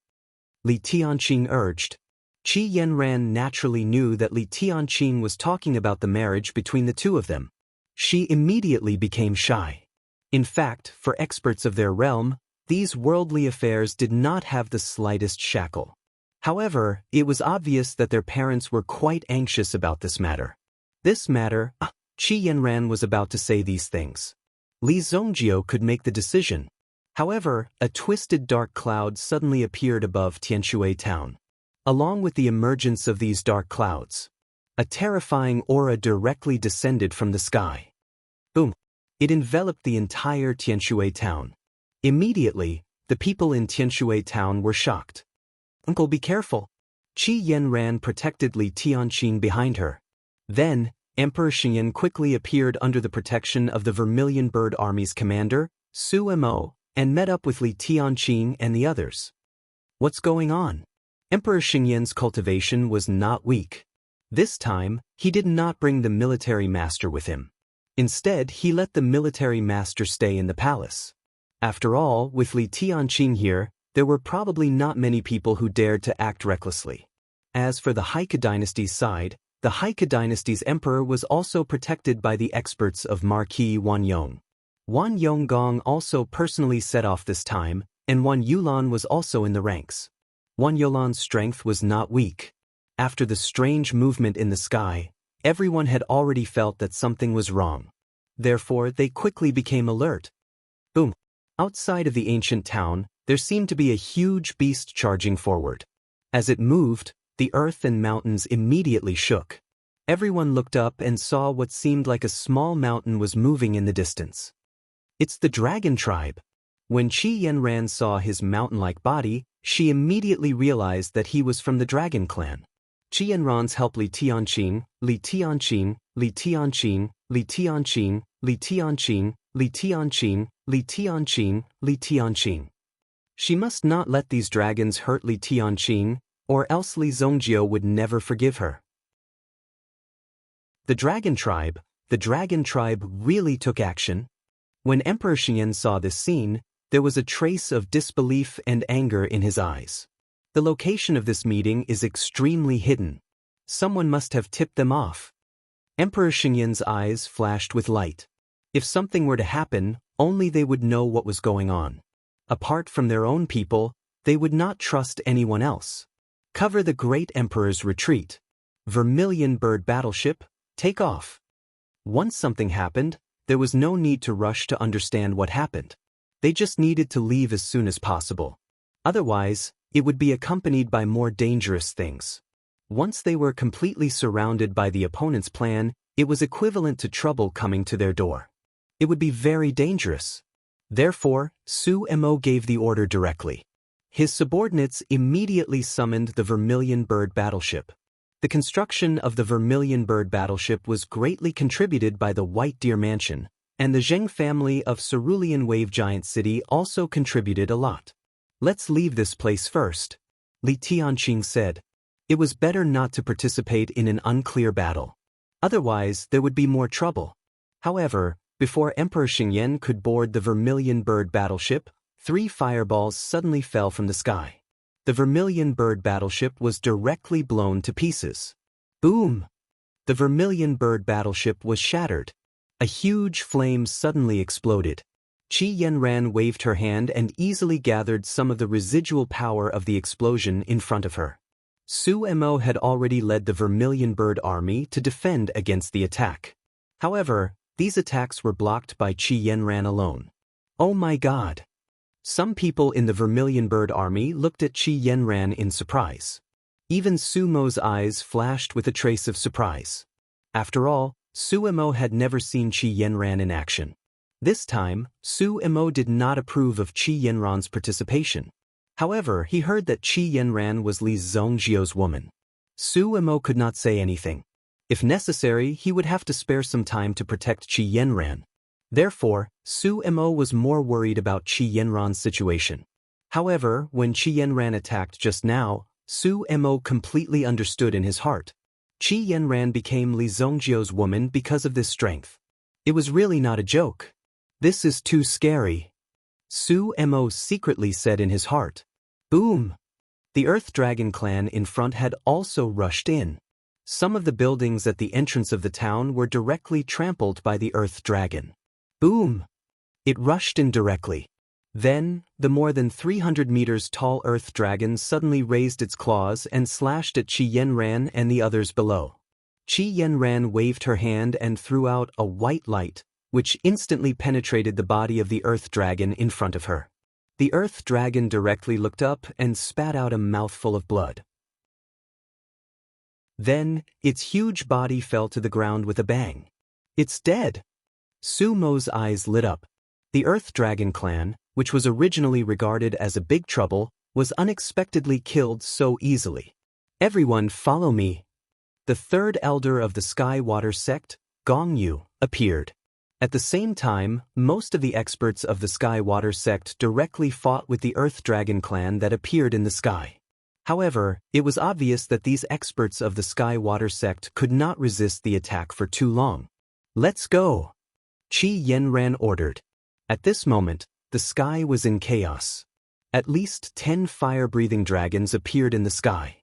Li Tianqing urged. Qi Yanran naturally knew that Li Tianqing was talking about the marriage between the two of them. She immediately became shy. In fact, for experts of their realm, these worldly affairs did not have the slightest shackle. However, it was obvious that their parents were quite anxious about this matter. Qi Yanran was about to say these things. Li Zongjiu could make the decision. However, a twisted dark cloud suddenly appeared above Tianshui town. Along with the emergence of these dark clouds, a terrifying aura directly descended from the sky. Boom! It enveloped the entire Tianshui town. Immediately, the people in Tianshui town were shocked. "Uncle, be careful." Qi Yanran protected Li Tianqing behind her. Then, Emperor Xingyan quickly appeared under the protection of the Vermilion Bird Army's commander, Su Mo, and met up with Li Tianqing and the others. What's going on? Emperor Xingyan's cultivation was not weak. This time, he did not bring the military master with him. Instead, he let the military master stay in the palace. After all, with Li Tianqing here, there were probably not many people who dared to act recklessly. As for the Heike dynasty's side, the Heike dynasty's emperor was also protected by the experts of Marquis Wan Yong. Wan Yonggong also personally set off this time, and Wan Yulan was also in the ranks. Wan Yulan's strength was not weak. After the strange movement in the sky, everyone had already felt that something was wrong. Therefore, they quickly became alert. Boom! Outside of the ancient town, there seemed to be a huge beast charging forward. As it moved, the earth and mountains immediately shook. Everyone looked up and saw what seemed like a small mountain was moving in the distance. It's the dragon tribe. When Qi Yanran saw his mountain-like body, she immediately realized that he was from the dragon clan. Qi Yanran's help Li Tianqing, Li Tianqing, Li Tianqing, Li Tianqing, Li Tianqing, Li Tianqing, Li Tianqing, Li Tianqing. She must not let these dragons hurt Li Tianqing, or else Li Zongjiu would never forgive her. The dragon tribe really took action. When Emperor Xingyan saw this scene, there was a trace of disbelief and anger in his eyes. The location of this meeting is extremely hidden. Someone must have tipped them off. Emperor Xingyan's eyes flashed with light. If something were to happen, only they would know what was going on. Apart from their own people, they would not trust anyone else. Cover the great emperor's retreat. Vermilion Bird battleship, take off. Once something happened, there was no need to rush to understand what happened. They just needed to leave as soon as possible. Otherwise, it would be accompanied by more dangerous things. Once they were completely surrounded by the opponent's plan, it was equivalent to trouble coming to their door. It would be very dangerous. Therefore, Su Mo gave the order directly. His subordinates immediately summoned the Vermilion Bird battleship. The construction of the Vermilion Bird battleship was greatly contributed by the White Deer Mansion, and the Zheng family of Cerulean Wave Giant City also contributed a lot. Let's leave this place first, Li Tianqing said. It was better not to participate in an unclear battle. Otherwise, there would be more trouble. However, before Emperor Xingyan could board the Vermilion Bird battleship, 3 fireballs suddenly fell from the sky. The Vermilion Bird battleship was directly blown to pieces. Boom! The Vermilion Bird battleship was shattered. A huge flame suddenly exploded. Qi Yanran waved her hand and easily gathered some of the residual power of the explosion in front of her. Su Mo had already led the Vermilion Bird army to defend against the attack. However, These attacks were blocked by Qi Yanran alone. Oh my god! Some people in the Vermilion Bird Army looked at Qi Yanran in surprise. Even Su Mo's eyes flashed with a trace of surprise. After all, Su Mo had never seen Qi Yanran in action. This time, Su Mo did not approve of Qi Yanran's participation. However, he heard that Qi Yanran was Li Zhongjiu's woman. Su Mo could not say anything. If necessary, he would have to spare some time to protect Qi Yanran. Therefore, Su Mo was more worried about Qi Yanran's situation. However, when Qi Yanran attacked just now, Su Mo completely understood in his heart. Qi Yanran became Li Zhongjiu's woman because of this strength. It was really not a joke. This is too scary. Su Mo secretly said in his heart. Boom! The Earth Dragon clan in front had also rushed in. Some of the buildings at the entrance of the town were directly trampled by the Earth Dragon. Boom! It rushed in directly. Then, the more than 300 meters tall Earth Dragon suddenly raised its claws and slashed at Qi Yanran and the others below. Qi Yanran waved her hand and threw out a white light, which instantly penetrated the body of the Earth Dragon in front of her. The Earth Dragon directly looked up and spat out a mouthful of blood. Then, its huge body fell to the ground with a bang. It's dead! Su Mo's eyes lit up. The Earth Dragon clan, which was originally regarded as a big trouble, was unexpectedly killed so easily. Everyone follow me! The third elder of the Sky Water sect, Gong Yu, appeared. At the same time, most of the experts of the Sky Water sect directly fought with the Earth Dragon clan that appeared in the sky. However, it was obvious that these experts of the Sky Water sect could not resist the attack for too long. Let's go! Qi Yanran ordered. At this moment, the sky was in chaos. At least 10 fire-breathing dragons appeared in the sky.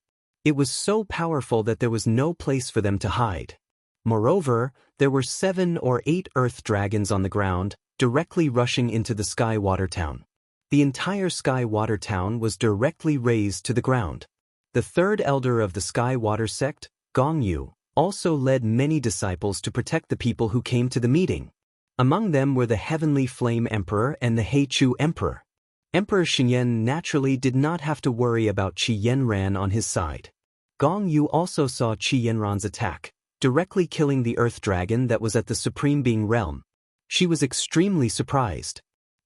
It was so powerful that there was no place for them to hide. Moreover, there were 7 or 8 earth dragons on the ground, directly rushing into the Sky Water Town. The entire Sky Water Town was directly razed to the ground. The third elder of the Sky Water sect, Gong Yu, also led many disciples to protect the people who came to the meeting. Among them were the Heavenly Flame Emperor and the Heichu Emperor. Emperor Xinyan naturally did not have to worry about Qi Yanran on his side. Gong Yu also saw Qi Yanran's attack, directly killing the Earth Dragon that was at the Supreme Being realm. She was extremely surprised.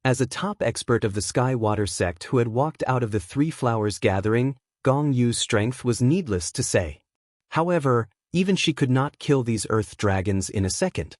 As a top expert of the Sky Water sect who had walked out of the Three Flowers gathering, Gong Yu's strength was needless to say. However, even she could not kill these Earth Dragons in a second.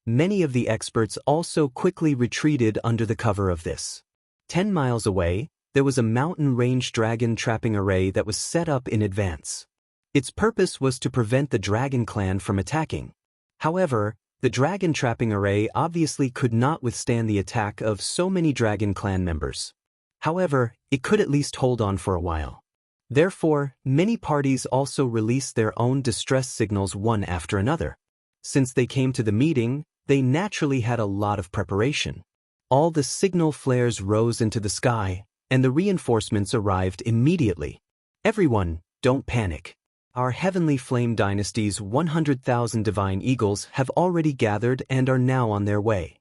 Many of the experts also quickly retreated under the cover of this. 10 miles away, there was a mountain range dragon trapping array that was set up in advance. Its purpose was to prevent the Dragon Clan from attacking. However, the dragon trapping array obviously could not withstand the attack of so many Dragon Clan members. However, it could at least hold on for a while. Therefore, many parties also released their own distress signals one after another. Since they came to the meeting, they naturally had a lot of preparation. All the signal flares rose into the sky, and the reinforcements arrived immediately. Everyone, don't panic. Our Heavenly Flame Dynasty's 100,000 Divine Eagles have already gathered and are now on their way.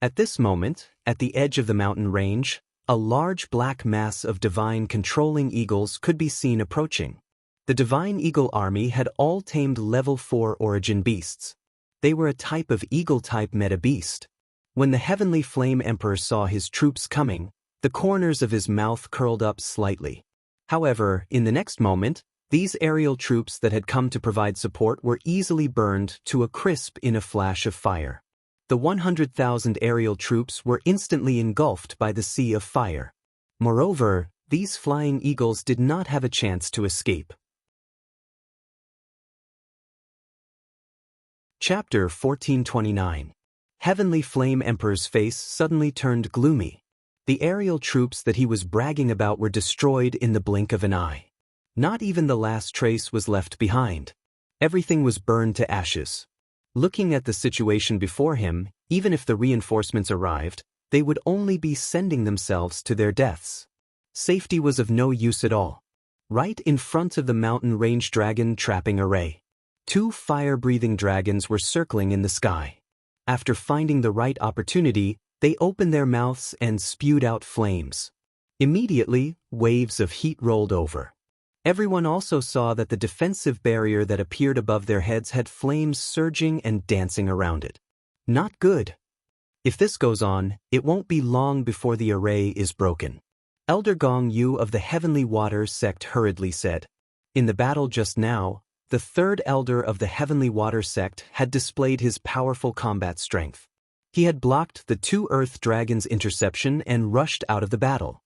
At this moment, at the edge of the mountain range, a large black mass of Divine Controlling Eagles could be seen approaching. The Divine Eagle Army had all tamed level 4 origin beasts. They were a type of eagle-type meta-beast. When the Heavenly Flame Emperor saw his troops coming, the corners of his mouth curled up slightly. However, in the next moment, these aerial troops that had come to provide support were easily burned to a crisp in a flash of fire. The 100,000 aerial troops were instantly engulfed by the sea of fire. Moreover, these flying eagles did not have a chance to escape. Chapter 1429. Heavenly Flame Emperor's face suddenly turned gloomy. The aerial troops that he was bragging about were destroyed in the blink of an eye. Not even the last trace was left behind. Everything was burned to ashes. Looking at the situation before him, even if the reinforcements arrived, they would only be sending themselves to their deaths. Safety was of no use at all. Right in front of the mountain range dragon trapping array, 2 fire-breathing dragons were circling in the sky. After finding the right opportunity, they opened their mouths and spewed out flames. Immediately, waves of heat rolled over. Everyone also saw that the defensive barrier that appeared above their heads had flames surging and dancing around it. Not good. If this goes on, it won't be long before the array is broken. Elder Gong Yu of the Heavenly Water sect hurriedly said. In the battle just now, the third elder of the Heavenly Water sect had displayed his powerful combat strength. He had blocked the two earth dragons' interception and rushed out of the battle.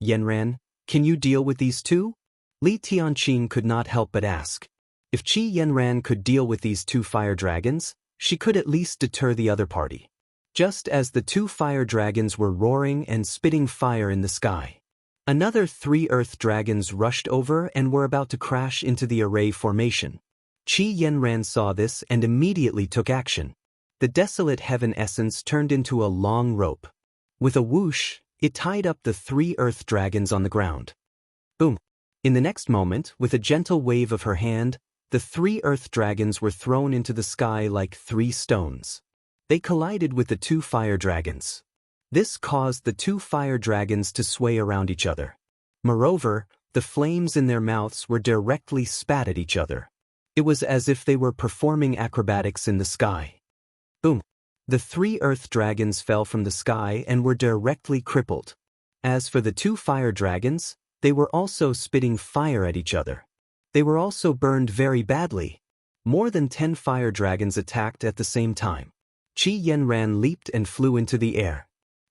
Yanran, can you deal with these two? Li Tianqing could not help but ask. If Qi Yanran could deal with these two fire dragons, she could at least deter the other party. Just as the two fire dragons were roaring and spitting fire in the sky, another 3 earth dragons rushed over and were about to crash into the array formation. Qi Yanran saw this and immediately took action. The desolate heaven essence turned into a long rope. With a whoosh, it tied up the 3 earth dragons on the ground. Boom! In the next moment, with a gentle wave of her hand, the 3 earth dragons were thrown into the sky like 3 stones. They collided with the 2 fire dragons. This caused the 2 fire dragons to sway around each other. Moreover, the flames in their mouths were directly spat at each other. It was as if they were performing acrobatics in the sky. Boom! The 3 earth dragons fell from the sky and were directly crippled. As for the 2 fire dragons, they were also spitting fire at each other. They were also burned very badly. More than 10 fire dragons attacked at the same time. Qi Yanran leaped and flew into the air.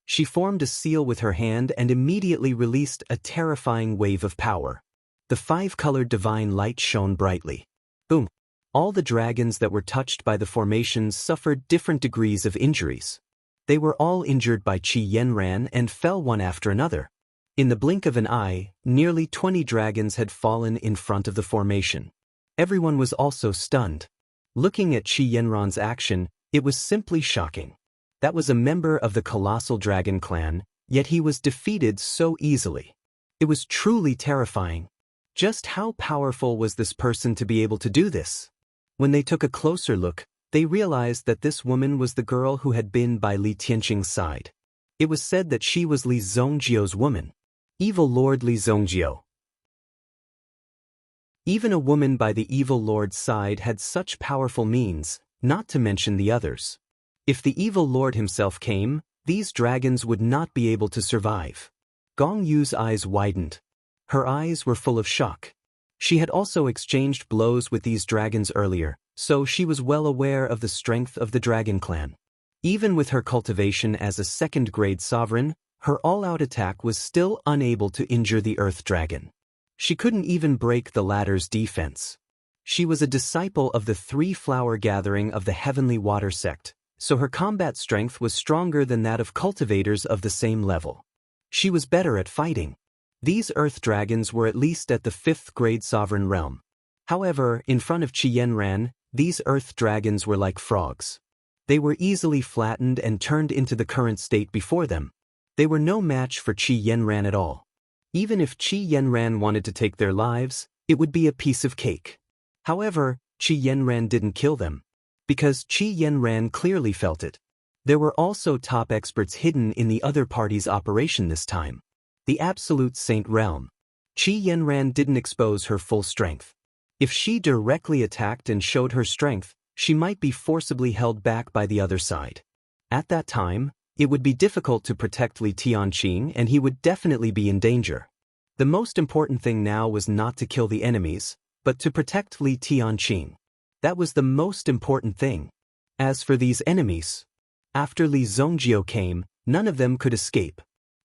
She formed a seal with her hand and immediately released a terrifying wave of power. The 5-colored divine light shone brightly. Boom! All the dragons that were touched by the formations suffered different degrees of injuries. They were all injured by Qi Yanran and fell one after another. In the blink of an eye, nearly 20 dragons had fallen in front of the formation. Everyone was also stunned. Looking at Qi Yanran's action, it was simply shocking. That was a member of the Colossal Dragon clan, yet he was defeated so easily. It was truly terrifying. Just how powerful was this person to be able to do this? When they took a closer look, they realized that this woman was the girl who had been by Li Tianqing's side. It was said that she was Li Zongjio's woman. Evil Lord Li Zongjio. Even a woman by the evil lord's side had such powerful means, not to mention the others. If the evil lord himself came, these dragons would not be able to survive. Gong Yu's eyes widened. Her eyes were full of shock. She had also exchanged blows with these dragons earlier, so she was well aware of the strength of the dragon clan. Even with her cultivation as a second-grade sovereign, her all-out attack was still unable to injure the earth dragon. She couldn't even break the latter's defense. She was a disciple of the 3-flower gathering of the Heavenly Water sect, so her combat strength was stronger than that of cultivators of the same level. She was better at fighting. These earth dragons were at least at the 5th-grade sovereign realm. However, in front of Qi Yanran, these earth dragons were like frogs. They were easily flattened and turned into the current state before them. They were no match for Qi Yanran at all. Even if Qi Yanran wanted to take their lives, it would be a piece of cake. However, Qi Yanran didn't kill them. Because Qi Yanran clearly felt it. There were also top experts hidden in the other party's operation this time. The Absolute Saint Realm. Qi Yanran didn't expose her full strength. If she directly attacked and showed her strength, she might be forcibly held back by the other side. At that time, it would be difficult to protect Li Tianqing and he would definitely be in danger. The most important thing now was not to kill the enemies, but to protect Li Tianqing. That was the most important thing. As for these enemies, after Li Zongjio came, none of them could escape.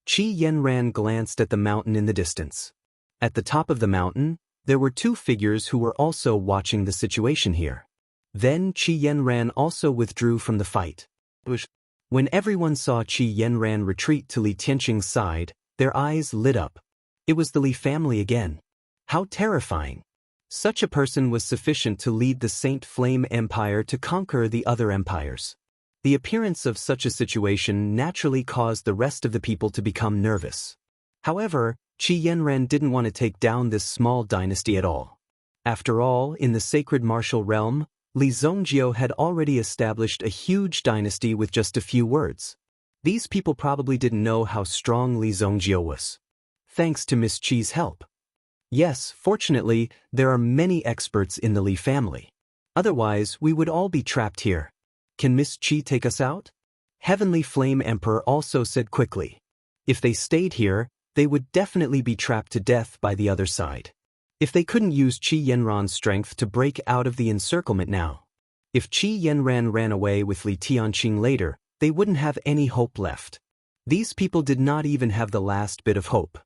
Qi Yanran glanced at the mountain in the distance. At the top of the mountain, there were 2 figures who were also watching the situation here. Then Qi Yanran also withdrew from the fight. When everyone saw Qi Yanran retreat to Li Tianqing's side, their eyes lit up. It was the Li family again. How terrifying! Such a person was sufficient to lead the Saint Flame Empire to conquer the other empires. The appearance of such a situation naturally caused the rest of the people to become nervous. However, Qi Yanran didn't want to take down this small dynasty at all. After all, in the sacred martial realm, Li Zongjio had already established a huge dynasty with just a few words. These people probably didn't know how strong Li Zongjio was. Thanks to Miss Chi's help. Yes, fortunately, there are many experts in the Li family. Otherwise, we would all be trapped here. Can Miss Chi take us out? Heavenly Flame Emperor also said quickly. If they stayed here, they would definitely be trapped to death by the other side. If they couldn't use Qi Yanran's strength to break out of the encirclement now. If Qi Yanran ran away with Li Tianqing later, they wouldn't have any hope left. These people did not even have the last bit of hope.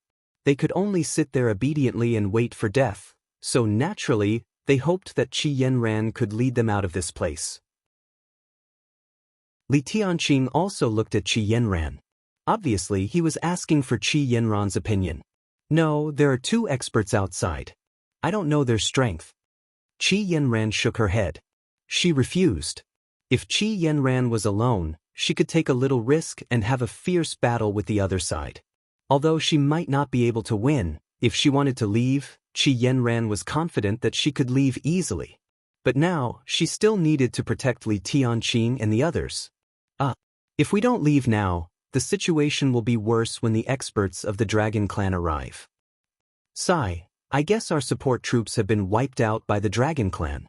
They could only sit there obediently and wait for death, so naturally, they hoped that Qi Yanran could lead them out of this place. Li Tianqing also looked at Qi Yanran. Obviously, he was asking for Qi Yanran's opinion. No, there are two experts outside. I don't know their strength. Qi Yanran shook her head. She refused. If Qi Yanran was alone, she could take a little risk and have a fierce battle with the other side. Although she might not be able to win, if she wanted to leave, Qi Yanran was confident that she could leave easily. But now, she still needed to protect Li Tianqing and the others. If we don't leave now, the situation will be worse when the experts of the Dragon Clan arrive. Sigh. I guess our support troops have been wiped out by the Dragon Clan.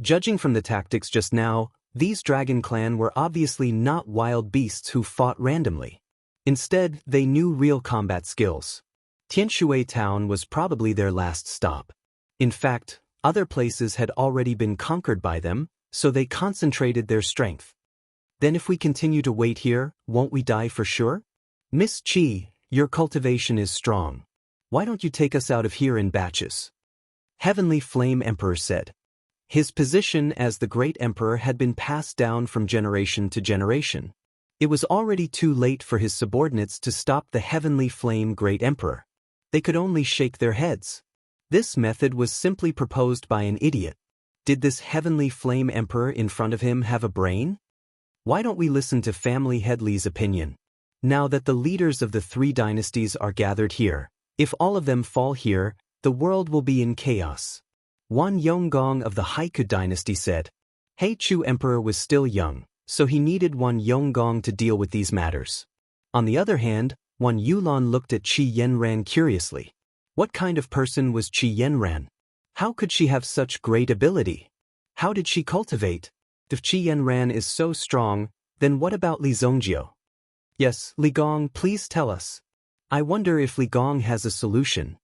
Judging from the tactics just now, these Dragon Clan were obviously not wild beasts who fought randomly. Instead, they knew real combat skills. Tianshui Town was probably their last stop. In fact, other places had already been conquered by them, so they concentrated their strength. Then if we continue to wait here, won't we die for sure? Miss Chi, your cultivation is strong. Why don't you take us out of here in batches? Heavenly Flame Emperor said. His position as the Great Emperor had been passed down from generation to generation. It was already too late for his subordinates to stop the Heavenly Flame Great Emperor. They could only shake their heads. This method was simply proposed by an idiot. Did this Heavenly Flame Emperor in front of him have a brain? Why don't we listen to Family Head Li's opinion? Now that the leaders of the three dynasties are gathered here, if all of them fall here, the world will be in chaos. Wan Yonggong of the Haiku dynasty said. He Chu Emperor was still young, so he needed Wan Yonggong to deal with these matters. On the other hand, Wan Yulan looked at Qi Yanran curiously. What kind of person was Qi Yanran? How could she have such great ability? How did she cultivate? If Qi Yanran is so strong, then what about Li Zongjio? Yes, Li Gong, please tell us. I wonder if Li Gong has a solution.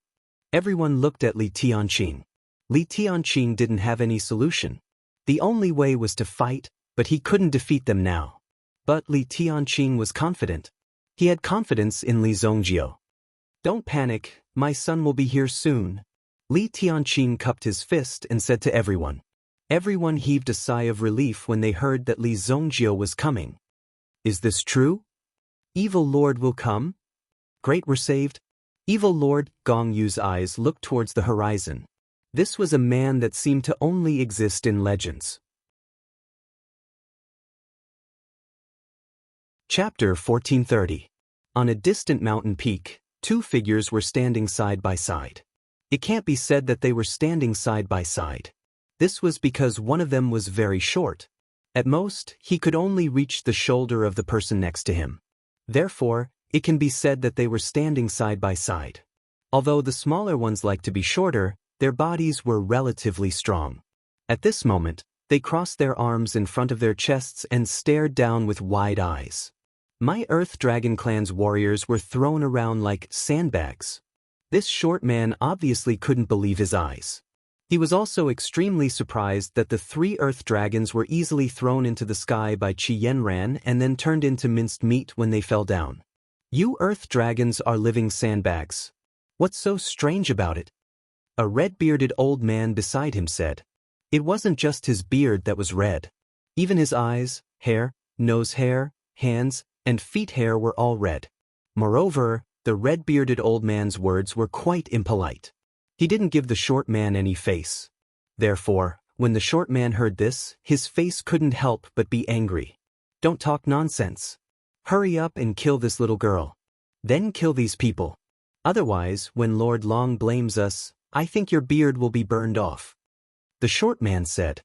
Everyone looked at Li Tianqing. Li Tianqing didn't have any solution. The only way was to fight, but he couldn't defeat them now. But Li Tianqing was confident. He had confidence in Li Zongjio. Don't panic, my son will be here soon. Li Tianqing cupped his fist and said to everyone. Everyone heaved a sigh of relief when they heard that Li Zongjio was coming. Is this true? Evil Lord will come? Great were saved? Evil Lord, Gong Yu's eyes looked towards the horizon. This was a man that seemed to only exist in legends. Chapter 1430. On a distant mountain peak, two figures were standing side by side. It can't be said that they were standing side by side. This was because one of them was very short. At most, he could only reach the shoulder of the person next to him. Therefore, it can be said that they were standing side by side. Although the smaller ones liked to be shorter, their bodies were relatively strong. At this moment, they crossed their arms in front of their chests and stared down with wide eyes. My Earth Dragon Clan's warriors were thrown around like sandbags. This short man obviously couldn't believe his eyes. He was also extremely surprised that the three Earth Dragons were easily thrown into the sky by Qi Yanran and then turned into minced meat when they fell down. You Earth Dragons are living sandbags. What's so strange about it? A red-bearded old man beside him said. It wasn't just his beard that was red. Even his eyes, hair, nose hair, hands, and feet hair were all red. Moreover, the red-bearded old man's words were quite impolite. He didn't give the short man any face. Therefore, when the short man heard this, his face couldn't help but be angry. Don't talk nonsense. Hurry up and kill this little girl. Then kill these people. Otherwise, when Lord Long blames us, I think your beard will be burned off. The short man said.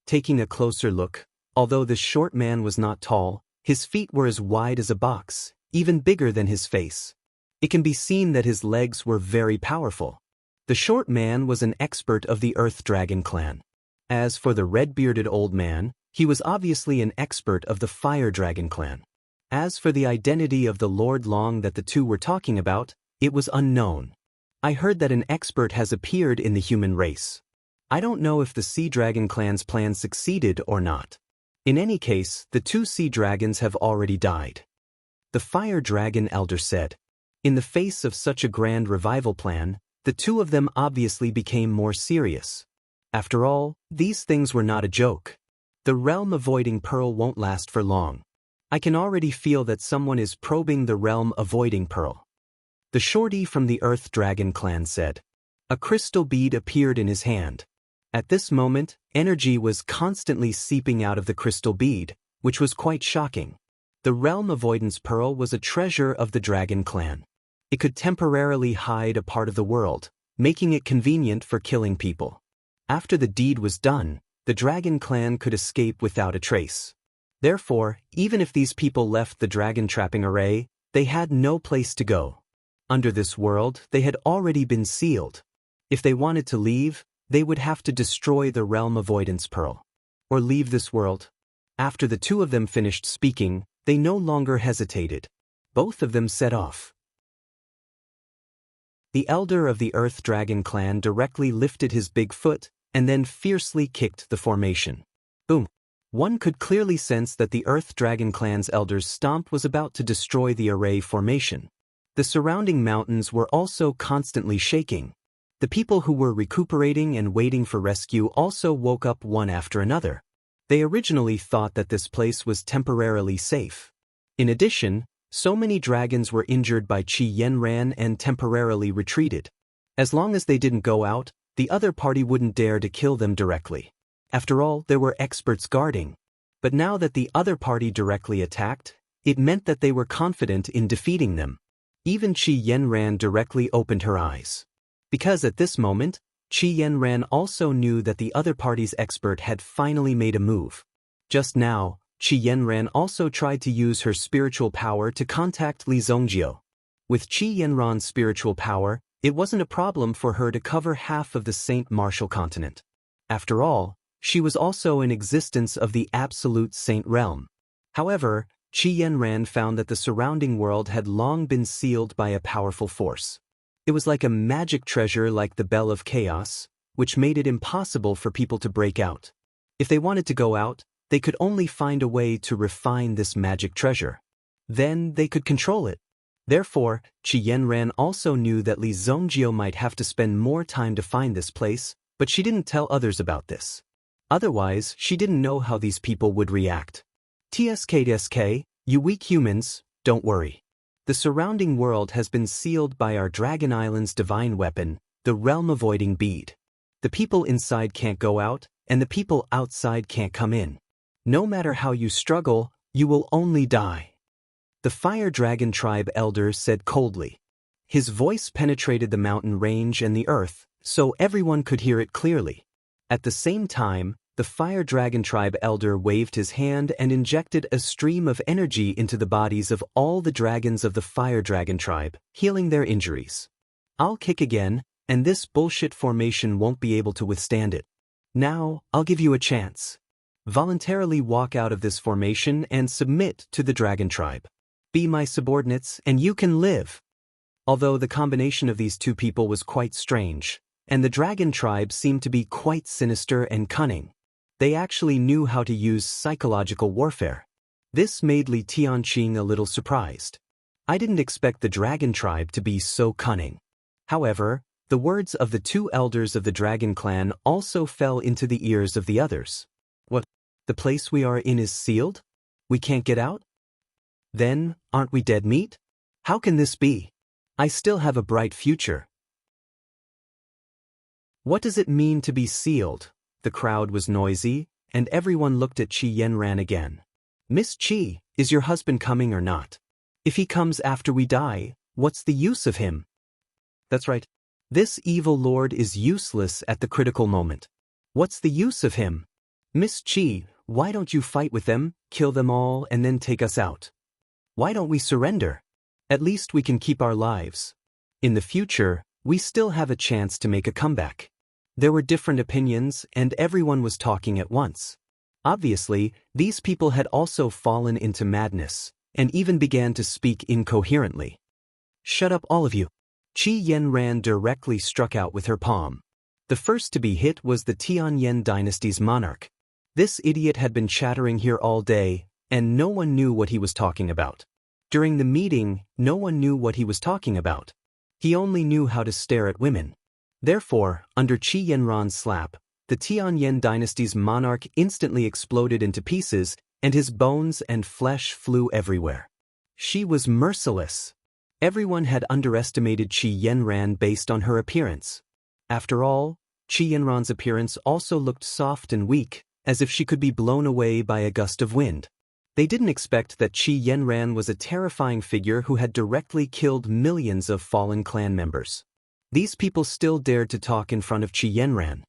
taking a closer look, although the short man was not tall, his feet were as wide as a box, even bigger than his face. It can be seen that his legs were very powerful. The short man was an expert of the Earth Dragon clan. As for the red-bearded old man, he was obviously an expert of the Fire Dragon clan. As for the identity of the Lord Long that the two were talking about, it was unknown. I heard that an expert has appeared in the human race. I don't know if the Sea Dragon clan's plan succeeded or not. In any case, the two sea dragons have already died. The Fire Dragon elder said. In the face of such a grand revival plan, the two of them obviously became more serious. After all, these things were not a joke. The realm-avoiding pearl won't last for long. I can already feel that someone is probing the realm-avoiding pearl. The shorty from the Earth Dragon clan said. A crystal bead appeared in his hand. At this moment, energy was constantly seeping out of the crystal bead, which was quite shocking. The realm avoidance pearl was a treasure of the Dragon clan. It could temporarily hide a part of the world, making it convenient for killing people. After the deed was done, the Dragon clan could escape without a trace. Therefore, even if these people left the dragon trapping array, they had no place to go. Under this world, they had already been sealed. If they wanted to leave, they would have to destroy the realm avoidance pearl. Or leave this world. After the two of them finished speaking, they no longer hesitated. Both of them set off. The elder of the Earth Dragon clan directly lifted his big foot, and then fiercely kicked the formation. Boom! One could clearly sense that the Earth Dragon clan's elder's stomp was about to destroy the array formation. The surrounding mountains were also constantly shaking. The people who were recuperating and waiting for rescue also woke up one after another. They originally thought that this place was temporarily safe. In addition, so many dragons were injured by Qi Yanran and temporarily retreated. As long as they didn't go out, the other party wouldn't dare to kill them directly. After all, there were experts guarding. But now that the other party directly attacked, it meant that they were confident in defeating them. Even Qi Yanran directly opened her eyes. Because at this moment, Qi Yanran also knew that the other party's expert had finally made a move. Just now, Qi Yanran also tried to use her spiritual power to contact Li Zongjio. With Qi Yanran's spiritual power, it wasn't a problem for her to cover half of the Saint Martial continent. After all, she was also in existence of the absolute Saint realm. However, Qi Yanran found that the surrounding world had long been sealed by a powerful force. It was like a magic treasure like the Bell of Chaos, which made it impossible for people to break out. If they wanted to go out, they could only find a way to refine this magic treasure. Then they could control it. Therefore, Qi Yanran also knew that Li Zongjio might have to spend more time to find this place, but she didn't tell others about this. Otherwise, she didn't know how these people would react. TSK, you weak humans, don't worry. The surrounding world has been sealed by our Dragon Island's divine weapon, the realm-avoiding bead. The people inside can't go out, and the people outside can't come in. No matter how you struggle, you will only die. The Fire Dragon tribe elder said coldly. His voice penetrated the mountain range and the earth, so everyone could hear it clearly. At the same time, the Fire Dragon tribe elder waved his hand and injected a stream of energy into the bodies of all the dragons of the Fire Dragon tribe, healing their injuries. I'll kick again, and this bullshit formation won't be able to withstand it. Now, I'll give you a chance. Voluntarily walk out of this formation and submit to the Dragon tribe. Be my subordinates and you can live. Although the combination of these two people was quite strange, and the Dragon tribe seemed to be quite sinister and cunning. They actually knew how to use psychological warfare. This made Li Tianqing a little surprised. I didn't expect the Dragon tribe to be so cunning. However, the words of the two elders of the Dragon clan also fell into the ears of the others. What? The place we are in is sealed? We can't get out? Then, aren't we dead meat? How can this be? I still have a bright future. What does it mean to be sealed? The crowd was noisy, and everyone looked at Qi Yanran again. Miss Qi, is your husband coming or not? If he comes after we die, what's the use of him? That's right. This evil lord is useless at the critical moment. What's the use of him? Miss Chi, why don't you fight with them, kill them all, and then take us out? Why don't we surrender? At least we can keep our lives. In the future, we still have a chance to make a comeback. There were different opinions, and everyone was talking at once. Obviously, these people had also fallen into madness, and even began to speak incoherently. Shut up, all of you. Qi Yanran directly struck out with her palm. The first to be hit was the Tianyan dynasty's monarch. This idiot had been chattering here all day, and no one knew what he was talking about. During the meeting, no one knew what he was talking about. He only knew how to stare at women. Therefore, under Qi Yanran's slap, the Tianyan dynasty's monarch instantly exploded into pieces, and his bones and flesh flew everywhere. She was merciless. Everyone had underestimated Qi Yanran based on her appearance. After all, Qi Yanran's appearance also looked soft and weak, as if she could be blown away by a gust of wind. They didn't expect that Qi Yanran was a terrifying figure who had directly killed millions of fallen clan members. These people still dared to talk in front of Qi Yanran.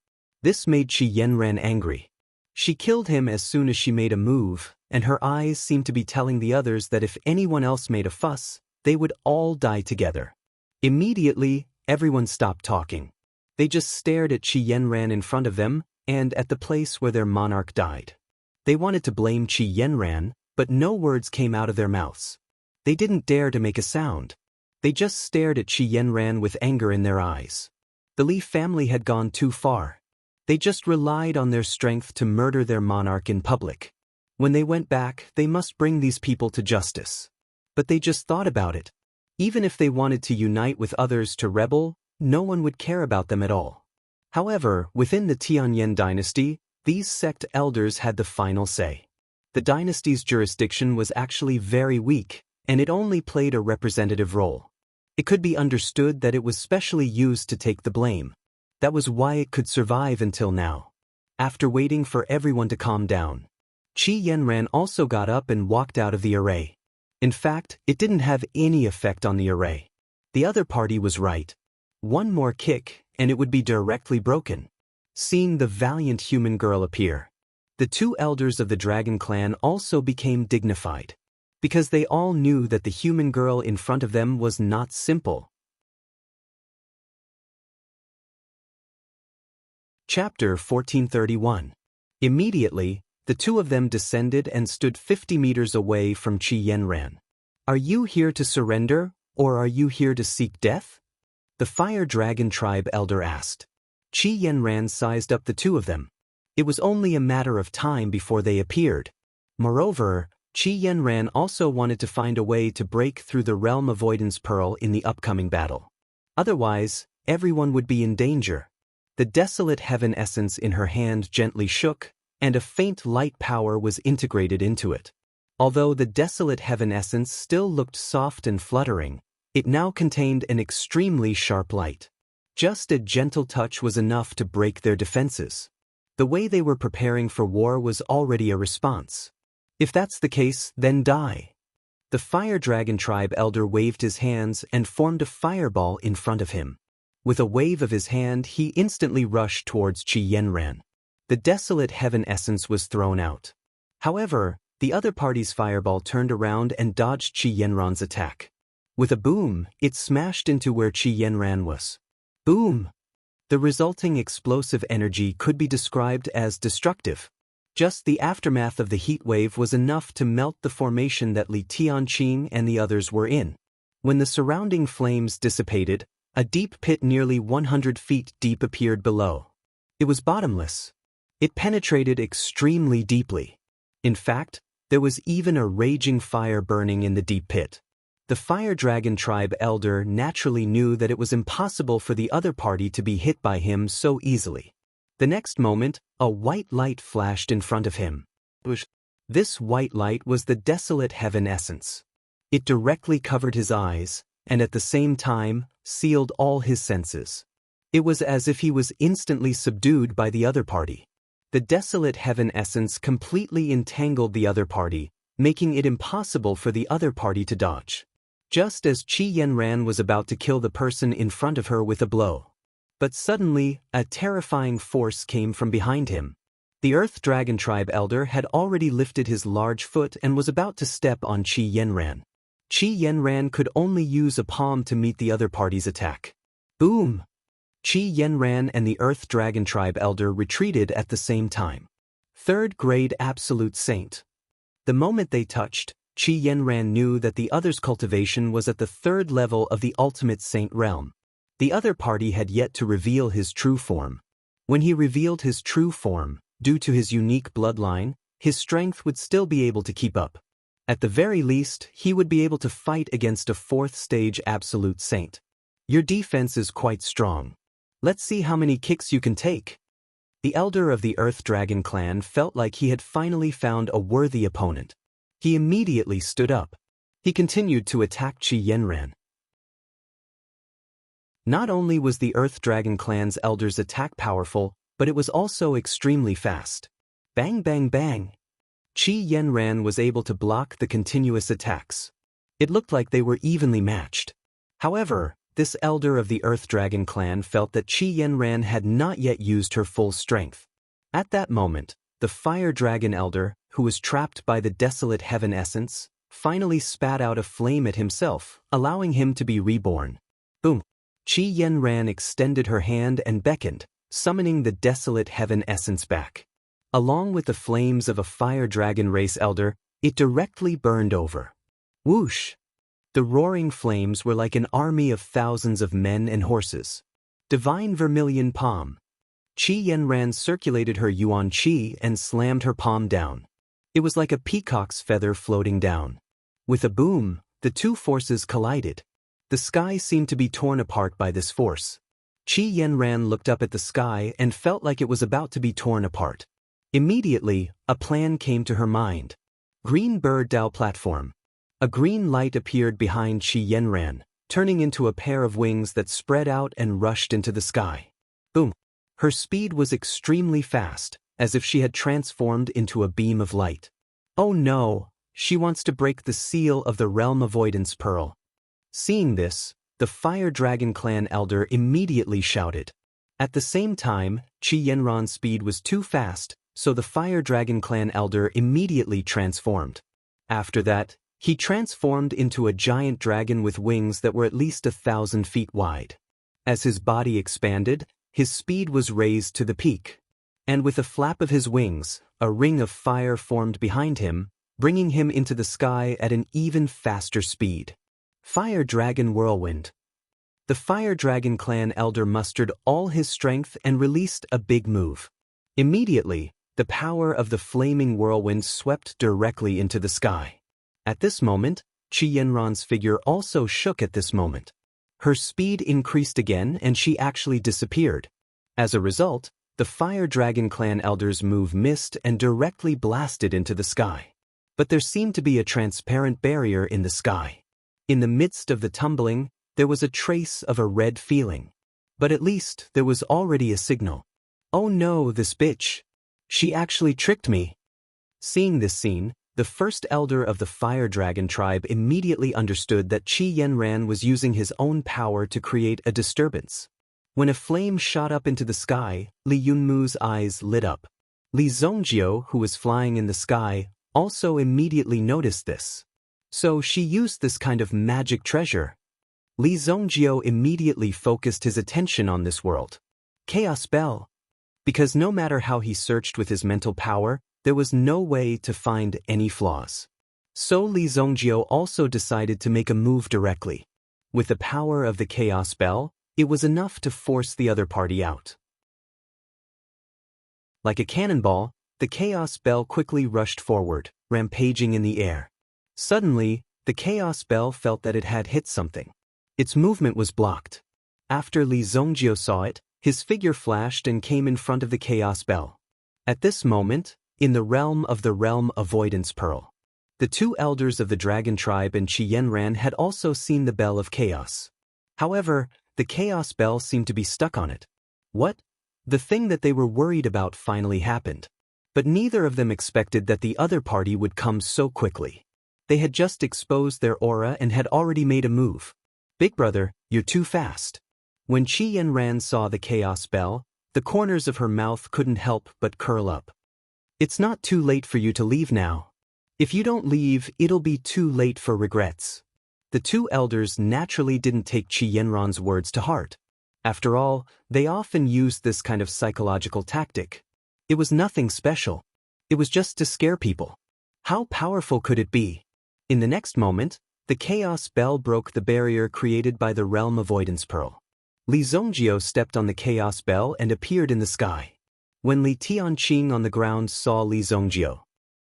This made Qi Yanran angry. She killed him as soon as she made a move, and her eyes seemed to be telling the others that if anyone else made a fuss, they would all die together. Immediately, everyone stopped talking. They just stared at Qi Yanran in front of them, and at the place where their monarch died. They wanted to blame Qi Yanran, but no words came out of their mouths. They didn't dare to make a sound. They just stared at Qi Yanran with anger in their eyes. The Li family had gone too far. They just relied on their strength to murder their monarch in public. When they went back, they must bring these people to justice. But they just thought about it. Even if they wanted to unite with others to rebel, no one would care about them at all. However, within the Tianyan dynasty, these sect elders had the final say. The dynasty's jurisdiction was actually very weak, and it only played a representative role. It could be understood that it was specially used to take the blame. That was why it could survive until now. After waiting for everyone to calm down, Qi Yanran also got up and walked out of the array. In fact, it didn't have any effect on the array. The other party was right. One more kick, and it would be directly broken. Seeing the valiant human girl appear, the two elders of the dragon clan also became dignified, because they all knew that the human girl in front of them was not simple. Chapter 1431. Immediately, the two of them descended and stood 50 meters away from Qi Yanran. Are you here to surrender, or are you here to seek death? The Fire Dragon Tribe elder asked. Qi Yanran sized up the two of them. It was only a matter of time before they appeared. Moreover, Qi Yanran also wanted to find a way to break through the Realm Avoidance Pearl in the upcoming battle. Otherwise, everyone would be in danger. The desolate heaven essence in her hand gently shook, and a faint light power was integrated into it. Although the desolate heaven essence still looked soft and fluttering, it now contained an extremely sharp light. Just a gentle touch was enough to break their defenses. The way they were preparing for war was already a response. If that's the case, then die. The Fire Dragon Tribe elder waved his hands and formed a fireball in front of him. With a wave of his hand, he instantly rushed towards Qi Yanran. The desolate heaven essence was thrown out. However, the other party's fireball turned around and dodged Qi Yanran's attack. With a boom, it smashed into where Qi Yanran was. Boom! The resulting explosive energy could be described as destructive. Just the aftermath of the heat wave was enough to melt the formation that Li Tianqing and the others were in. When the surrounding flames dissipated, a deep pit nearly 100 feet deep appeared below. It was bottomless. It penetrated extremely deeply. In fact, there was even a raging fire burning in the deep pit. The Fire Dragon Tribe elder naturally knew that it was impossible for the other party to be hit by him so easily. The next moment, a white light flashed in front of him. This white light was the desolate heaven essence. It directly covered his eyes, and at the same time, sealed all his senses. It was as if he was instantly subdued by the other party. The desolate heaven essence completely entangled the other party, making it impossible for the other party to dodge. Just as Qi Yanran was about to kill the person in front of her with a blow. But suddenly, a terrifying force came from behind him. The Earth Dragon Tribe elder had already lifted his large foot and was about to step on Qi Yanran. Qi Yanran could only use a palm to meet the other party's attack. Boom! Qi Yanran and the Earth Dragon Tribe elder retreated at the same time. Third grade Absolute Saint. The moment they touched, Qi Yanran knew that the other's cultivation was at the third level of the Ultimate Saint realm. The other party had yet to reveal his true form. When he revealed his true form, due to his unique bloodline, his strength would still be able to keep up. At the very least, he would be able to fight against a fourth-stage Absolute Saint. Your defense is quite strong. Let's see how many kicks you can take. The elder of the Earth Dragon clan felt like he had finally found a worthy opponent. He immediately stood up. He continued to attack Qi Yanran. Not only was the Earth Dragon clan's elder's attack powerful, but it was also extremely fast. Bang bang bang! Qi Yanran was able to block the continuous attacks. It looked like they were evenly matched. However, this elder of the Earth Dragon clan felt that Qi Yanran had not yet used her full strength. At that moment, the Fire Dragon elder, who was trapped by the Desolate Heaven essence, finally spat out a flame at himself, allowing him to be reborn. Boom! Qi Yanran extended her hand and beckoned, summoning the Desolate Heaven essence back. Along with the flames of a Fire Dragon race elder, it directly burned over. Whoosh! The roaring flames were like an army of thousands of men and horses. Divine Vermilion Palm. Qi Yanran circulated her Yuan Qi and slammed her palm down. It was like a peacock's feather floating down. With a boom, the two forces collided. The sky seemed to be torn apart by this force. Qi Yanran looked up at the sky and felt like it was about to be torn apart. Immediately, a plan came to her mind. Green Bird Dao Platform. A green light appeared behind Qi Yanran, turning into a pair of wings that spread out and rushed into the sky. Boom! Her speed was extremely fast, as if she had transformed into a beam of light. Oh no! She wants to break the seal of the Realm Avoidance Pearl. Seeing this, the Fire Dragon clan elder immediately shouted. At the same time, Qi Yanran's speed was too fast, so the Fire Dragon clan elder immediately transformed. After that, he transformed into a giant dragon with wings that were at least 1,000 feet wide. As his body expanded, his speed was raised to the peak. And with a flap of his wings, a ring of fire formed behind him, bringing him into the sky at an even faster speed. Fire Dragon Whirlwind. The Fire Dragon clan elder mustered all his strength and released a big move. Immediately, the power of the flaming whirlwind swept directly into the sky. At this moment, Qi Yanran's figure also shook at this moment. Her speed increased again and she actually disappeared. As a result, the Fire Dragon clan elder's move missed and directly blasted into the sky. But there seemed to be a transparent barrier in the sky. In the midst of the tumbling, there was a trace of a red feeling. But at least there was already a signal. Oh no, this bitch! She actually tricked me! Seeing this scene, the first elder of the Fire Dragon tribe immediately understood that Qi Yanran was using his own power to create a disturbance. When a flame shot up into the sky, Li Yunmu's eyes lit up. Li Zhongjiu, who was flying in the sky, also immediately noticed this. So she used this kind of magic treasure. Li Zhongjiu immediately focused his attention on this world. Chaos Bell. Because no matter how he searched with his mental power, there was no way to find any flaws. So Li Zhongjiu also decided to make a move directly. With the power of the Chaos Bell, it was enough to force the other party out. Like a cannonball, the Chaos Bell quickly rushed forward, rampaging in the air. Suddenly, the Chaos Bell felt that it had hit something. Its movement was blocked. After Li Zhongjiu saw it, his figure flashed and came in front of the Chaos Bell. At this moment, in the realm of the Realm Avoidance Pearl, the two elders of the Dragon Tribe and Qi Yanran had also seen the Bell of Chaos. However, the Chaos Bell seemed to be stuck on it. What? The thing that they were worried about finally happened. But neither of them expected that the other party would come so quickly. They had just exposed their aura and had already made a move. Big brother, you're too fast. When Qi Yanran saw the Chaos Bell, the corners of her mouth couldn't help but curl up. It's not too late for you to leave now. If you don't leave, it'll be too late for regrets. The two elders naturally didn't take Qi Yanran's words to heart. After all, they often used this kind of psychological tactic. It was nothing special. It was just to scare people. How powerful could it be? In the next moment, the chaos bell broke the barrier created by the realm avoidance pearl. Li Zongjio stepped on the chaos bell and appeared in the sky. When Li Tianqing on the ground saw Li Zongjio,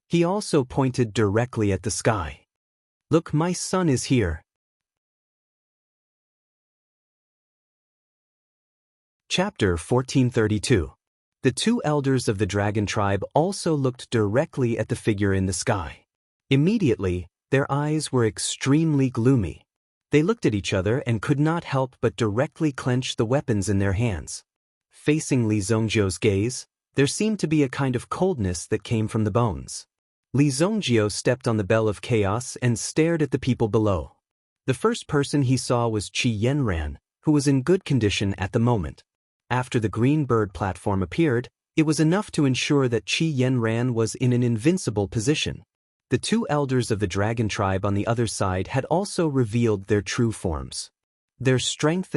he also pointed directly at the sky. Look, my son is here. Chapter 1432. The two elders of the dragon tribe also looked directly at the figure in the sky. Immediately, their eyes were extremely gloomy. They looked at each other and could not help but directly clench the weapons in their hands. Facing Li Zongjio's gaze, there seemed to be a kind of coldness that came from the bones. Li Zongjio stepped on the bell of chaos and stared at the people below. The first person he saw was Qi Yanran, who was in good condition at the moment. After the green bird platform appeared, it was enough to ensure that Qi Yanran was in an invincible position. The two elders of the dragon tribe on the other side had also revealed their true forms. Their strength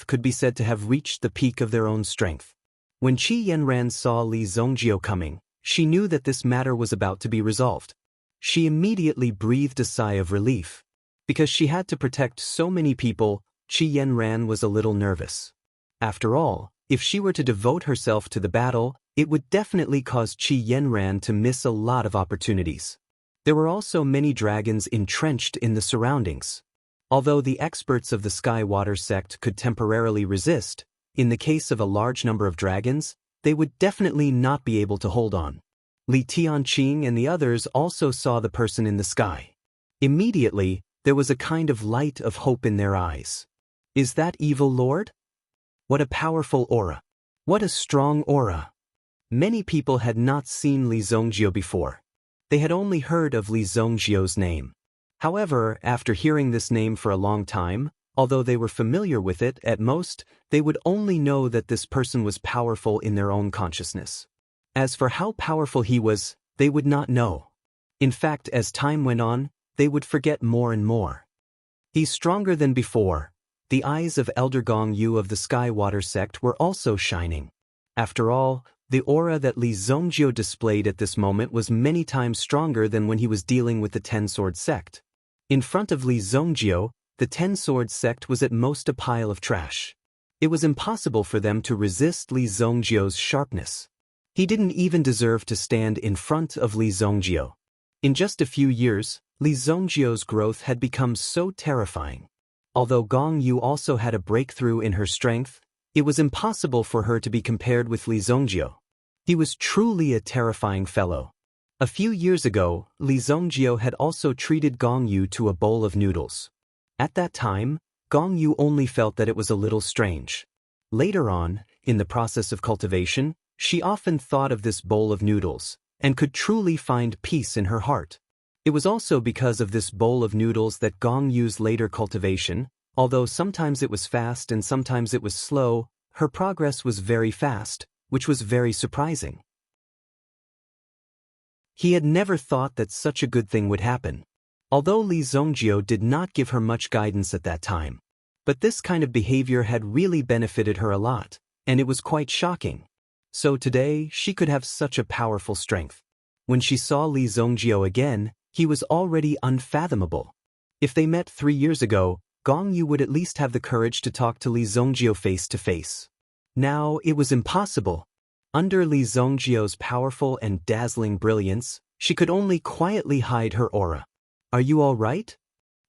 could be said to have reached the peak of their own strength. When Qi Yanran saw Li Zongjio coming, she knew that this matter was about to be resolved. She immediately breathed a sigh of relief. Because she had to protect so many people, Qi Yanran was a little nervous. After all, if she were to devote herself to the battle, it would definitely cause Qi Yanran to miss a lot of opportunities. There were also many dragons entrenched in the surroundings. Although the experts of the Sky Water sect could temporarily resist, in the case of a large number of dragons, they would definitely not be able to hold on. Li Tianqing and the others also saw the person in the sky. Immediately, there was a kind of light of hope in their eyes. Is that evil lord? What a powerful aura. What a strong aura. Many people had not seen Li Zongjio before. They had only heard of Li Zongjio's name. However, after hearing this name for a long time, although they were familiar with it, at most, they would only know that this person was powerful in their own consciousness. As for how powerful he was, they would not know. In fact, as time went on, they would forget more and more. He's stronger than before. The eyes of Elder Gong Yu of the Sky Water sect were also shining. After all, the aura that Li Zongjio displayed at this moment was many times stronger than when he was dealing with the Ten-Sword sect. In front of Li Zongjio, the Ten-Sword sect was at most a pile of trash. It was impossible for them to resist Li Zongjio's sharpness. He didn't even deserve to stand in front of Li Zongjio. In just a few years, Li Zongjio's growth had become so terrifying. Although Gong Yu also had a breakthrough in her strength, it was impossible for her to be compared with Li Zongjio. He was truly a terrifying fellow. A few years ago, Li Zongjio had also treated Gong Yu to a bowl of noodles. At that time, Gong Yu only felt that it was a little strange. Later on, in the process of cultivation, she often thought of this bowl of noodles, and could truly find peace in her heart. It was also because of this bowl of noodles that Gong Yu's later cultivation, although sometimes it was fast and sometimes it was slow, her progress was very fast, which was very surprising. He had never thought that such a good thing would happen. Although Li Zongjio did not give her much guidance at that time. But this kind of behavior had really benefited her a lot, and it was quite shocking. So today, she could have such a powerful strength. When she saw Li Zongjio again, he was already unfathomable. If they met 3 years ago, Gong Yu would at least have the courage to talk to Li Zongjio face to face. Now, it was impossible. Under Li Zongjio's powerful and dazzling brilliance, she could only quietly hide her aura. Are you all right?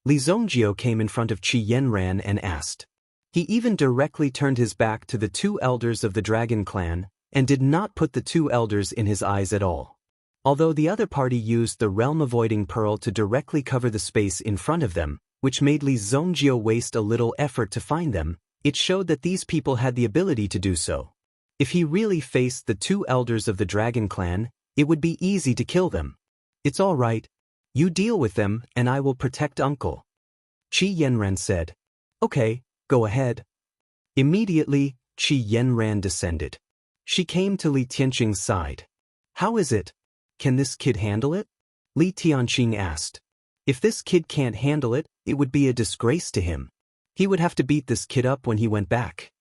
Li Zongjio came in front of Qi Yanran and asked. He even directly turned his back to the two elders of the dragon clan, and did not put the two elders in his eyes at all. Although the other party used the realm-avoiding pearl to directly cover the space in front of them, which made Li Zongjio waste a little effort to find them, it showed that these people had the ability to do so. If he really faced the two elders of the dragon clan, it would be easy to kill them. It's all right. You deal with them, and I will protect Uncle. Qi Yanran said. Okay, go ahead. Immediately, Qi Yanran descended. She came to Li Tianqing's side. How is it? Can this kid handle it? Li Tianqing asked. If this kid can't handle it, it would be a disgrace to him. He would have to beat this kid up when he went back.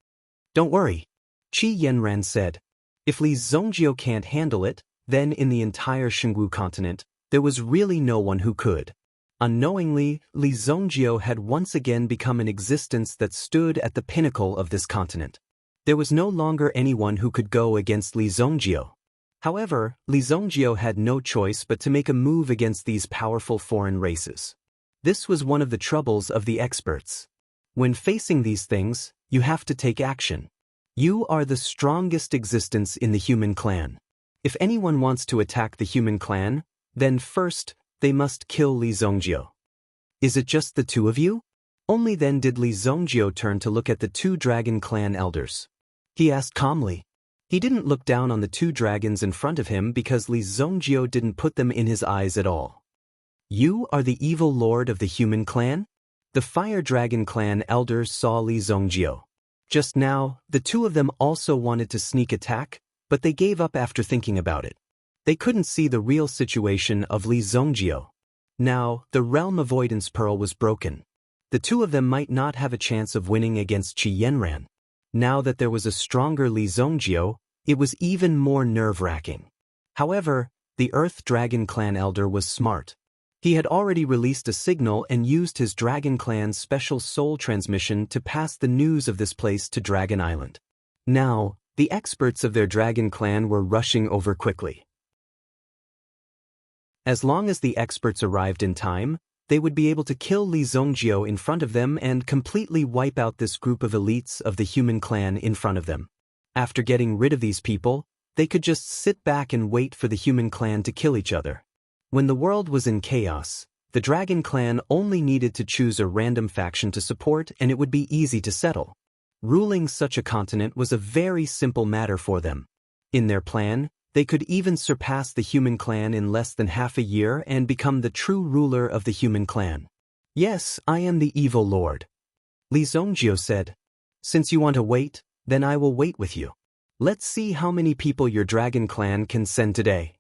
Don't worry, Qi Yanran said. If Li Zongjio can't handle it, then in the entire Xingwu continent, there was really no one who could. Unknowingly, Li Zongjio had once again become an existence that stood at the pinnacle of this continent. There was no longer anyone who could go against Li Zongjio. However, Li Zongjio had no choice but to make a move against these powerful foreign races. This was one of the troubles of the experts. When facing these things, you have to take action. You are the strongest existence in the human clan. If anyone wants to attack the human clan, then first, they must kill Li Zongjio. Is it just the two of you? Only then did Li Zongjio turn to look at the two dragon clan elders. He asked calmly. He didn't look down on the two dragons in front of him because Li Zongjio didn't put them in his eyes at all. You are the evil lord of the human clan? The fire dragon clan elders saw Li Zongjio. Just now, the two of them also wanted to sneak attack, but they gave up after thinking about it. They couldn't see the real situation of Li Zongjio. Now, the realm avoidance pearl was broken. The two of them might not have a chance of winning against Qi Yanran. Now that there was a stronger Li Zongjio, it was even more nerve-wracking. However, the Earth Dragon Clan elder was smart. He had already released a signal and used his Dragon Clan's special soul transmission to pass the news of this place to Dragon Island. Now, the experts of their Dragon Clan were rushing over quickly. As long as the experts arrived in time, they would be able to kill Li Zongjio in front of them and completely wipe out this group of elites of the human clan in front of them. After getting rid of these people, they could just sit back and wait for the human clan to kill each other. When the world was in chaos, the Dragon Clan only needed to choose a random faction to support and it would be easy to settle. Ruling such a continent was a very simple matter for them. In their plan, they could even surpass the human clan in less than half a year and become the true ruler of the human clan. Yes, I am the evil lord. Li Zongjio said. Since you want to wait, then I will wait with you. Let's see how many people your Dragon Clan can send today.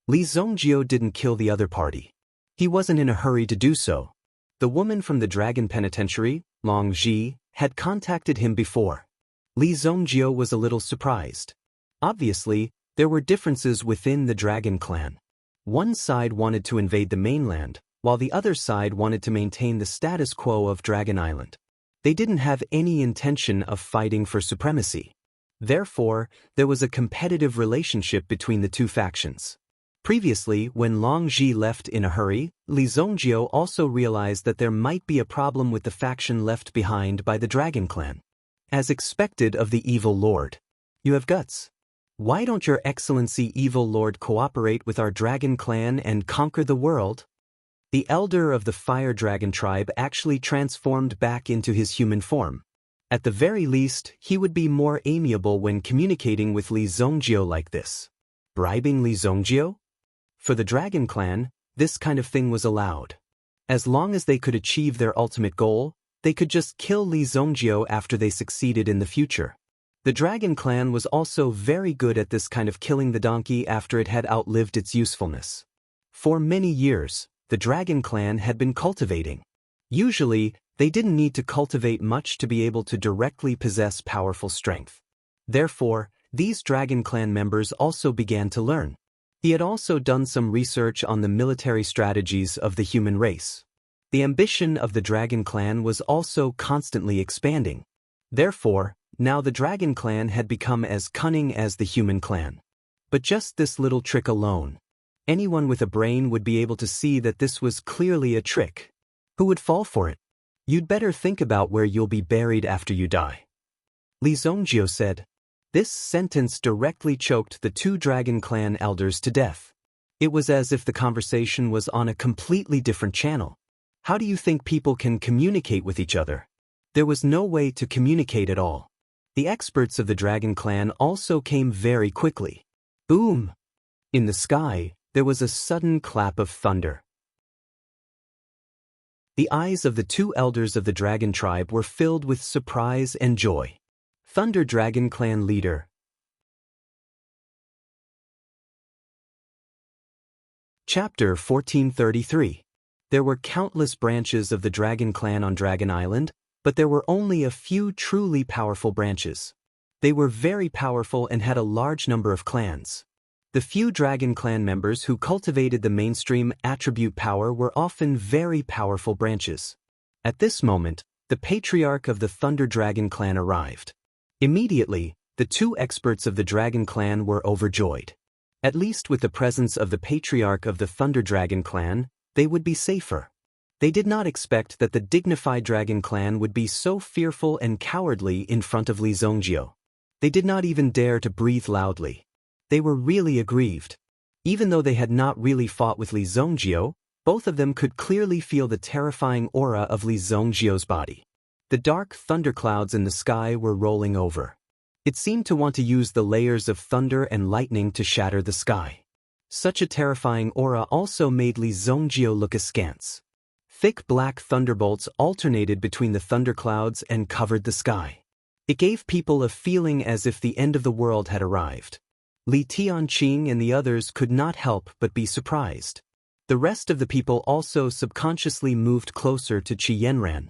Li Zongjio didn't kill the other party. He wasn't in a hurry to do so. The woman from the Dragon Penitentiary, Long Ji, had contacted him before. Li Zongjio was a little surprised. Obviously, there were differences within the Dragon Clan. One side wanted to invade the mainland, while the other side wanted to maintain the status quo of Dragon Island. They didn't have any intention of fighting for supremacy. Therefore, there was a competitive relationship between the two factions. Previously, when Long Ji left in a hurry, Li Zongjio also realized that there might be a problem with the faction left behind by the Dragon Clan. As expected of the evil lord. You have guts. Why don't your Excellency Evil Lord cooperate with our Dragon Clan and conquer the world? The elder of the Fire Dragon tribe actually transformed back into his human form. At the very least, he would be more amiable when communicating with Li Zongjio like this. Bribing Li Zongjio? For the Dragon Clan, this kind of thing was allowed. As long as they could achieve their ultimate goal, they could just kill Li Zongjio after they succeeded in the future. The Dragon Clan was also very good at this kind of killing the donkey after it had outlived its usefulness. For many years, the Dragon Clan had been cultivating. Usually, they didn't need to cultivate much to be able to directly possess powerful strength. Therefore, these Dragon Clan members also began to learn. He had also done some research on the military strategies of the human race. The ambition of the Dragon Clan was also constantly expanding. Therefore, now the Dragon Clan had become as cunning as the human clan. But just this little trick alone. Anyone with a brain would be able to see that this was clearly a trick. Who would fall for it? You'd better think about where you'll be buried after you die. Li Zongjio said. This sentence directly choked the two Dragon Clan elders to death. It was as if the conversation was on a completely different channel. How do you think people can communicate with each other? There was no way to communicate at all. The experts of the Dragon Clan also came very quickly. Boom! In the sky, there was a sudden clap of thunder. The eyes of the two elders of the Dragon tribe were filled with surprise and joy. Thunder Dragon Clan leader, Chapter 1433. There were countless branches of the Dragon Clan on Dragon Island, but there were only a few truly powerful branches. They were very powerful and had a large number of clans. The few Dragon Clan members who cultivated the mainstream attribute power were often very powerful branches. At this moment, the patriarch of the Thunder Dragon Clan arrived. Immediately, the two experts of the Dragon Clan were overjoyed. At least with the presence of the patriarch of the Thunder Dragon Clan, they would be safer. They did not expect that the dignified Dragon Clan would be so fearful and cowardly in front of Li Zongjio. They did not even dare to breathe loudly. They were really aggrieved. Even though they had not really fought with Li Zongjio, both of them could clearly feel the terrifying aura of Li Zongjio's body. The dark thunderclouds in the sky were rolling over. It seemed to want to use the layers of thunder and lightning to shatter the sky. Such a terrifying aura also made Li Zongjio look askance. Thick black thunderbolts alternated between the thunderclouds and covered the sky. It gave people a feeling as if the end of the world had arrived. Li Tianqing and the others could not help but be surprised. The rest of the people also subconsciously moved closer to Qi Yanran.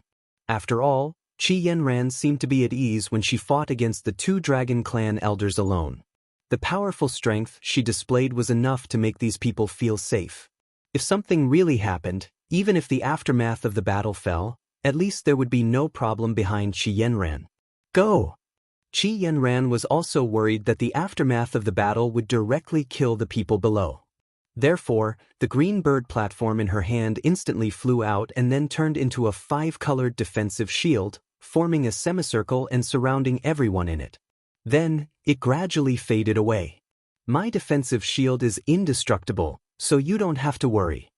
After all, Qi Yanran seemed to be at ease when she fought against the two Dragon Clan elders alone. The powerful strength she displayed was enough to make these people feel safe. If something really happened, even if the aftermath of the battle fell, at least there would be no problem behind Qi Yanran. Go! Qi Yanran was also worried that the aftermath of the battle would directly kill the people below. Therefore, the green bird platform in her hand instantly flew out and then turned into a 5-colored defensive shield, forming a semicircle and surrounding everyone in it. Then, it gradually faded away. My defensive shield is indestructible, so you don't have to worry,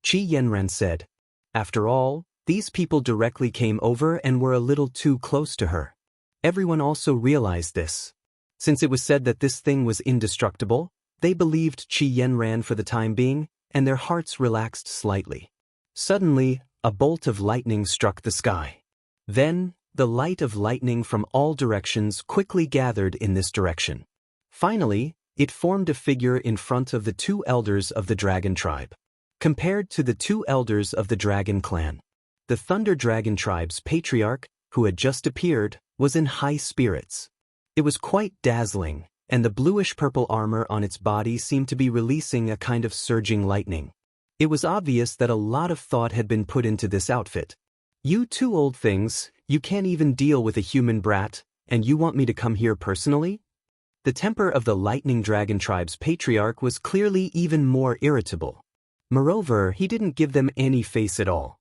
Qi Yanran said. After all, these people directly came over and were a little too close to her. Everyone also realized this. Since it was said that this thing was indestructible, they believed Qi Yanran for the time being, and their hearts relaxed slightly. Suddenly, a bolt of lightning struck the sky. Then, the light of lightning from all directions quickly gathered in this direction. Finally, it formed a figure in front of the two elders of the dragon tribe. Compared to the two elders of the Dragon Clan, the Thunder Dragon tribe's patriarch, who had just appeared, was in high spirits. It was quite dazzling, and the bluish-purple armor on its body seemed to be releasing a kind of surging lightning. It was obvious that a lot of thought had been put into this outfit. You two old things, you can't even deal with a human brat, and you want me to come here personally? The temper of the Lightning Dragon tribe's patriarch was clearly even more irritable. Moreover, he didn't give them any face at all.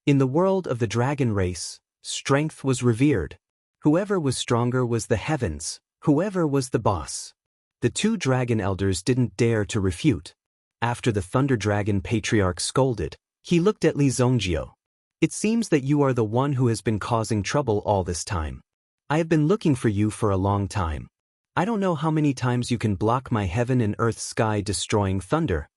In the world of the dragon race, strength was revered. Whoever was stronger was the heavens, whoever was the boss. The two dragon elders didn't dare to refute. After the Thunder Dragon patriarch scolded, he looked at Li Zongjio. It seems that you are the one who has been causing trouble all this time. I have been looking for you for a long time. I don't know how many times you can block my heaven and earth sky destroying thunder.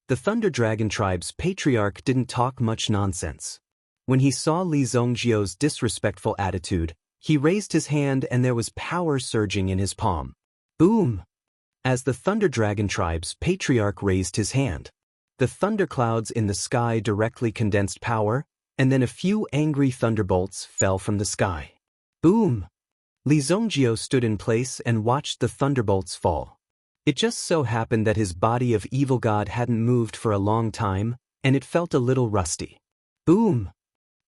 The Thunder Dragon tribe's patriarch didn't talk much nonsense. When he saw Li Zongjio's disrespectful attitude, he raised his hand and there was power surging in his palm. Boom! As the Thunder Dragon tribe's patriarch raised his hand, the thunderclouds in the sky directly condensed power, and then a few angry thunderbolts fell from the sky. Boom! Li Zongjio stood in place and watched the thunderbolts fall. It just so happened that his body of evil god hadn't moved for a long time, and it felt a little rusty. Boom!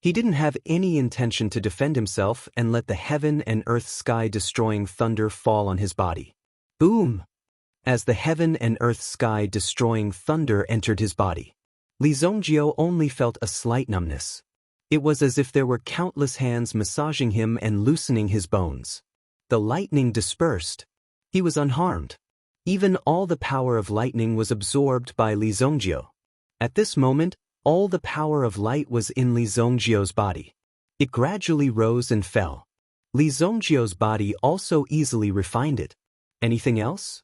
He didn't have any intention to defend himself and let the heaven and earth sky destroying thunder fall on his body. Boom! As the heaven and earth sky destroying thunder entered his body, Li Zongjio only felt a slight numbness. It was as if there were countless hands massaging him and loosening his bones. The lightning dispersed. He was unharmed. Even all the power of lightning was absorbed by Li Zongjio. At this moment, all the power of light was in Li Zongjio's body. It gradually rose and fell. Li Zongjio's body also easily refined it. Anything else?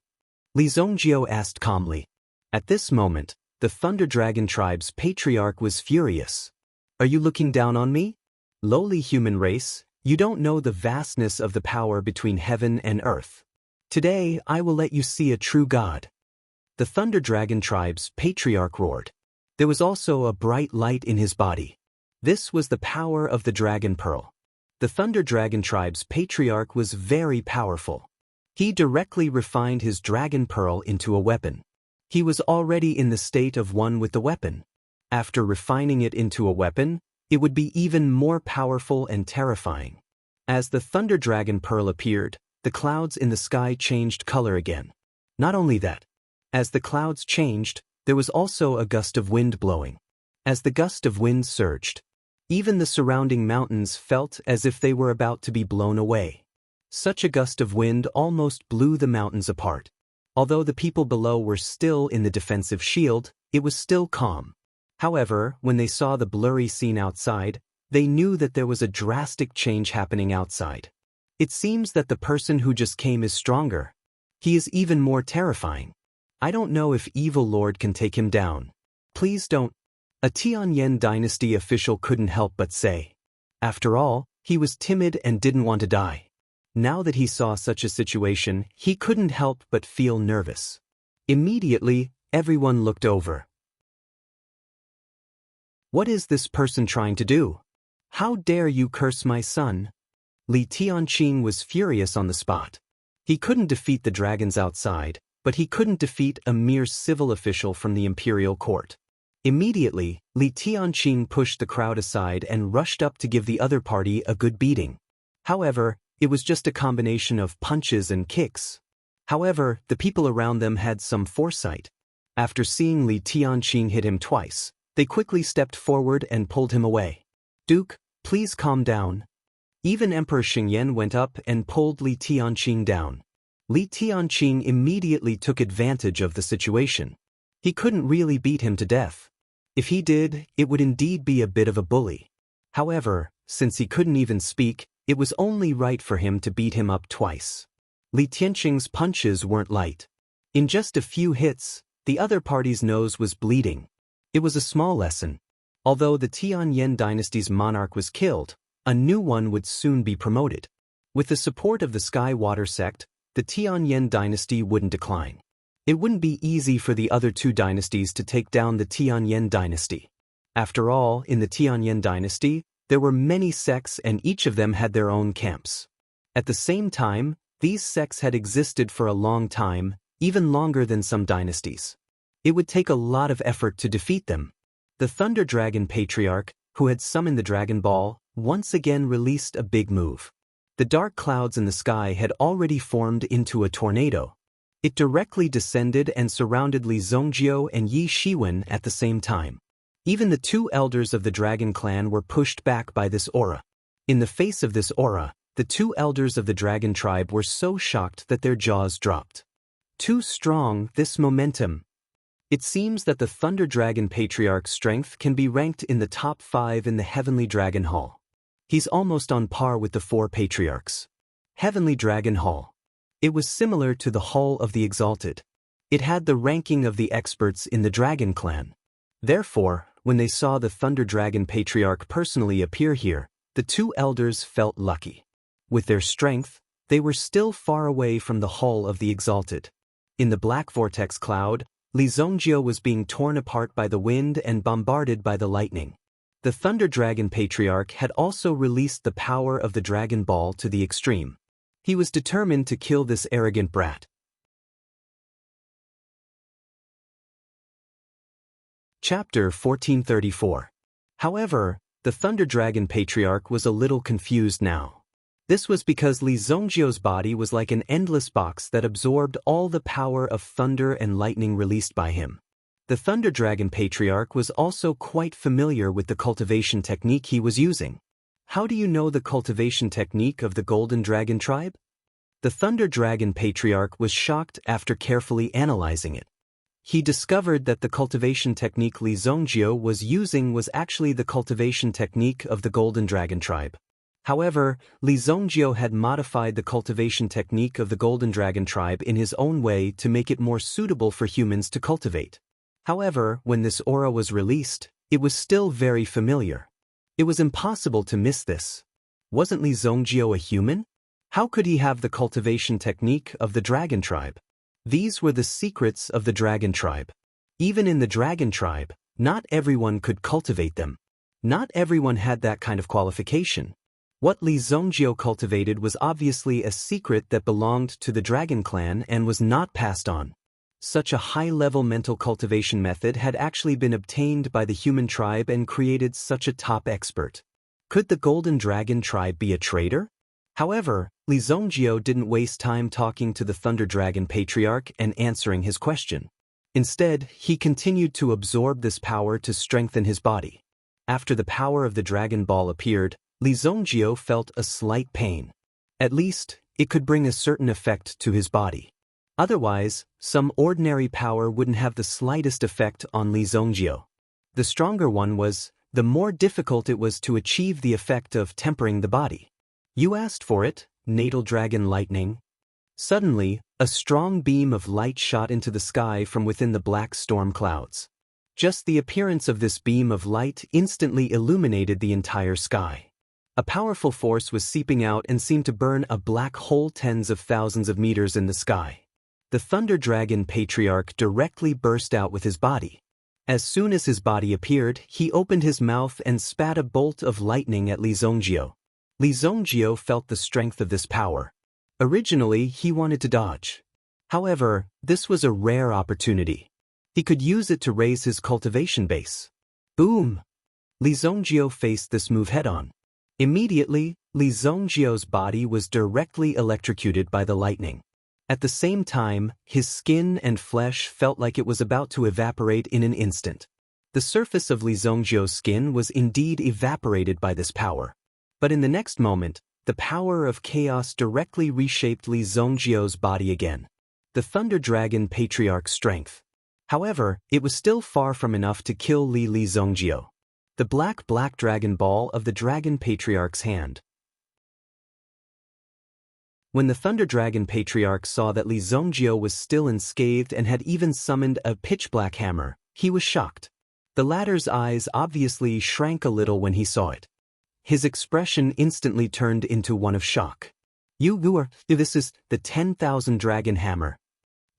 Li Zongjio asked calmly. At this moment, the Thunder Dragon tribe's patriarch was furious. Are you looking down on me? Lowly human race, you don't know the vastness of the power between heaven and earth. Today, I will let you see a true god. The Thunder Dragon tribe's patriarch roared. There was also a bright light in his body. This was the power of the Dragon Pearl. The Thunder Dragon tribe's patriarch was very powerful. He directly refined his Dragon Pearl into a weapon. He was already in the state of one with the weapon. After refining it into a weapon, it would be even more powerful and terrifying. As the Thunder Dragon Pearl appeared, the clouds in the sky changed color again. Not only that, as the clouds changed, there was also a gust of wind blowing. As the gust of wind surged, even the surrounding mountains felt as if they were about to be blown away. Such a gust of wind almost blew the mountains apart. Although the people below were still in the defensive shield, it was still calm. However, when they saw the blurry scene outside, they knew that there was a drastic change happening outside. It seems that the person who just came is stronger. He is even more terrifying. I don't know if Evil Lord can take him down. Please don't. A Tianyan dynasty official couldn't help but say. After all, he was timid and didn't want to die. Now that he saw such a situation, he couldn't help but feel nervous. Immediately, everyone looked over. What is this person trying to do? How dare you curse my son? Li Tianqing was furious on the spot. He couldn't defeat the dragons outside, but he couldn't defeat a mere civil official from the imperial court. Immediately, Li Tianqing pushed the crowd aside and rushed up to give the other party a good beating. However, it was just a combination of punches and kicks. However, the people around them had some foresight. After seeing Li Tianqing hit him twice, they quickly stepped forward and pulled him away. Duke, please calm down. Even Emperor Xingyan went up and pulled Li Tianqing down. Li Tianqing immediately took advantage of the situation. He couldn't really beat him to death. If he did, it would indeed be a bit of a bully. However, since he couldn't even speak, it was only right for him to beat him up twice. Li Tianqing's punches weren't light. In just a few hits, the other party's nose was bleeding. It was a small lesson. Although the Tianyan dynasty's monarch was killed, a new one would soon be promoted. With the support of the Sky Water sect, the Tianyan dynasty wouldn't decline. It wouldn't be easy for the other two dynasties to take down the Tianyan dynasty. After all, in the Tianyan dynasty, there were many sects and each of them had their own camps. At the same time, these sects had existed for a long time, even longer than some dynasties. It would take a lot of effort to defeat them. The Thunder Dragon Patriarch, who had summoned the Dragon Ball, once again released a big move. The dark clouds in the sky had already formed into a tornado. It directly descended and surrounded Li Zongjiu and Yi Shiwen at the same time. Even the two elders of the Dragon Clan were pushed back by this aura. In the face of this aura, the two elders of the Dragon Tribe were so shocked that their jaws dropped. Too strong, this momentum. It seems that the Thunder Dragon Patriarch's strength can be ranked in the top 5 in the Heavenly Dragon Hall. He's almost on par with the 4 Patriarchs. Heavenly Dragon Hall. It was similar to the Hall of the Exalted. It had the ranking of the experts in the Dragon Clan. Therefore, when they saw the Thunder Dragon Patriarch personally appear here, the two elders felt lucky. With their strength, they were still far away from the Hall of the Exalted. In the Black Vortex Cloud, Li Zongjiu was being torn apart by the wind and bombarded by the lightning. The Thunder Dragon Patriarch had also released the power of the Dragon Ball to the extreme. He was determined to kill this arrogant brat. Chapter 1434. However, the Thunder Dragon Patriarch was a little confused now. This was because Li Zongjiu's body was like an endless box that absorbed all the power of thunder and lightning released by him. The Thunder Dragon Patriarch was also quite familiar with the cultivation technique he was using. How do you know the cultivation technique of the Golden Dragon Tribe? The Thunder Dragon Patriarch was shocked after carefully analyzing it. He discovered that the cultivation technique Li Zongjiu was using was actually the cultivation technique of the Golden Dragon Tribe. However, Li Zongjiu had modified the cultivation technique of the Golden Dragon Tribe in his own way to make it more suitable for humans to cultivate. However, when this aura was released, it was still very familiar. It was impossible to miss this. Wasn't Li Zongjiu a human? How could he have the cultivation technique of the Dragon Tribe? These were the secrets of the dragon tribe. Even in the dragon tribe, not everyone could cultivate them. Not everyone had that kind of qualification. What Li Zhongjie cultivated was obviously a secret that belonged to the dragon clan and was not passed on. Such a high-level mental cultivation method had actually been obtained by the human tribe and created such a top expert. Could the Golden Dragon tribe be a traitor? However, Li Zhongjie didn't waste time talking to the Thunder Dragon Patriarch and answering his question. Instead, he continued to absorb this power to strengthen his body. After the power of the Dragon Ball appeared, Li Zhongjie felt a slight pain. At least, it could bring a certain effect to his body. Otherwise, some ordinary power wouldn't have the slightest effect on Li Zhongjie. The stronger one was, the more difficult it was to achieve the effect of tempering the body. You asked for it, Natal Dragon Lightning. Suddenly, a strong beam of light shot into the sky from within the black storm clouds. Just the appearance of this beam of light instantly illuminated the entire sky. A powerful force was seeping out and seemed to burn a black hole tens of thousands of meters in the sky. The Thunder Dragon Patriarch directly burst out with his body. As soon as his body appeared, he opened his mouth and spat a bolt of lightning at Li Zhongjie. Li Zhongjie felt the strength of this power. Originally, he wanted to dodge. However, this was a rare opportunity. He could use it to raise his cultivation base. Boom! Li Zhongjie faced this move head-on. Immediately, Li Zhongjie's body was directly electrocuted by the lightning. At the same time, his skin and flesh felt like it was about to evaporate in an instant. The surface of Li Zhongjie's skin was indeed evaporated by this power. But in the next moment, the power of chaos directly reshaped Li Zhongjie's body again. The Thunder Dragon Patriarch's strength. However, it was still far from enough to kill Li Zhongjie. The black dragon ball of the Dragon Patriarch's hand. When the Thunder Dragon Patriarch saw that Li Zhongjie was still unscathed and had even summoned a pitch-black hammer, he was shocked. The latter's eyes obviously shrank a little when he saw it. His expression instantly turned into one of shock. This is the 10,000 Dragon Hammer.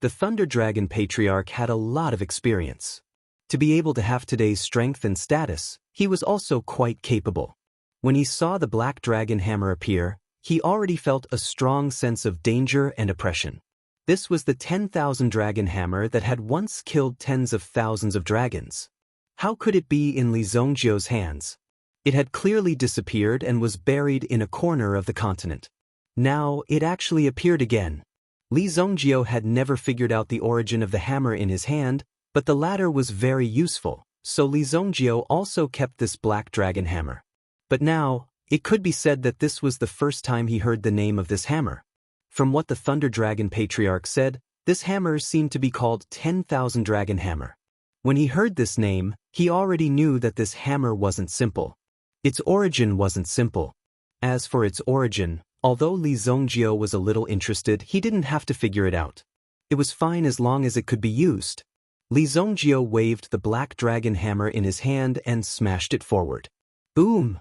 The Thunder Dragon Patriarch had a lot of experience. To be able to have today's strength and status, he was also quite capable. When he saw the Black Dragon Hammer appear, he already felt a strong sense of danger and oppression. This was the 10,000 Dragon Hammer that had once killed tens of thousands of dragons. How could it be in Li Zhongjie's hands? It had clearly disappeared and was buried in a corner of the continent. Now, it actually appeared again. Li Zhongjie had never figured out the origin of the hammer in his hand, but the latter was very useful, so Li Zhongjie also kept this Black Dragon Hammer. But now, it could be said that this was the first time he heard the name of this hammer. From what the Thunder Dragon Patriarch said, this hammer seemed to be called 10,000 Dragon Hammer. When he heard this name, he already knew that this hammer wasn't simple. Its origin wasn't simple. As for its origin, although Li Zhongjie was a little interested, he didn't have to figure it out. It was fine as long as it could be used. Li Zhongjie waved the Black Dragon Hammer in his hand and smashed it forward. Boom!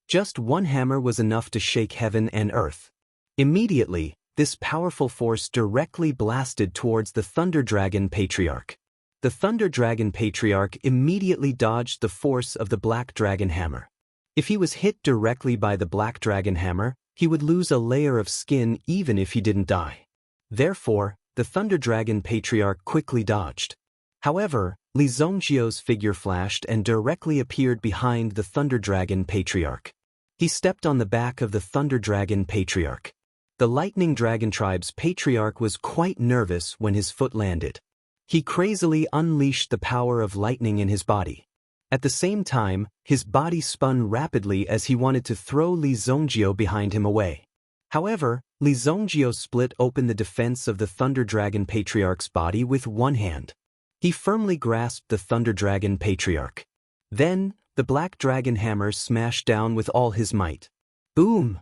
Just one hammer was enough to shake heaven and earth. Immediately, this powerful force directly blasted towards the Thunder Dragon Patriarch. The Thunder Dragon Patriarch immediately dodged the force of the Black Dragon Hammer. If he was hit directly by the Black Dragon Hammer, he would lose a layer of skin even if he didn't die. Therefore, the Thunder Dragon Patriarch quickly dodged. However, Li Zhongjie's figure flashed and directly appeared behind the Thunder Dragon Patriarch. He stepped on the back of the Thunder Dragon Patriarch. The Lightning Dragon Tribe's Patriarch was quite nervous when his foot landed. He crazily unleashed the power of lightning in his body. At the same time, his body spun rapidly as he wanted to throw Li Zhongjie behind him away. However, Li Zhongjie split open the defense of the Thunder Dragon Patriarch's body with one hand. He firmly grasped the Thunder Dragon Patriarch. Then, the Black Dragon Hammer smashed down with all his might. Boom!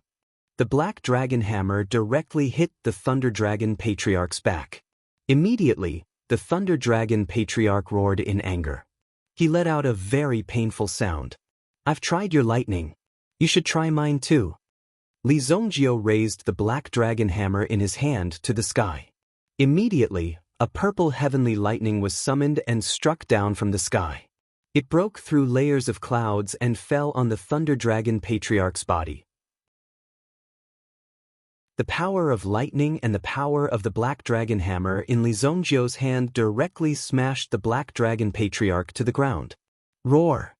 The Black Dragon Hammer directly hit the Thunder Dragon Patriarch's back. Immediately, the Thunder Dragon Patriarch roared in anger. He let out a very painful sound. "I've tried your lightning. You should try mine too." Li Zhongjie raised the Black Dragon Hammer in his hand to the sky. Immediately, a purple heavenly lightning was summoned and struck down from the sky. It broke through layers of clouds and fell on the Thunder Dragon Patriarch's body. The power of lightning and the power of the Black Dragon Hammer in Li Zongjiu's hand directly smashed the Black Dragon Patriarch to the ground. Roar!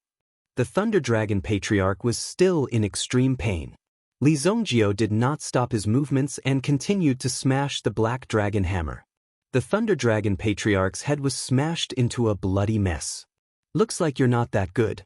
The Thunder Dragon Patriarch was still in extreme pain. Li Zongjiu did not stop his movements and continued to smash the Black Dragon Hammer. The Thunder Dragon Patriarch's head was smashed into a bloody mess. Looks like you're not that good.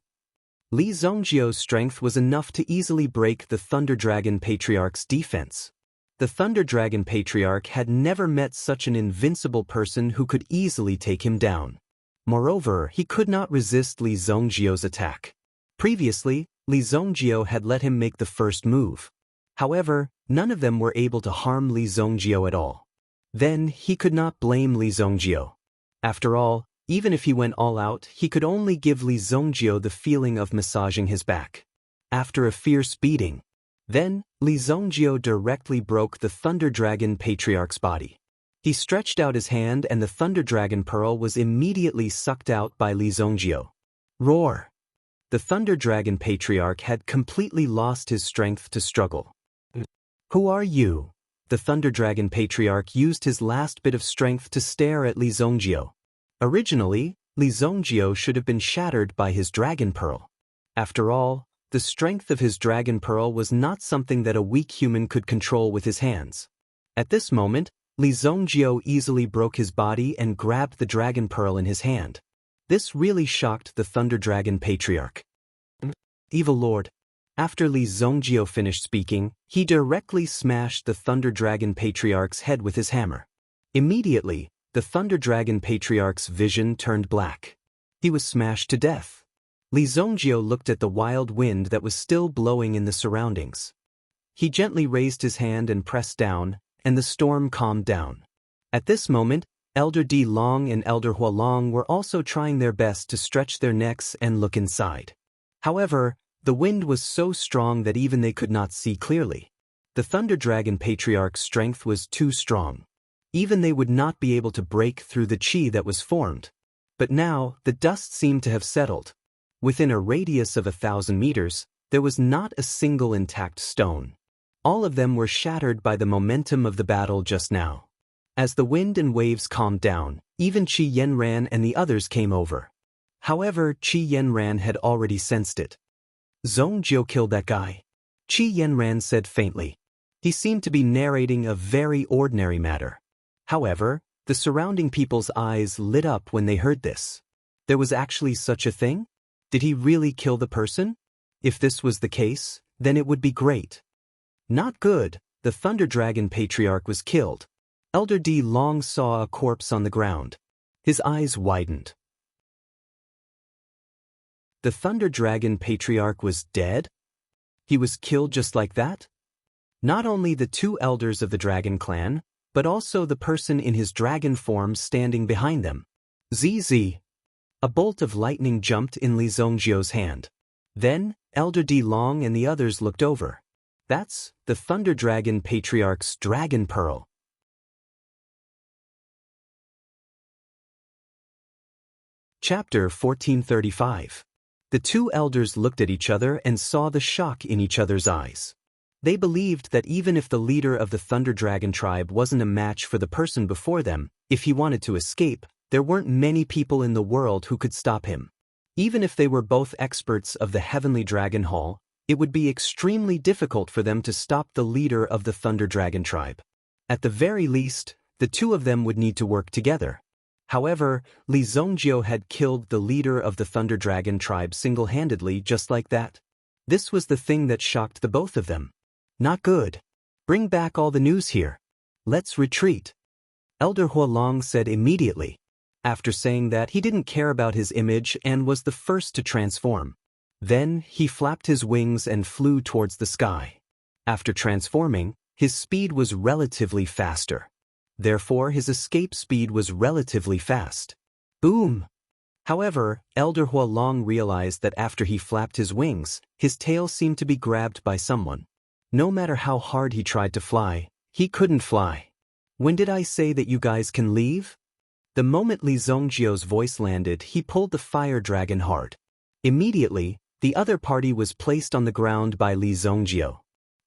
Li Zongjiu's strength was enough to easily break the Thunder Dragon Patriarch's defense. The Thunder Dragon Patriarch had never met such an invincible person who could easily take him down. Moreover, he could not resist Li Zongjiu's attack. Previously, Li Zongjiu had let him make the first move. However, none of them were able to harm Li Zongjiu at all. Then, he could not blame Li Zongjiu. After all, even if he went all out, he could only give Li Zongjiu the feeling of massaging his back. After a fierce beating, then, Li Zongjiu directly broke the Thunder Dragon Patriarch's body. He stretched out his hand and the Thunder Dragon Pearl was immediately sucked out by Li Zongjiu. Roar! The Thunder Dragon Patriarch had completely lost his strength to struggle. Who are you? The Thunder Dragon Patriarch used his last bit of strength to stare at Li Zongjiu. Originally, Li Zongjiu should have been shattered by his Dragon Pearl. After all, the strength of his Dragon Pearl was not something that a weak human could control with his hands. At this moment, Li Zongjiu easily broke his body and grabbed the Dragon Pearl in his hand. This really shocked the Thunder Dragon Patriarch. Evil Lord. After Li Zongjiu finished speaking, he directly smashed the Thunder Dragon Patriarch's head with his hammer. Immediately, the Thunder Dragon Patriarch's vision turned black. He was smashed to death. Li Zongjiu looked at the wild wind that was still blowing in the surroundings. He gently raised his hand and pressed down, and the storm calmed down. At this moment, Elder Di Long and Elder Hua Long were also trying their best to stretch their necks and look inside. However, the wind was so strong that even they could not see clearly. The Thunder Dragon Patriarch's strength was too strong. Even they would not be able to break through the chi that was formed. But now, the dust seemed to have settled. Within a radius of 1,000 meters, there was not a single intact stone. All of them were shattered by the momentum of the battle just now. As the wind and waves calmed down, even Qi Yanran and the others came over. However, Qi Yanran had already sensed it. Zongjiu killed that guy. Qi Yanran said faintly. He seemed to be narrating a very ordinary matter. However, the surrounding people's eyes lit up when they heard this. There was actually such a thing? Did he really kill the person? If this was the case, then it would be great. Not good, the Thunder Dragon Patriarch was killed. Elder Di Long saw a corpse on the ground. His eyes widened. The Thunder Dragon Patriarch was dead? He was killed just like that? Not only the two elders of the Dragon Clan, but also the person in his dragon form standing behind them. ZZ. A bolt of lightning jumped in Li Zongjiu's hand. Then, Elder Di Long and the others looked over. That's the Thunder Dragon Patriarch's Dragon Pearl. Chapter 1435. The two elders looked at each other and saw the shock in each other's eyes. They believed that even if the leader of the Thunder Dragon tribe wasn't a match for the person before them, if he wanted to escape, there weren't many people in the world who could stop him. Even if they were both experts of the Heavenly Dragon Hall, it would be extremely difficult for them to stop the leader of the Thunder Dragon tribe. At the very least, the two of them would need to work together. However, Li Zongjiu had killed the leader of the Thunder Dragon tribe single-handedly just like that. This was the thing that shocked the both of them. Not good. Bring back all the news here. Let's retreat. Elder Hua Long said immediately. After saying that, he didn't care about his image and was the first to transform. Then, he flapped his wings and flew towards the sky. After transforming, his speed was relatively faster. Therefore, his escape speed was relatively fast. Boom! However, Elder Hua Long realized that after he flapped his wings, his tail seemed to be grabbed by someone. No matter how hard he tried to fly, he couldn't fly. When did I say that you guys can leave? The moment Li Zhongjio's voice landed, he pulled the fire dragon hard. Immediately, the other party was placed on the ground by Li Zhongjio.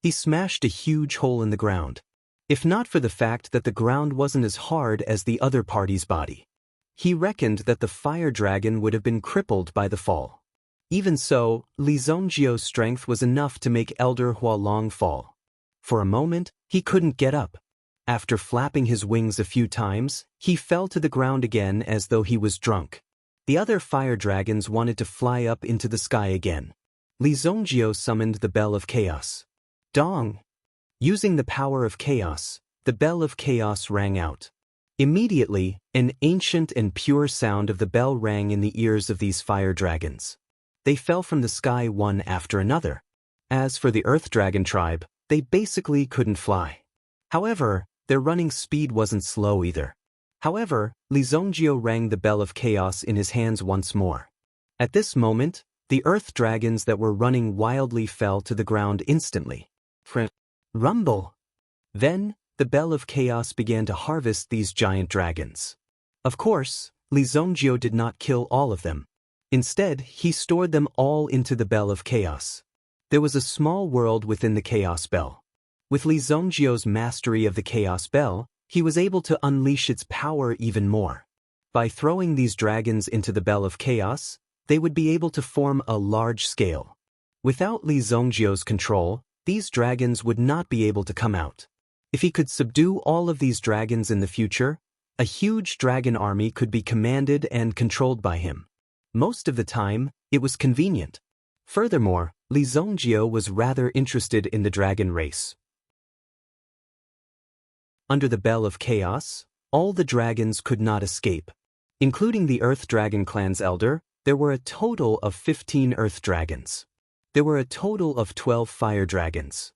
He smashed a huge hole in the ground. If not for the fact that the ground wasn't as hard as the other party's body, he reckoned that the fire dragon would have been crippled by the fall. Even so, Li Zhongjio's strength was enough to make Elder Hualong fall. For a moment, he couldn't get up. After flapping his wings a few times, he fell to the ground again as though he was drunk. The other fire dragons wanted to fly up into the sky again. Li Zhongjio summoned the Bell of Chaos. Dong! Using the power of chaos, the Bell of Chaos rang out. Immediately, an ancient and pure sound of the bell rang in the ears of these fire dragons. They fell from the sky one after another. As for the Earth Dragon tribe, they basically couldn't fly. However, their running speed wasn't slow either. However, Li Zhongjio rang the Bell of Chaos in his hands once more. At this moment, the Earth Dragons that were running wildly fell to the ground instantly. Rumble! Then, the Bell of Chaos began to harvest these giant dragons. Of course, Li Zhongjio did not kill all of them. Instead, he stored them all into the Bell of Chaos. There was a small world within the Chaos Bell. With Li Zhongjio's mastery of the Chaos Bell, he was able to unleash its power even more. By throwing these dragons into the Bell of Chaos, they would be able to form a large scale. Without Li Zhongjio's control, these dragons would not be able to come out. If he could subdue all of these dragons in the future, a huge dragon army could be commanded and controlled by him. Most of the time, it was convenient. Furthermore, Li Zhongjio was rather interested in the dragon race. Under the Bell of Chaos, all the dragons could not escape. Including the Earth Dragon clan's elder, there were a total of 15 Earth Dragons. There were a total of 12 Fire Dragons.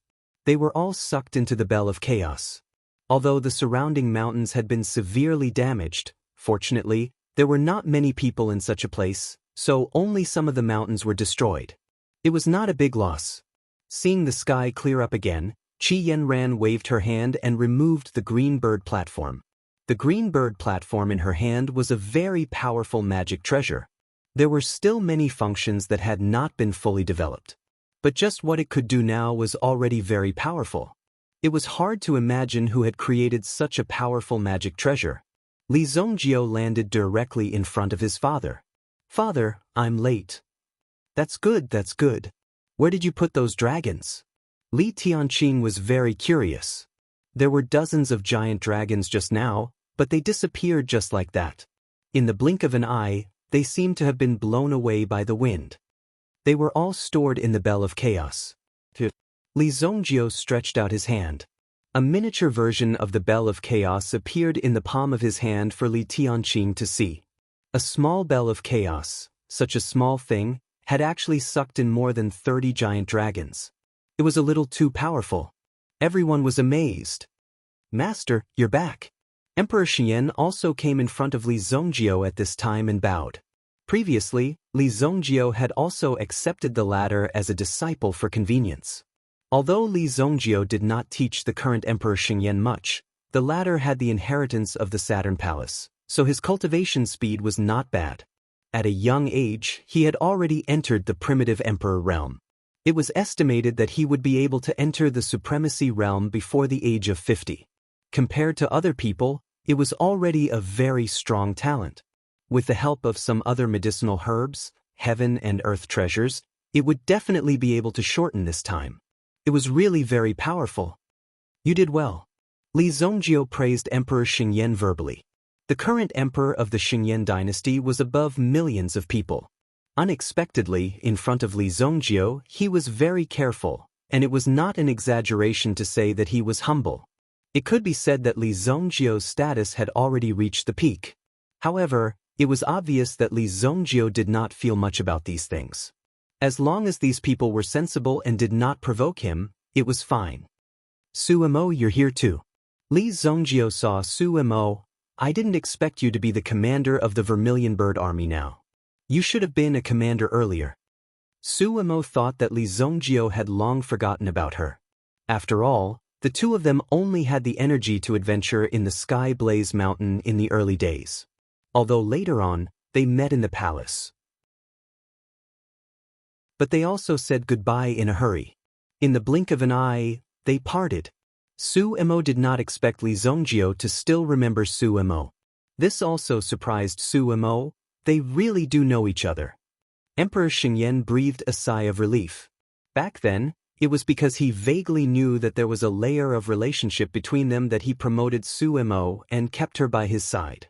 They were all sucked into the Bell of Chaos. Although the surrounding mountains had been severely damaged, fortunately, there were not many people in such a place, so only some of the mountains were destroyed. It was not a big loss. Seeing the sky clear up again, Qi Yanran waved her hand and removed the green bird platform. The green bird platform in her hand was a very powerful magic treasure. There were still many functions that had not been fully developed. But just what it could do now was already very powerful. It was hard to imagine who had created such a powerful magic treasure. Li Zhongjio landed directly in front of his father. "Father, I'm late." That's good, that's good. Where did you put those dragons?" Li Tianqing was very curious. There were dozens of giant dragons just now, but they disappeared just like that. In the blink of an eye, they seemed to have been blown away by the wind. They were all stored in the Bell of Chaos. Li Zhongjio stretched out his hand. A miniature version of the Bell of Chaos appeared in the palm of his hand for Li Tianqing to see. A small Bell of Chaos, such a small thing, had actually sucked in more than 30 giant dragons. It was a little too powerful. Everyone was amazed. "Master, you're back." Emperor Xian also came in front of Li Zhongjio at this time and bowed. Previously, Li Zhongjio had also accepted the latter as a disciple for convenience. Although Li Zhongjio did not teach the current Emperor Xian much, the latter had the inheritance of the Saturn Palace, so his cultivation speed was not bad. At a young age, he had already entered the primitive emperor realm. It was estimated that he would be able to enter the supremacy realm before the age of 50. Compared to other people, it was already a very strong talent. With the help of some other medicinal herbs, heaven and earth treasures, it would definitely be able to shorten this time. It was really very powerful. "You did well." Li Zhongjio praised Emperor Xingyan verbally. The current emperor of the Xingyan dynasty was above millions of people. Unexpectedly, in front of Li Zhongjio, he was very careful, and it was not an exaggeration to say that he was humble. It could be said that Li Zhongjio's status had already reached the peak. However, it was obvious that Li Zhongjio did not feel much about these things. As long as these people were sensible and did not provoke him, it was fine. "Suemo, you're here too." Li Zhongjio saw Suemo. "I didn't expect you to be the commander of the Vermilion Bird Army now. You should have been a commander earlier." Suemo thought that Li Zhongjio had long forgotten about her. After all, the two of them only had the energy to adventure in the Sky Blaze Mountain in the early days. although later on, they met in the palace. But they also said goodbye in a hurry. In the blink of an eye, they parted. Su Emo did not expect Li Zongjio to still remember Su Emo. This also surprised Su Emo. They really do know each other. Emperor Xingyan breathed a sigh of relief. Back then, it was because he vaguely knew that there was a layer of relationship between them that he promoted Su Emo and kept her by his side.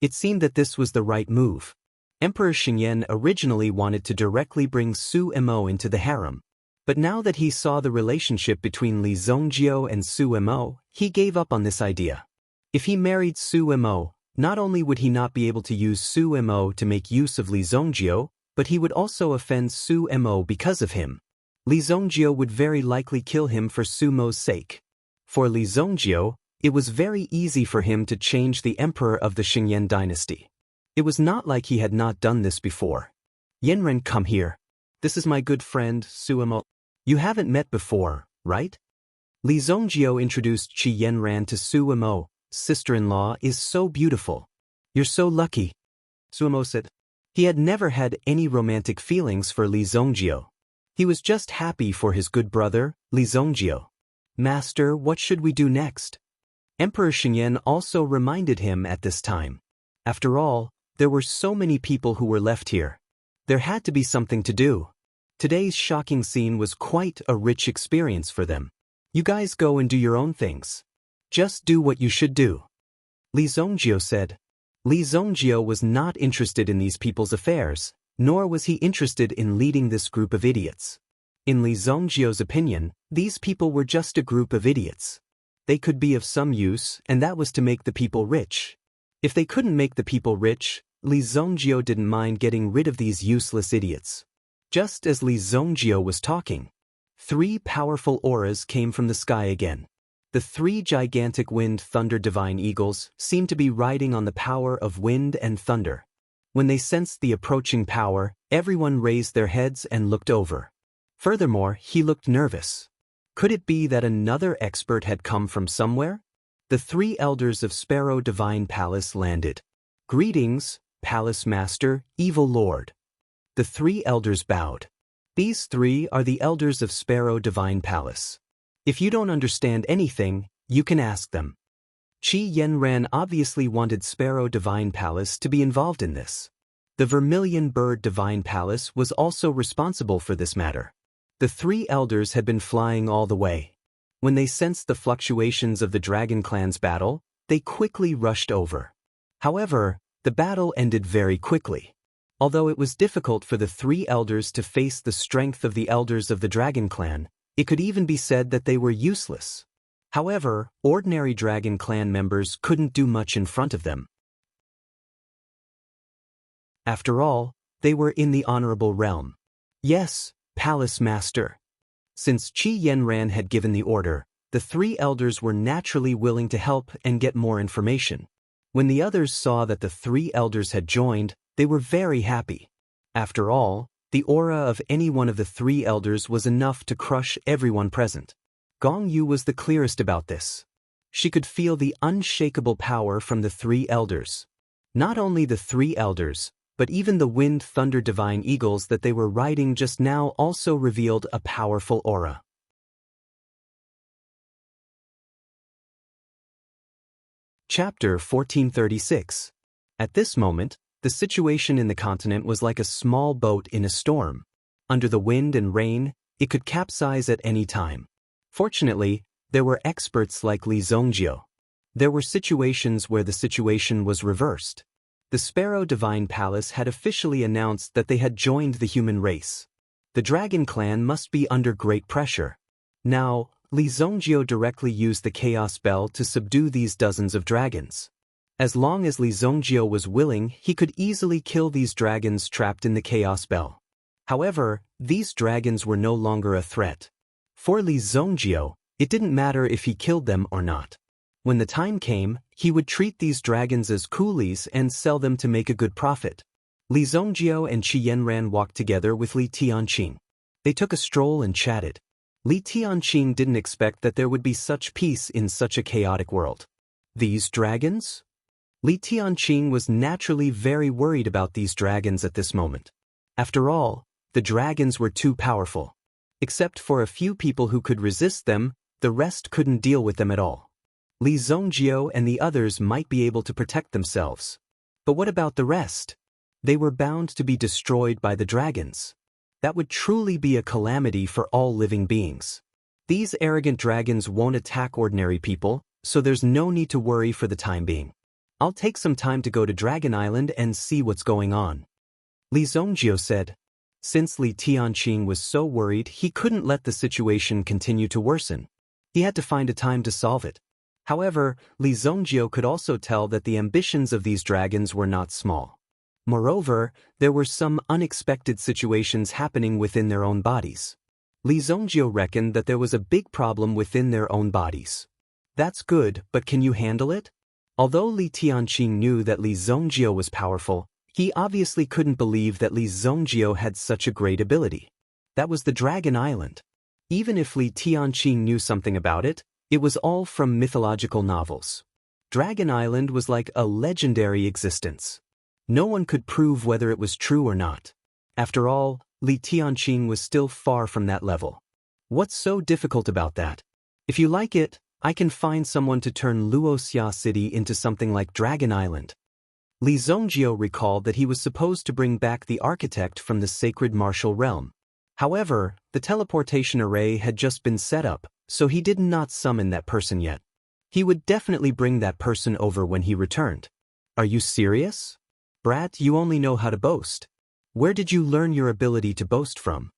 It seemed that this was the right move. Emperor Xingyan originally wanted to directly bring Su Emo into the harem. But now that he saw the relationship between Li Zongjio and Su Emo, he gave up on this idea. If he married Su Emo, not only would he not be able to use Su Emo to make use of Li Zongjio, but he would also offend Su Emo because of him. Li Zongjio would very likely kill him for Su Mo's sake. For Li Zongjio, it was very easy for him to change the emperor of the Xingyan dynasty. It was not like he had not done this before. Yanren, come here. This is my good friend, Su Emo. You haven't met before, right? Li Zongjio introduced Qi Yanran to Su Emo. Sister-in-law is so beautiful. You're so lucky. Su Emo said. He had never had any romantic feelings for Li Zongjio. He was just happy for his good brother, Li Zongjio. Master, what should we do next? Emperor Xingyan also reminded him at this time. After all, there were so many people who were left here. There had to be something to do. Today's shocking scene was quite a rich experience for them. You guys go and do your own things. Just do what you should do. Li Zongjio said. Li Zongjio was not interested in these people's affairs, nor was he interested in leading this group of idiots. In Li Zongjio's opinion, these people were just a group of idiots. They could be of some use, and that was to make the people rich. If they couldn't make the people rich, Li Zongjio didn't mind getting rid of these useless idiots. Just as Li Zongjio was talking, 3 powerful auras came from the sky again. The 3 gigantic wind thunder divine eagles seemed to be riding on the power of wind and thunder. When they sensed the approaching power, everyone raised their heads and looked over. Furthermore, he looked nervous. Could it be that another expert had come from somewhere? The 3 elders of Sparrow Divine Palace landed. Greetings, Palace Master, Evil Lord. The 3 elders bowed. These 3 are the elders of Sparrow Divine Palace. If you don't understand anything, you can ask them. Qi Yanran obviously wanted Sparrow Divine Palace to be involved in this. The Vermilion Bird Divine Palace was also responsible for this matter. The 3 elders had been flying all the way. When they sensed the fluctuations of the Dragon Clan's battle, they quickly rushed over. However, the battle ended very quickly. Although it was difficult for the 3 elders to face the strength of the elders of the Dragon Clan, it could even be said that they were useless. However, ordinary Dragon Clan members couldn't do much in front of them. After all, they were in the honorable realm. Yes, Palace Master. Since Qi Yanran had given the order, the 3 elders were naturally willing to help and get more information. When the others saw that the 3 elders had joined, they were very happy. After all, the aura of any one of the 3 elders was enough to crush everyone present. Gong Yu was the clearest about this. She could feel the unshakable power from the 3 elders. Not only the 3 elders, but even the wind thunder divine eagles that they were riding just now also revealed a powerful aura. Chapter 1436. At this moment, the situation in the continent was like a small boat in a storm. Under the wind and rain, it could capsize at any time. Fortunately, there were experts like Li Zongjio. There were situations where the situation was reversed. The Sparrow Divine Palace had officially announced that they had joined the human race. The Dragon Clan must be under great pressure. Now, Li Zongjio directly used the Chaos Bell to subdue these dozens of dragons. As long as Li Zongjio was willing, he could easily kill these dragons trapped in the Chaos Bell. However, these dragons were no longer a threat. For Li Zongjio, it didn't matter if he killed them or not. When the time came, he would treat these dragons as coolies and sell them to make a good profit. Li Zongjio and Qi Yanran walked together with Li Tianqing. They took a stroll and chatted. Li Tianqing didn't expect that there would be such peace in such a chaotic world. These dragons? Li Tianqing was naturally very worried about these dragons at this moment. After all, the dragons were too powerful. Except for a few people who could resist them, the rest couldn't deal with them at all. Li Zongjio and the others might be able to protect themselves. But what about the rest? They were bound to be destroyed by the dragons. That would truly be a calamity for all living beings. These arrogant dragons won't attack ordinary people, so there's no need to worry for the time being. I'll take some time to go to Dragon Island and see what's going on. Li Zongjio said. Since Li Tianqing was so worried, he couldn't let the situation continue to worsen. He had to find a time to solve it. However, Li Zongjio could also tell that the ambitions of these dragons were not small. Moreover, there were some unexpected situations happening within their own bodies. Li Zongjio reckoned that there was a big problem within their own bodies. That's good, but can you handle it? Although Li Tianqing knew that Li Zongjio was powerful, he obviously couldn't believe that Li Zongjio had such a great ability. That was the Dragon Island. Even if Li Tianqing knew something about it, it was all from mythological novels. Dragon Island was like a legendary existence. No one could prove whether it was true or not. After all, Li Tianqing was still far from that level. What's so difficult about that? If you like it, I can find someone to turn Luoxia City into something like Dragon Island. Li Zongjio recalled that he was supposed to bring back the architect from the sacred martial realm. However, the teleportation array had just been set up, so he did not summon that person yet. He would definitely bring that person over when he returned. Are you serious? Brat, you only know how to boast. Where did you learn your ability to boast from?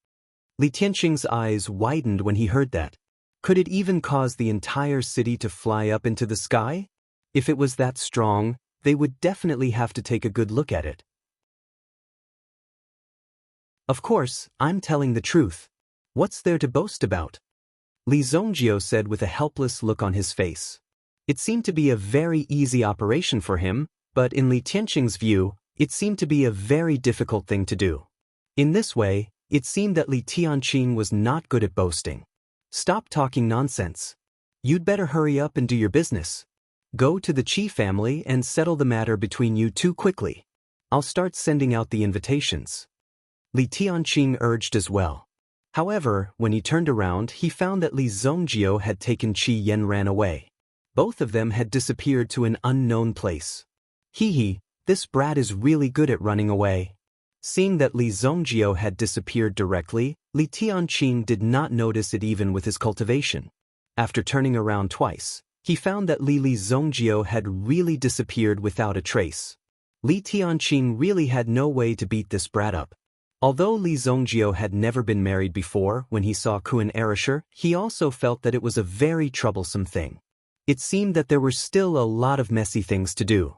Li Tianqing's eyes widened when he heard that. Could it even cause the entire city to fly up into the sky? If it was that strong, they would definitely have to take a good look at it. Of course, I'm telling the truth. What's there to boast about? Li Zongjio said with a helpless look on his face. It seemed to be a very easy operation for him, but in Li Tianqing's view, it seemed to be a very difficult thing to do. In this way, it seemed that Li Tianqing was not good at boasting. Stop talking nonsense. You'd better hurry up and do your business. Go to the Qi family and settle the matter between you two quickly. I'll start sending out the invitations. Li Tianqing urged as well. However, when he turned around, he found that Li Zongjio had taken Qi Yanran away. Both of them had disappeared to an unknown place. Hee, this brat is really good at running away. Seeing that Li Zongjio had disappeared directly, Li Tianqing did not notice it even with his cultivation. After turning around twice, he found that Li Zongjio had really disappeared without a trace. Li Tianqing really had no way to beat this brat up. Although Li Zongjio had never been married before, when he saw Kun Erisher, he also felt that it was a very troublesome thing. It seemed that there were still a lot of messy things to do.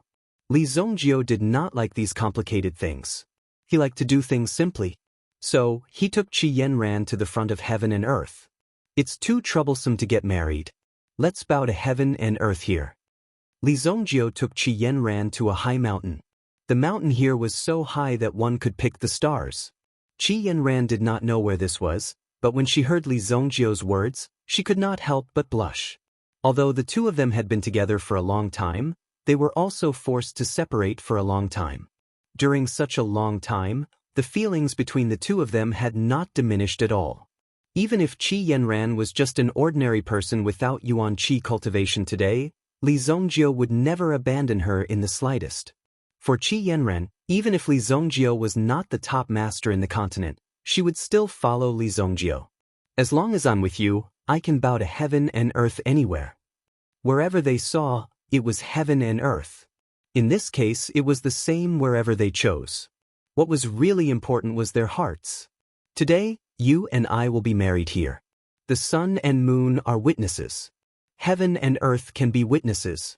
Li Zongjio did not like these complicated things. He liked to do things simply. So, he took Qi Yanran to the front of heaven and earth. It's too troublesome to get married. Let's bow to heaven and earth here. Li Zongjio took Qi Yanran to a high mountain. The mountain here was so high that one could pick the stars. Qi Yanran did not know where this was, but when she heard Li Zongjio's words, she could not help but blush. Although the two of them had been together for a long time, they were also forced to separate for a long time. During such a long time, the feelings between the two of them had not diminished at all. Even if Qi Yanran was just an ordinary person without Yuan Qi cultivation today, Li Zongjio would never abandon her in the slightest. For Qi Yanran, even if Li Zongjio was not the top master in the continent, she would still follow Li Zongjio. As long as I'm with you, I can bow to heaven and earth anywhere. Wherever they saw, it was heaven and earth. In this case, it was the same wherever they chose. What was really important was their hearts. Today, you and I will be married here. The sun and moon are witnesses. Heaven and earth can be witnesses.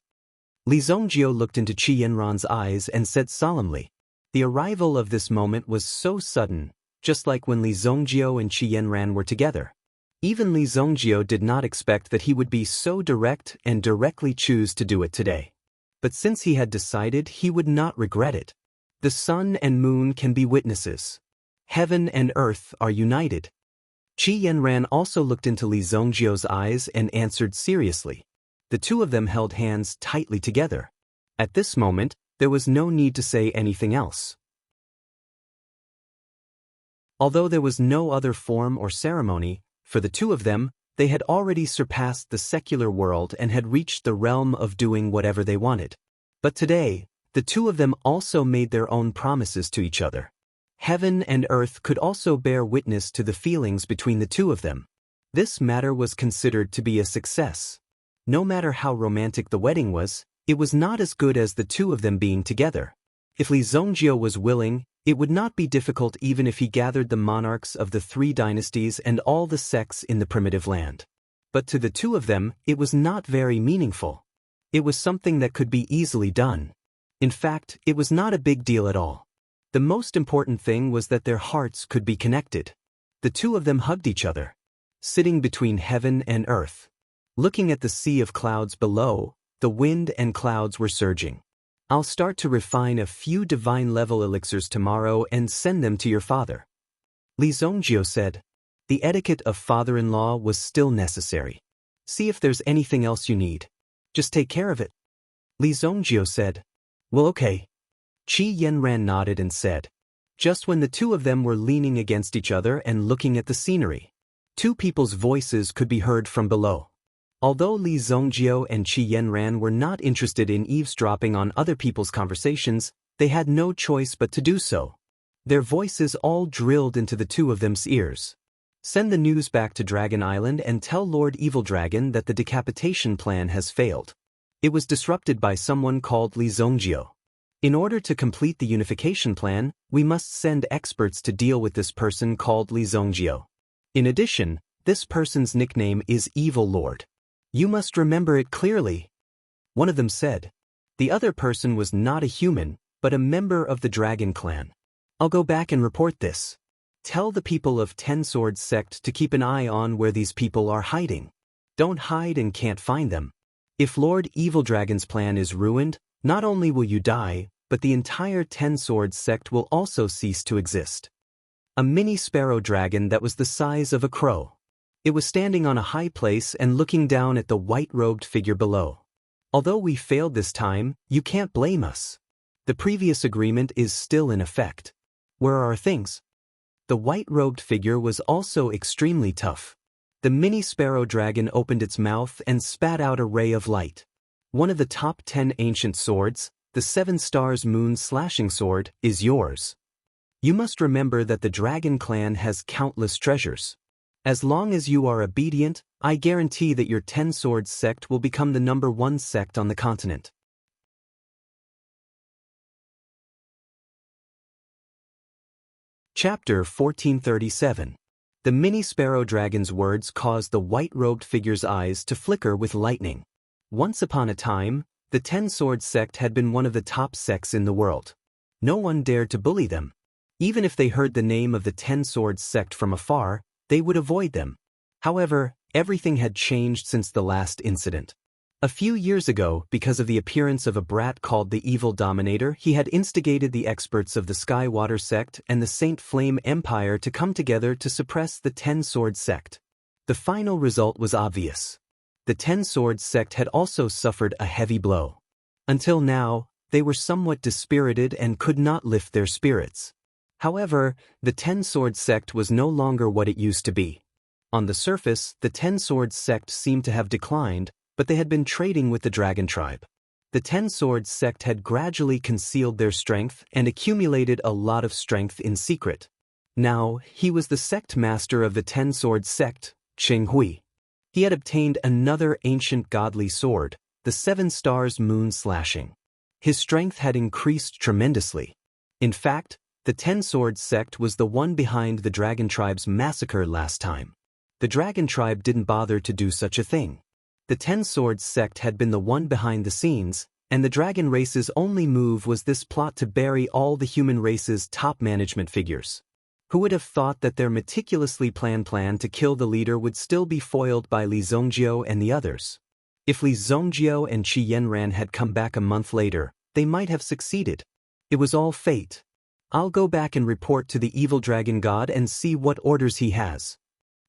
Li Zongjio looked into Qi Yanran's eyes and said solemnly. The arrival of this moment was so sudden, just like when Li Zongjio and Qi Yanran were together. Even Li Zongjio did not expect that he would be so direct and directly choose to do it today. But since he had decided, he would not regret it. The sun and moon can be witnesses. Heaven and earth are united. Qi Yanran also looked into Li Zongjio's eyes and answered seriously. The two of them held hands tightly together. At this moment, there was no need to say anything else. Although there was no other form or ceremony, for the two of them, they had already surpassed the secular world and had reached the realm of doing whatever they wanted. But today, the two of them also made their own promises to each other. Heaven and earth could also bear witness to the feelings between the two of them. This matter was considered to be a success. No matter how romantic the wedding was, it was not as good as the two of them being together. If Li Zongjio was willing, it would not be difficult even if he gathered the monarchs of the 3 dynasties and all the sects in the primitive land. But to the two of them, it was not very meaningful. It was something that could be easily done. In fact, it was not a big deal at all. The most important thing was that their hearts could be connected. The two of them hugged each other, sitting between heaven and earth. Looking at the sea of clouds below, the wind and clouds were surging. I'll start to refine a few divine-level elixirs tomorrow and send them to your father. Li Zongjio said. The etiquette of father-in-law was still necessary. See if there's anything else you need. Just take care of it. Li Zongjio said. Well, okay. Qi Yanran nodded and said. Just when the two of them were leaning against each other and looking at the scenery, two people's voices could be heard from below. Although Li Zongjio and Qi Yanran were not interested in eavesdropping on other people's conversations, they had no choice but to do so. Their voices all drilled into the two of them's ears. Send the news back to Dragon Island and tell Lord Evil Dragon that the decapitation plan has failed. It was disrupted by someone called Li Zongjio. In order to complete the unification plan, we must send experts to deal with this person called Li Zongjio. In addition, this person's nickname is Evil Lord. You must remember it clearly. One of them said. The other person was not a human, but a member of the Dragon Clan. I'll go back and report this. Tell the people of Ten Swords Sect to keep an eye on where these people are hiding. Don't hide and can't find them. If Lord Evil Dragon's plan is ruined, not only will you die, but the entire Ten Swords Sect will also cease to exist. A mini sparrow dragon that was the size of a crow. It was standing on a high place and looking down at the white-robed figure below. Although we failed this time, you can't blame us. The previous agreement is still in effect. Where are our things? The white-robed figure was also extremely tough. The mini sparrow dragon opened its mouth and spat out a ray of light. One of the top 10 ancient swords, the 7 Stars Moon Slashing Sword, is yours. You must remember that the Dragon Clan has countless treasures. As long as you are obedient, I guarantee that your Ten Swords Sect will become the #1 sect on the continent. Chapter 1437. The mini sparrow dragon's words caused the white-robed figure's eyes to flicker with lightning. Once upon a time, the Ten Swords Sect had been one of the top sects in the world. No one dared to bully them. Even if they heard the name of the Ten Swords Sect from afar, they would avoid them. However, everything had changed since the last incident. A few years ago, because of the appearance of a brat called the Evil Dominator, he had instigated the experts of the Skywater Sect and the Saint Flame Empire to come together to suppress the Ten Swords Sect. The final result was obvious. The Ten Swords Sect had also suffered a heavy blow. Until now, they were somewhat dispirited and could not lift their spirits. However, the Ten Swords Sect was no longer what it used to be. On the surface, the Ten Swords Sect seemed to have declined, but they had been trading with the Dragon Tribe. The Ten Swords Sect had gradually concealed their strength and accumulated a lot of strength in secret. Now, he was the sect master of the Ten Swords Sect, Qing Hui. He had obtained another ancient godly sword, the 7 Stars Moon Slashing. His strength had increased tremendously. In fact, the Ten Swords Sect was the one behind the Dragon Tribe's massacre last time. The Dragon Tribe didn't bother to do such a thing. The Ten Swords Sect had been the one behind the scenes, and the Dragon race's only move was this plot to bury all the human race's top management figures. Who would have thought that their meticulously planned plan to kill the leader would still be foiled by Li Zongjio and the others? If Li Zongjio and Qi Yanran had come back a month later, they might have succeeded. It was all fate. I'll go back and report to the evil dragon god and see what orders he has.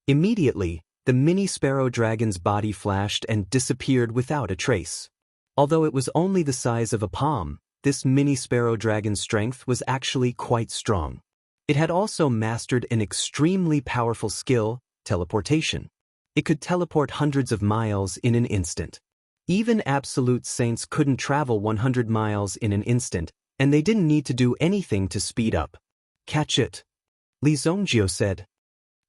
Immediately, the mini sparrow dragon's body flashed and disappeared without a trace. Although it was only the size of a palm, this mini sparrow dragon's strength was actually quite strong. It had also mastered an extremely powerful skill, teleportation. It could teleport hundreds of miles in an instant. Even absolute saints couldn't travel 100 miles in an instant, and they didn't need to do anything to speed up. Catch it, Li Zongjio said.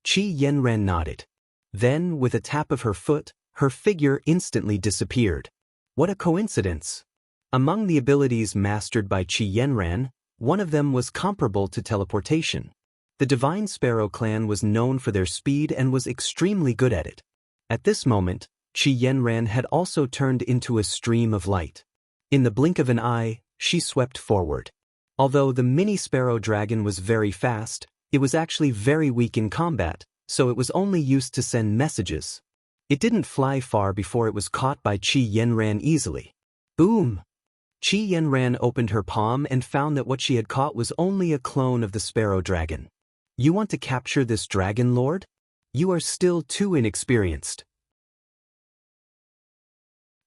Qi Yanran nodded. Then, with a tap of her foot, her figure instantly disappeared. What a coincidence! Among the abilities mastered by Qi Yanran, one of them was comparable to teleportation. The Divine Sparrow clan was known for their speed and was extremely good at it. At this moment, Qi Yanran had also turned into a stream of light. In the blink of an eye, she swept forward. Although the mini sparrow dragon was very fast, it was actually very weak in combat, so it was only used to send messages. It didn't fly far before it was caught by Qi Yanran easily. Boom! Qi Yanran opened her palm and found that what she had caught was only a clone of the sparrow dragon. You want to capture this dragon, Lord? You are still too inexperienced.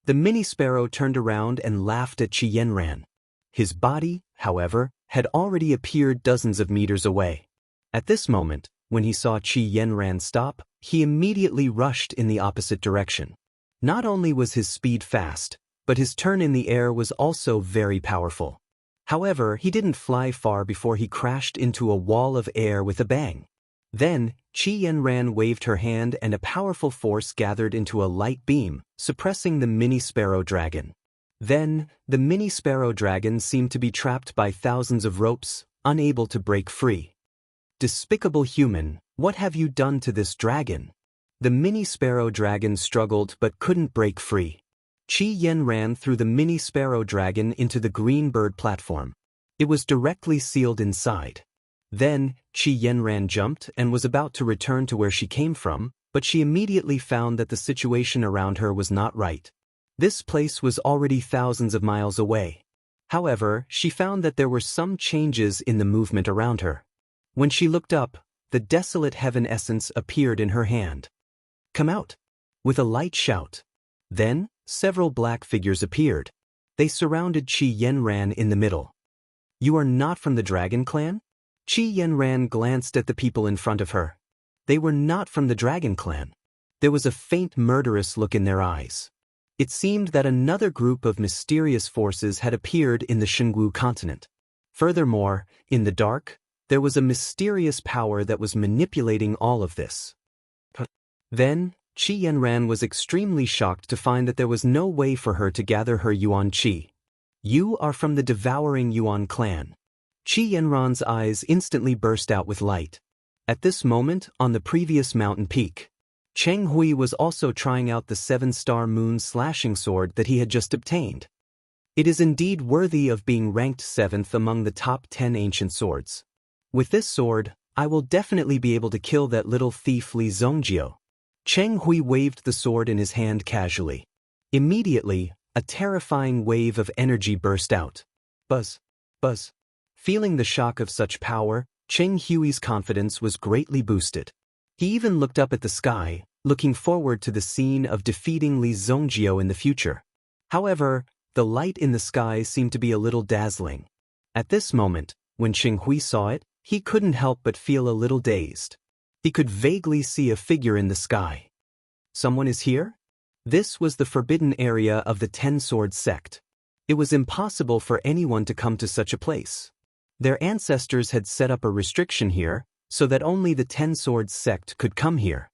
The mini sparrow turned around and laughed at Qi Yanran. His body, however, had already appeared dozens of meters away. At this moment, when he saw Qi Yanran stop, he immediately rushed in the opposite direction. Not only was his speed fast, but his turn in the air was also very powerful. However, he didn't fly far before he crashed into a wall of air with a bang. Then, Qi Yanran waved her hand and a powerful force gathered into a light beam, suppressing the mini sparrow dragon. Then, the mini sparrow dragon seemed to be trapped by thousands of ropes, unable to break free. Despicable human, what have you done to this dragon? The mini sparrow dragon struggled but couldn't break free. Qi Yanran threw the mini sparrow dragon into the green bird platform. It was directly sealed inside. Then, Qi Yanran jumped and was about to return to where she came from, but she immediately found that the situation around her was not right. This place was already thousands of miles away. However, she found that there were some changes in the movement around her. When she looked up, the desolate heaven essence appeared in her hand. Come out! With a light shout. Then, several black figures appeared. They surrounded Qi Yanran in the middle. You are not from the Dragon Clan? Qi Yanran glanced at the people in front of her. They were not from the Dragon Clan. There was a faint murderous look in their eyes. It seemed that another group of mysterious forces had appeared in the Xingwu continent. Furthermore, in the dark, there was a mysterious power that was manipulating all of this. Then, Qi Yanran was extremely shocked to find that there was no way for her to gather her Yuan Qi. You are from the devouring Yuan clan. Qi Yanran's eyes instantly burst out with light. At this moment, on the previous mountain peak, Cheng Hui was also trying out the 7-star moon slashing sword that he had just obtained. It is indeed worthy of being ranked 7th among the top 10 ancient swords. With this sword, I will definitely be able to kill that little thief Li Zongjio. Cheng Hui waved the sword in his hand casually. Immediately, a terrifying wave of energy burst out. Buzz, buzz. Feeling the shock of such power, Cheng Hui's confidence was greatly boosted. He even looked up at the sky, looking forward to the scene of defeating Li Zongjio in the future. However, the light in the sky seemed to be a little dazzling. At this moment, when Cheng Hui saw it, he couldn't help but feel a little dazed. He could vaguely see a figure in the sky. Someone is here? This was the forbidden area of the 10-Sword sect. It was impossible for anyone to come to such a place. Their ancestors had set up a restriction here, so that only the 10-Sword sect could come here.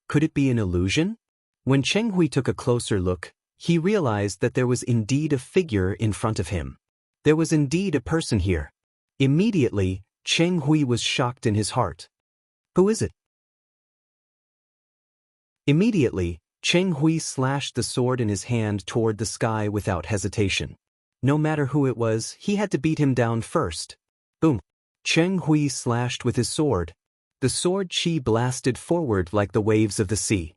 Could it be an illusion? When Cheng Hui took a closer look, he realized that there was indeed a figure in front of him. There was indeed a person here. Immediately, Cheng Hui was shocked in his heart. Who is it? Immediately, Cheng Hui slashed the sword in his hand toward the sky without hesitation. No matter who it was, he had to beat him down first. Boom! Cheng Hui slashed with his sword. The sword chi blasted forward like the waves of the sea.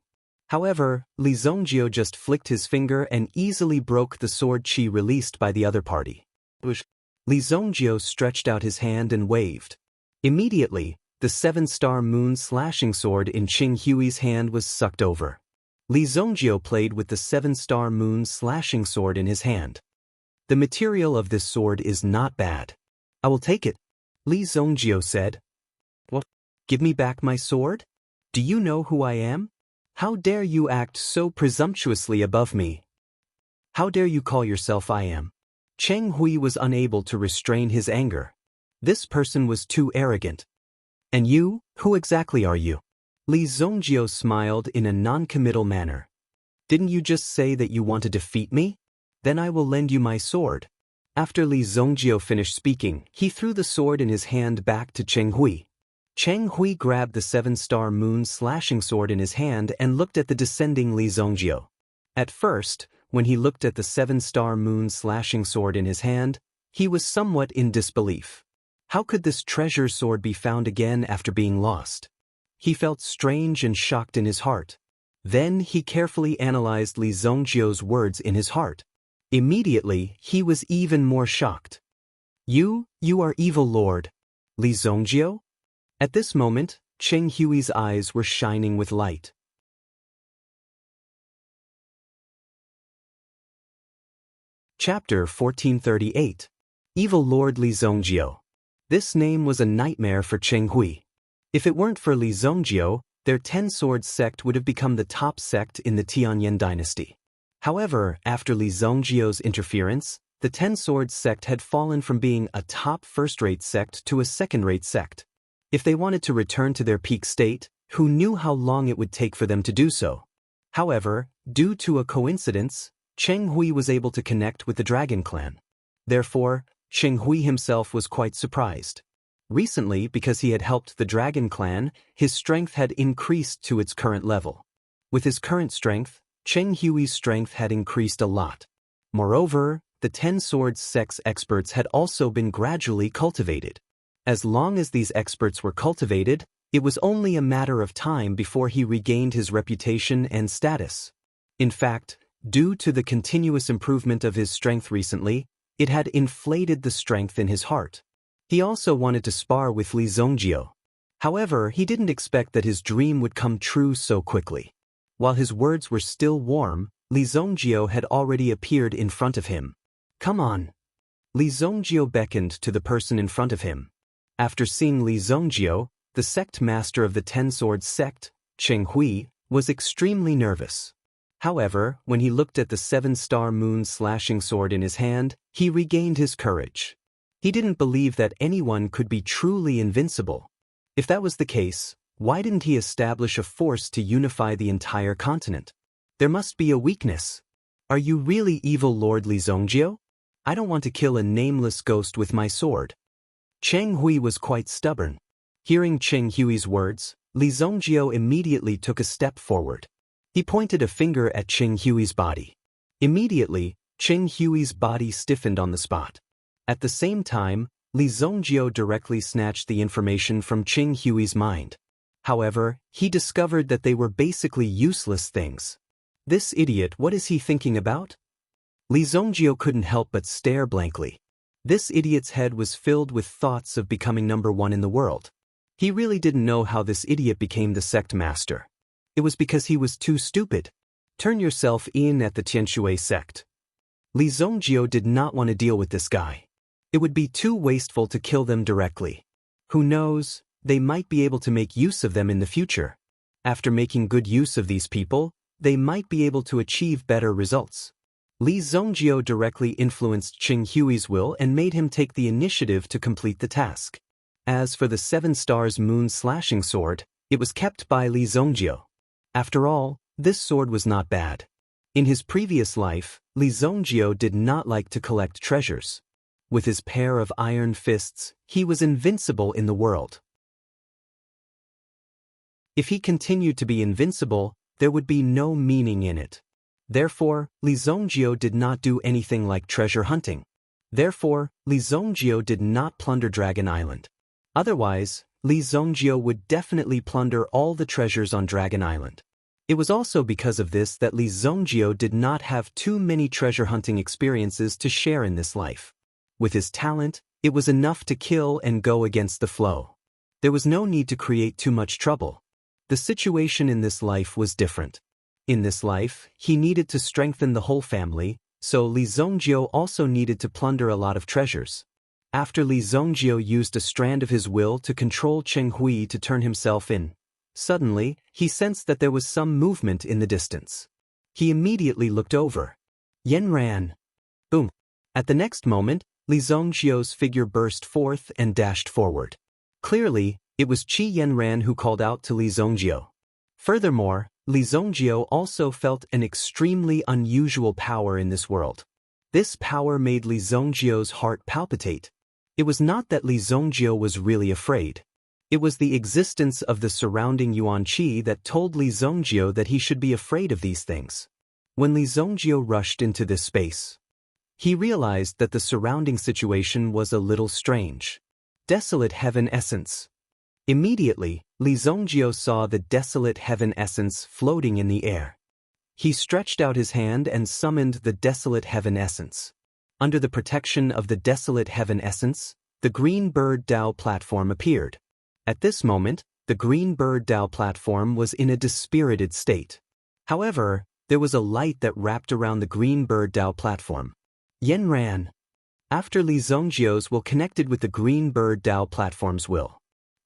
However, Li Zongjio just flicked his finger and easily broke the sword chi released by the other party. Li Zongjio stretched out his hand and waved. Immediately, the 7-star moon slashing sword in Cheng Hui's hand was sucked over. Li Zongjio played with the 7-star moon slashing sword in his hand. The material of this sword is not bad. I will take it, Li Zongjio said. What? Give me back my sword? Do you know who I am? How dare you act so presumptuously above me? How dare you call yourself I am? Cheng Hui was unable to restrain his anger. This person was too arrogant. And you, who exactly are you? Li Zongjio smiled in a non-committal manner. Didn't you just say that you want to defeat me? Then I will lend you my sword. After Li Zongjio finished speaking, he threw the sword in his hand back to Cheng Hui. Cheng Hui grabbed the 7-star moon slashing sword in his hand and looked at the descending Li Zongjio. At first, when he looked at the 7-star moon slashing sword in his hand, he was somewhat in disbelief. How could this treasure sword be found again after being lost? He felt strange and shocked in his heart. Then he carefully analyzed Li Zongjio's words in his heart. Immediately, he was even more shocked. You are evil lord. Li Zongjio? At this moment, Cheng Hui's eyes were shining with light. Chapter 1438. Evil Lord Li Zongjio. This name was a nightmare for Cheng Hui. If it weren't for Li Zongjio, their 10-sword sect would have become the top sect in the Tianyan dynasty. However, after Li Zongjio's interference, the 10-sword sect had fallen from being a top first-rate sect to a second-rate sect. If they wanted to return to their peak state, who knew how long it would take for them to do so? However, due to a coincidence, Cheng Hui was able to connect with the Dragon Clan. Therefore, Cheng Hui himself was quite surprised. Recently, because he had helped the Dragon Clan, his strength had increased to its current level. With his current strength, Cheng Hui's strength had increased a lot. Moreover, the 10-sword sect's experts had also been gradually cultivated. As long as these experts were cultivated, it was only a matter of time before he regained his reputation and status. In fact, due to the continuous improvement of his strength recently, it had inflated the strength in his heart. He also wanted to spar with Li Zongjio. However, he didn't expect that his dream would come true so quickly. While his words were still warm, Li Zongjio had already appeared in front of him. Come on. Li Zongjio beckoned to the person in front of him. After seeing Li Zongjio, the sect master of the 10-sword sect, Cheng Hui, was extremely nervous. However, when he looked at the 7-star moon slashing sword in his hand, he regained his courage. He didn't believe that anyone could be truly invincible. If that was the case, why didn't he establish a force to unify the entire continent? There must be a weakness. Are you really evil Lord Li Zongjio? I don't want to kill a nameless ghost with my sword. Cheng Hui was quite stubborn. Hearing Cheng Hui's words, Li Zongjio immediately took a step forward. He pointed a finger at Cheng Hui's body. Immediately, Cheng Hui's body stiffened on the spot. At the same time, Li Zongjio directly snatched the information from Cheng Hui's mind. However, he discovered that they were basically useless things. This idiot, what is he thinking about? Li Zongjio couldn't help but stare blankly. This idiot's head was filled with thoughts of becoming number one in the world. He really didn't know how this idiot became the sect master. It was because he was too stupid. Turn yourself in at the Tianshui sect. Li Zongjio did not want to deal with this guy. It would be too wasteful to kill them directly. Who knows, they might be able to make use of them in the future. After making good use of these people, they might be able to achieve better results. Li Zongjio directly influenced Cheng Hui's will and made him take the initiative to complete the task. As for the 7 stars moon slashing sword, it was kept by Li Zongjio. After all, this sword was not bad. In his previous life, Li Zongjio did not like to collect treasures. With his pair of iron fists, he was invincible in the world. If he continued to be invincible, there would be no meaning in it. Therefore, Li Zongjio did not do anything like treasure hunting. Therefore, Li Zongjio did not plunder Dragon Island. Otherwise, Li Zongjio would definitely plunder all the treasures on Dragon Island. It was also because of this that Li Zongjio did not have too many treasure hunting experiences to share in this life. With his talent, it was enough to kill and go against the flow. There was no need to create too much trouble. The situation in this life was different. In this life, he needed to strengthen the whole family, so Li Zongjio also needed to plunder a lot of treasures. After Li Zongjio used a strand of his will to control Cheng Hui to turn himself in, suddenly, he sensed that there was some movement in the distance. He immediately looked over. Yen ran. Boom. At the next moment, Li Zongjio's figure burst forth and dashed forward. Clearly, it was Qi Yanran who called out to Li Zongjio. Furthermore, Li Zongjio also felt an extremely unusual power in this world. This power made Li Zongjio's heart palpitate. It was not that Li Zongjio was really afraid. It was the existence of the surrounding Yuan Qi that told Li Zongjio that he should be afraid of these things. When Li Zongjio rushed into this space, he realized that the surrounding situation was a little strange. Desolate heaven essence. Immediately, Li Zongjio saw the desolate heaven essence floating in the air. He stretched out his hand and summoned the desolate heaven essence. Under the protection of the desolate heaven essence, the Green Bird Dao platform appeared. At this moment, the Green Bird Dao platform was in a dispirited state. However, there was a light that wrapped around the Green Bird Dao platform. Yen ran. After Li Zongjio's will connected with the Green Bird Dao platform's will,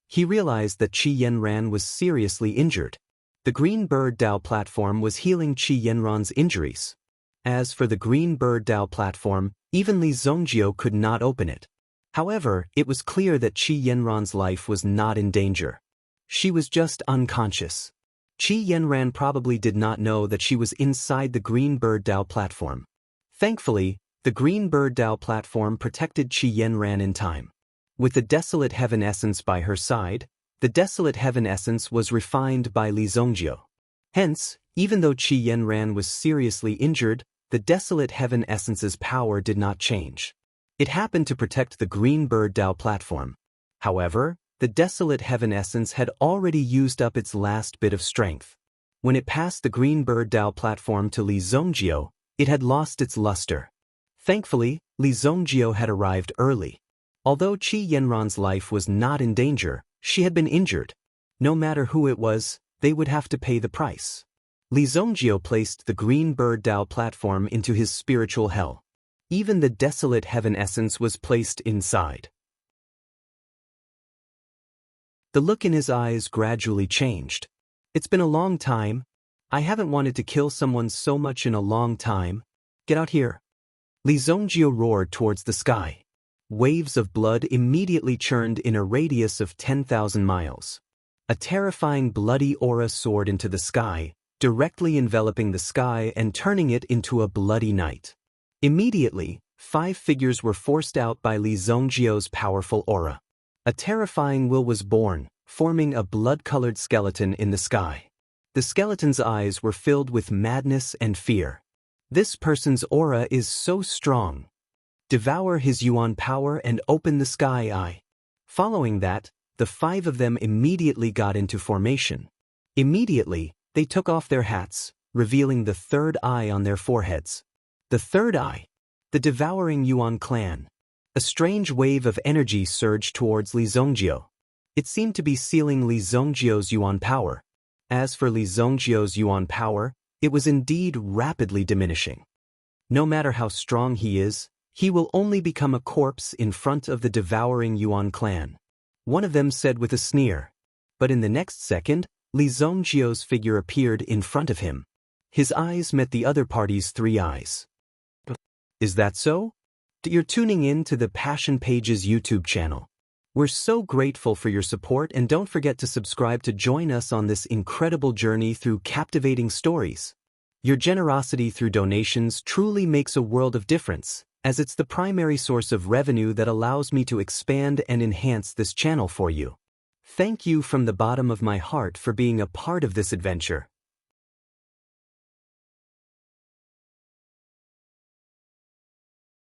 he realized that Qi Yanran was seriously injured. The Green Bird Dao platform was healing Qi Yanran's injuries. As for the Green Bird Dao platform, even Li Zongjio could not open it. However, it was clear that Qi Yanran's life was not in danger. She was just unconscious. Qi Yanran probably did not know that she was inside the Green Bird Dao platform. Thankfully, the Green Bird Dao platform protected Qi Yanran in time. With the desolate heaven essence by her side, the desolate heaven essence was refined by Li Zongjio. Hence, even though Qi Yanran was seriously injured, the desolate heaven essence's power did not change. It happened to protect the Green Bird Dao platform. However, the desolate heaven essence had already used up its last bit of strength. When it passed the Green Bird Dao platform to Li Zongjio, it had lost its luster. Thankfully, Li Zongjio had arrived early. Although Qi Yanran's life was not in danger, she had been injured. No matter who it was, they would have to pay the price. Li Zongjio placed the Green Bird Dao platform into his spiritual hell. Even the desolate heaven essence was placed inside. The look in his eyes gradually changed. It's been a long time. I haven't wanted to kill someone so much in a long time. Get out here. Li Zongjio roared towards the sky. Waves of blood immediately churned in a radius of 10,000 miles. A terrifying bloody aura soared into the sky, directly enveloping the sky and turning it into a bloody night. Immediately, 5 figures were forced out by Li Zongjio's powerful aura. A terrifying will was born, forming a blood-colored skeleton in the sky. The skeleton's eyes were filled with madness and fear. This person's aura is so strong. Devour his Yuan power and open the sky eye. Following that, the 5 of them immediately got into formation. Immediately, they took off their hats, revealing the 3rd eye on their foreheads. The 3rd eye. The devouring Yuan clan. A strange wave of energy surged towards Li Zongjio. It seemed to be sealing Li Zongjio's Yuan power. As for Li Zongjio's Yuan power, it was indeed rapidly diminishing. No matter how strong he is, he will only become a corpse in front of the devouring Yuan clan. One of them said with a sneer. But in the next second, Li Zongjio's figure appeared in front of him. His eyes met the other party's 3 eyes. Is that so? You're tuning in to the Passion Pages YouTube channel. We're so grateful for your support, and don't forget to subscribe to join us on this incredible journey through captivating stories. Your generosity through donations truly makes a world of difference, as it's the primary source of revenue that allows me to expand and enhance this channel for you. Thank you from the bottom of my heart for being a part of this adventure.